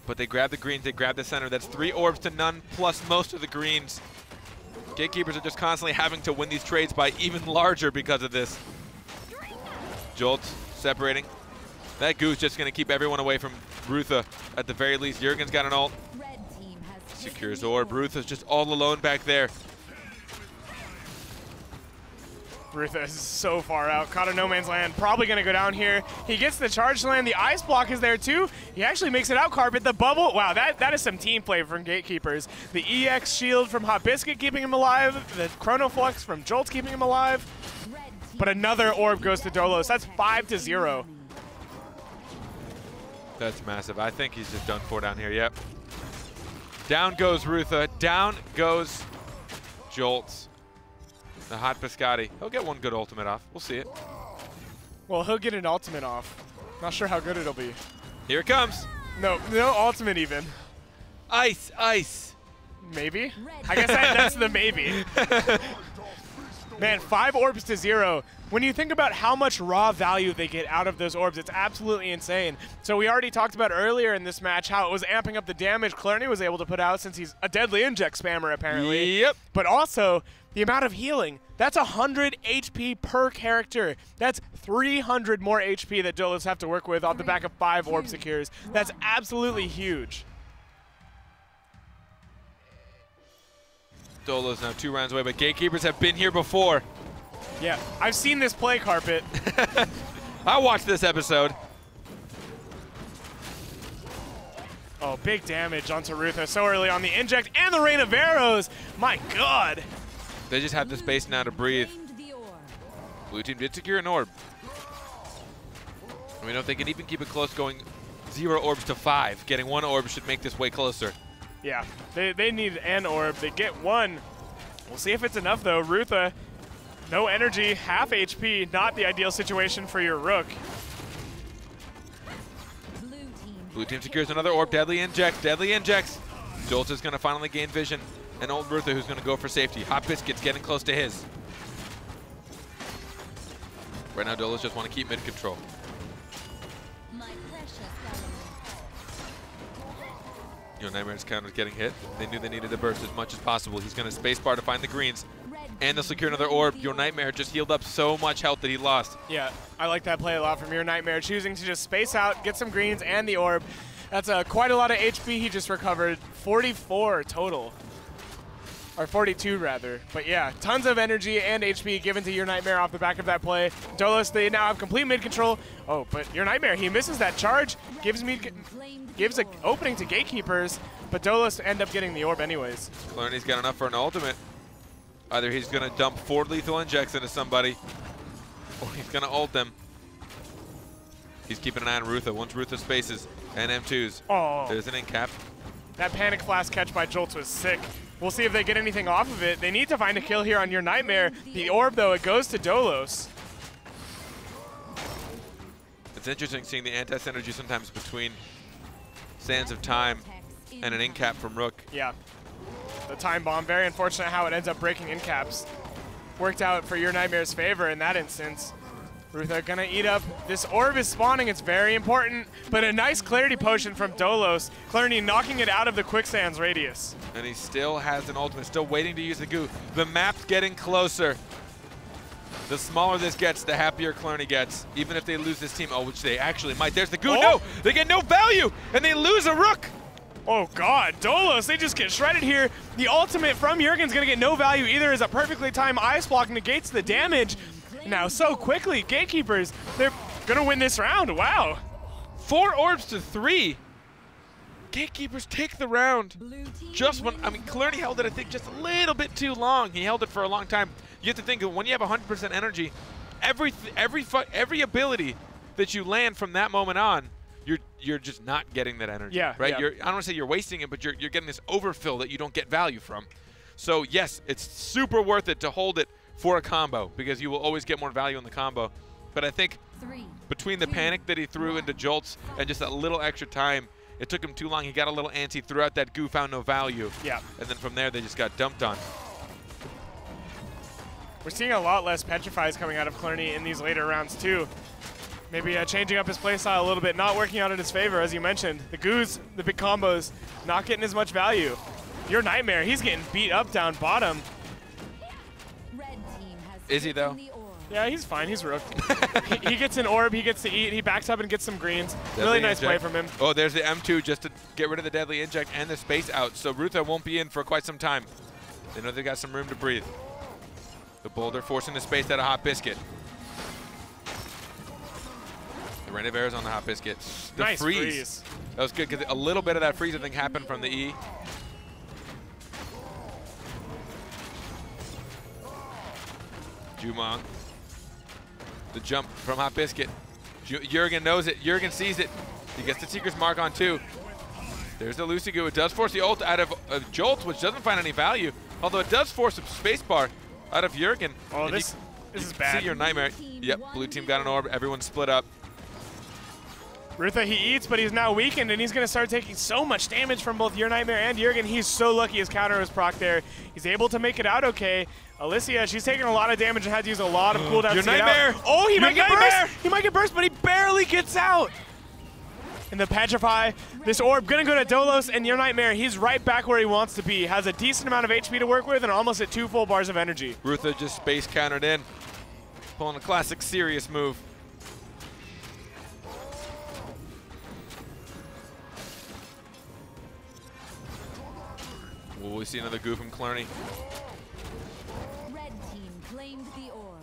But they grab the greens, they grab the center. That's 3 orbs to none, plus most of the greens. GateKeepers are just constantly having to win these trades by even larger because of this. Jolts separating. That goo's just going to keep everyone away from Rutha at the very least. Jurgen's got an ult. Secures orb. Rutha's just all alone back there. Rutha is so far out, caught in no man's land, probably gonna go down here. He gets the charge to land, the ice block is there too. He actually makes it out, Carpet, the bubble. Wow, that is some team play from GateKeepers. The EX shield from Hot Biscuit keeping him alive, the Chrono Flux from Jolts keeping him alive. But another orb goes to Dolos, that's 5-0. That's massive. I think he's just done for down here, yep. Down goes Rutha, down goes Jolts. The Hot Biscotti. He'll get one good ultimate off. We'll see it. Well, he'll get an ultimate off. Not sure how good it'll be. Here it comes. No ultimate even. Ice, ice. Maybe? I guess that's the maybe. Man, 5 orbs to 0. When you think about how much raw value they get out of those orbs, it's absolutely insane. So we already talked about earlier in this match how it was amping up the damage Clarny was able to put out since he's a deadly inject spammer apparently. Yep. But also, the amount of healing. That's 100 HP per character. That's 300 more HP that Dolos have to work with off the back of 5 orb secures. That's absolutely huge. Dolos now 2 rounds away, but GateKeepers have been here before. Yeah, I've seen this play, Carpet. I watched this episode. Oh, big damage onto Rutha so early on the inject and the rain of arrows. My God. They just have the space now to breathe. Blue team did secure an orb. I mean, if they can even keep it close, going 0 orbs to 5, getting 1 orb should make this way closer. Yeah, they need an orb. They get 1. We'll see if it's enough, though. Rutha, no energy, half HP, not the ideal situation for your Rook. Blue team secures another orb. Deadly injects, deadly injects. Jolts is going to finally gain vision. And old Rutha who's going to go for safety. Hot Biscuit's getting close to his. Right now, Dolos just want to keep mid-control. Your Nightmare's counter's getting hit. They knew they needed to burst as much as possible. He's going to spacebar to find the greens. And they'll secure another orb. Your Nightmare just healed up so much health that he lost. Yeah, I like that play a lot from Your Nightmare, choosing to just space out, get some greens and the orb. That's quite a lot of HP he just recovered. 44 total. Or 42 rather. But yeah, tons of energy and HP given to Your Nightmare off the back of that play. Dolos, they now have complete mid control. Oh, but Your Nightmare, he misses that charge, gives an opening to GateKeepers, but Dolos end up getting the orb anyways. Clarny's got enough for an ultimate. Either he's going to dump 4 lethal injects into somebody, or he's going to ult them. He's keeping an eye on Rutha. Once Rutha spaces and M2s, there's an in-cap. That panic flash catch by Jolts was sick. We'll see if they get anything off of it. They need to find a kill here on Your Nightmare. The orb, though, it goes to Dolos. It's interesting seeing the anti-synergy sometimes between Sands of Time and an in-cap from Rook. Yeah. The time bomb, very unfortunate how it ends up breaking in caps. Worked out for Your Nightmare's favor in that instance. Rutha gonna eat up. This orb is spawning, it's very important, but a nice clarity potion from Dolos. Clarity knocking it out of the quicksand's radius. And he still has an ultimate, still waiting to use the goo. The map's getting closer. The smaller this gets, the happier Clarny gets, even if they lose this team. Oh, which they actually might. There's the goo. Oh. No, they get no value, and they lose a Rook. Oh God, Dolos, they just get shredded here. The ultimate from Jurgen's gonna get no value either as a perfectly timed ice block negates the damage. Now so quickly, Gatekeepers, they're gonna win this round, wow. 4 orbs to 3. Gatekeepers take the round. Just when, I mean, Clarny held it, I think, just a little bit too long. He held it for a long time. You have to think, when you have 100% energy, every ability that you land from that moment on, you're just not getting that energy. Yeah, right? yeah. I don't want to say you're wasting it, but you're getting this overfill that you don't get value from. So yes, it's super worth it to hold it for a combo because you will always get more value in the combo. But I think between the panic that he threw into Jolts and just that little extra time, it took him too long. He got a little antsy, threw out that goo, found no value. Yeah. And then from there, they just got dumped on. We're seeing a lot less Petrifies coming out of Clarny in these later rounds too. Maybe changing up his playstyle a little bit, not working out in his favor, as you mentioned. The goos, the big combos, not getting as much value. Your Nightmare, he's getting beat up down bottom. Is he though? Yeah, he's fine. He's rooked. he gets an orb, he gets to eat, he backs up and gets some greens. Really nice play from him. Oh, there's the M2 just to get rid of the deadly inject and the space out. So Rutha won't be in for quite some time. They know they got some room to breathe. The boulder forcing the space out of Hot Biscuit. The Rain of Arrows on the Hot Biscuit. The nice freeze. That was good because a little bit of that freeze I think happened from the E. Jumong. The jump from Hot Biscuit. Jurgen knows it. Jurgen sees it. He gets the Seeker's Mark on 2. There's the Lucy Goo. It does force the ult out of Jolt, which doesn't find any value. Although it does force a spacebar out of Jurgen. Oh, this is bad. See your Nightmare. Yep, blue team got an orb. Everyone split up. Rutha, he eats, but he's now weakened, and he's going to start taking so much damage from both Your Nightmare and Jurgen. He's so lucky his counter was proc there. He's able to make it out okay. Alicia, she's taking a lot of damage and had to use a lot of cooldowns Your to get Nightmare! out. Oh, he might get Nightmare! burst! He might get burst, but he barely gets out. And the Petrify, this orb going to go to Dolos, and Your Nightmare, he's right back where he wants to be. Has a decent amount of HP to work with and almost at 2 full bars of energy. Rutha just space countered in. Pulling a classic serious move. Will we see another goo from Clarny? Red team claimed the orb.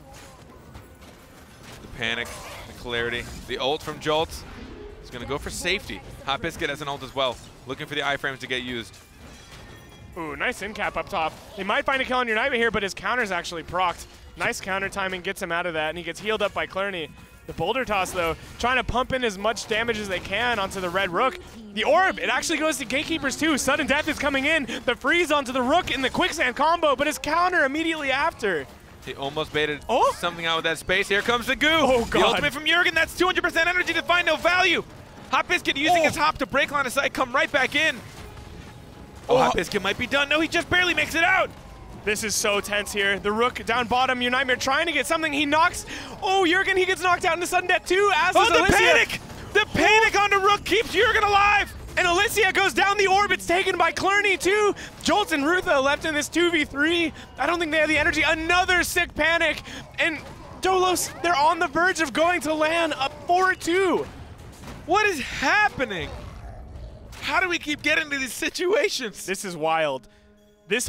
The panic, the clarity, the ult from Jolt. He's going to go for safety. Hot Biscuit has an ult as well. Looking for the iframes to get used. Ooh, nice in cap up top. They might find a kill on Your Nightmare here, but his counter's actually procced. Nice counter timing gets him out of that, and he gets healed up by Clarny. The boulder toss, though, trying to pump in as much damage as they can onto the red rook. The orb, it actually goes to Gatekeepers too. Sudden death is coming in. The freeze onto the rook in the quicksand combo, but his counter immediately after. He almost baited Oh. something out with that space. Here comes the goo. Oh, The God. ultimate from Jurgen. That's 200% energy to find no value. Hot Biscuit using his hop to break line of sight, come right back in. Oh, Hot Biscuit might be done. No, he just barely makes it out. This is so tense here. The rook down bottom, Your Nightmare trying to get something. He knocks. Oh, Jurgen, he gets knocked out into sudden death too. As Oh, does the Alicia. panic! The panic on the rook keeps Jurgen alive. And Alicia goes down the orb. It's taken by Clarny too. Jolts and Rutha left in this 2v3. I don't think they have the energy. Another sick panic. And Dolos, they're on the verge of going to land up 4-2. What is happening? How do we keep getting to these situations? This is wild. This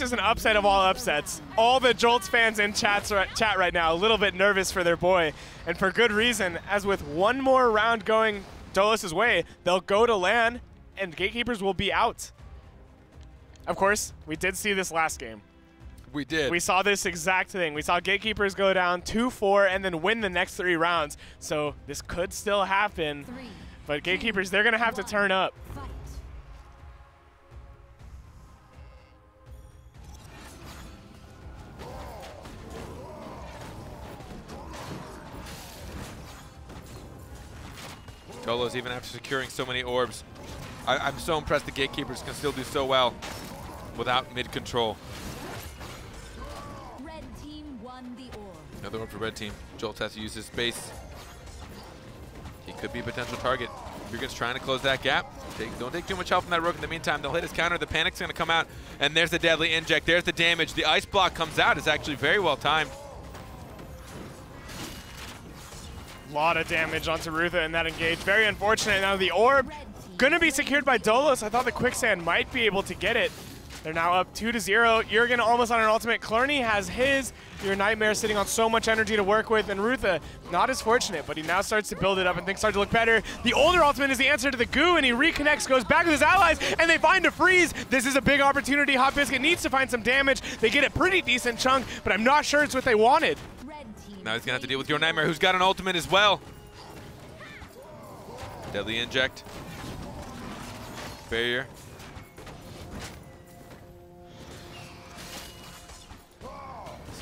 is an upset of all upsets. All the Jolts fans in chat right now, a little bit nervous for their boy, and for good reason, as with one more round going Dolos' way, they'll go to LAN, and Gatekeepers will be out. Of course, we did see this last game. We did. We saw this exact thing. We saw Gatekeepers go down 2-4 and then win the next 3 rounds. So this could still happen, but Gatekeepers, they're gonna have to turn up. Dolos, even after securing so many orbs, I'm so impressed the Gatekeepers can still do so well without mid-control. Red team won the orb. Another orb for red team. Jolt has to use his space. He could be a potential target. Jurgen's trying to close that gap. Don't take too much help from that rook. In the meantime, they'll hit his counter. The panic's going to come out, and there's the deadly inject. There's the damage. The ice block comes out. It's actually very well timed. Lot of damage onto Rutha in that engage. Very unfortunate. Now the orb Gonna be secured by Dolos. I thought the quicksand might be able to get it. They're now up 2-0. Jürgen almost on an ultimate. Clerney has his. Your Nightmare sitting on so much energy to work with. And Rutha, not as fortunate, but he now starts to build it up and things start to look better. The older ultimate is the answer to the goo, and he reconnects, goes back with his allies, and they find a freeze. This is a big opportunity. Hot Biscuit needs to find some damage. They get a pretty decent chunk, but I'm not sure it's what they wanted. Now he's going to have to deal with Your Nightmare, who's got an ultimate as well. Deadly inject. Barrier.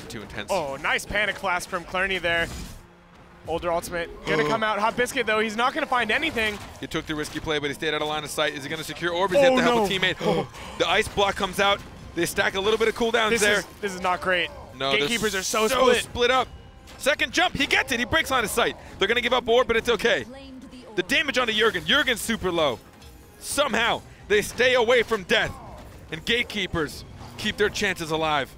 Too intense. Oh, nice panic blast from Clerney there. Older ultimate gonna come out. Hot Biscuit though, he's not gonna find anything. He took the risky play, but he stayed out of line of sight. Is he gonna secure orb? Is he have to help a teammate? The ice block comes out. They stack a little bit of cooldowns there. This is not great. No, Gatekeepers are so split up. Second jump, he gets it. He breaks line of sight. They're gonna give up orb, but it's okay. The damage onto Jürgen. Jürgen's super low. Somehow they stay away from death, and Gatekeepers keep their chances alive.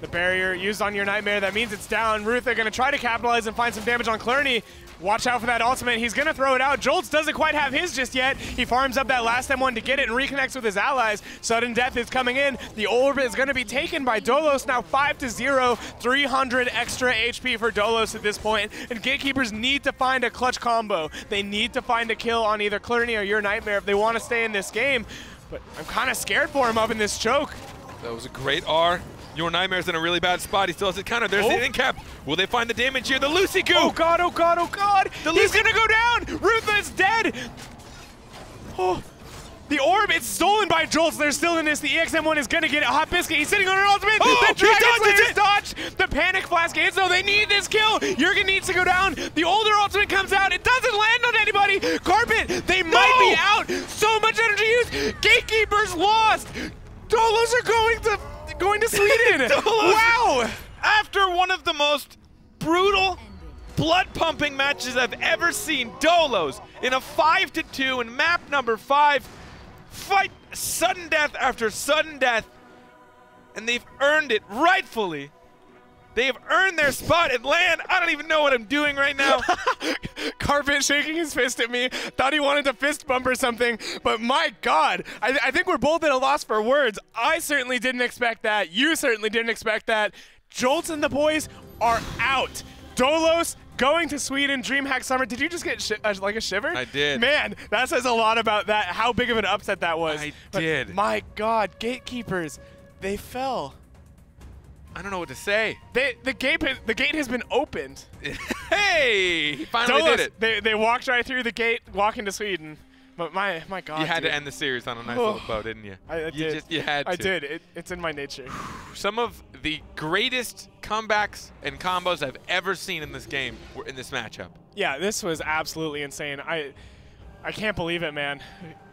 The barrier used on Your Nightmare, that means it's down. Rutha gonna try to capitalize and find some damage on Clerney. Watch out for that ultimate, he's gonna throw it out. Jolts doesn't quite have his just yet. He farms up that last M1 to get it and reconnects with his allies. Sudden death is coming in. The orb is gonna be taken by Dolos, now 5-0. 300 extra HP for Dolos at this point. And Gatekeepers need to find a clutch combo. They need to find a kill on either Clerney or Your Nightmare if they wanna stay in this game. But I'm kinda scared for him up in this choke. That was a great R. Your Nightmare's in a really bad spot. He still has it counter. There's the in-cap. Will they find the damage here? The Lucy Goo! Oh god, oh god, oh god! He's gonna go down! Rutha's dead! Oh, the orb, it's stolen by Jolts. They're still in this. The EXM1 is gonna get it. Hot Biscuit, he's sitting on an ultimate. Oh, the Dragon dodges Slayer's dodge! The Panic Flask ends though. They need this kill. Jürgen needs to go down. The older ultimate comes out. It doesn't land on anybody. Carpet, they might be out. So much energy used. Gatekeepers lost. Dolos are going to Sweden. Wow! After one of the most brutal, blood-pumping matches I've ever seen, Dolos in a 5-2 in map number 5 fight sudden death after sudden death, and they've earned it rightfully. They have earned their spot at LAN. I don't even know what I'm doing right now. Carpet shaking his fist at me. Thought he wanted to fist bump or something. But my God, I think we're both at a loss for words. I certainly didn't expect that. You certainly didn't expect that. Jolts and the boys are out. Dolos going to Sweden, DreamHack Summer. Did you just get like a shiver? I did. Man, that says a lot about that, how big of an upset that was. I but did. My God, Gatekeepers, they fell. I don't know what to say. The gate has been opened. Hey, he finally Dolos, did it. They walked right through the gate, walking to Sweden. But my God, you had dude. to end the series on a nice little bow, didn't you? I did. You had to. I did. It's in my nature. Some of the greatest comebacks and combos I've ever seen in this game were in this matchup. Yeah, this was absolutely insane. I can't believe it, man.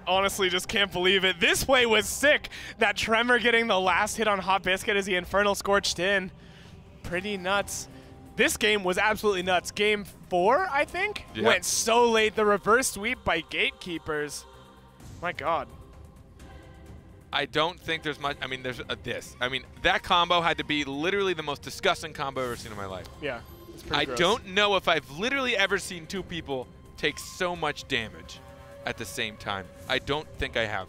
Honestly, just can't believe it. This play was sick. That Tremor getting the last hit on Hot Biscuit as the Infernal scorched in. Pretty nuts. This game was absolutely nuts. Game 4, I think, went so late. The reverse sweep by Gatekeepers. My God. I don't think there's much. I mean, there's this. I mean, that combo had to be literally the most disgusting combo I've ever seen in my life. Yeah, it's pretty gross. I don't know if I've literally ever seen two people take so much damage at the same time. I don't think I have.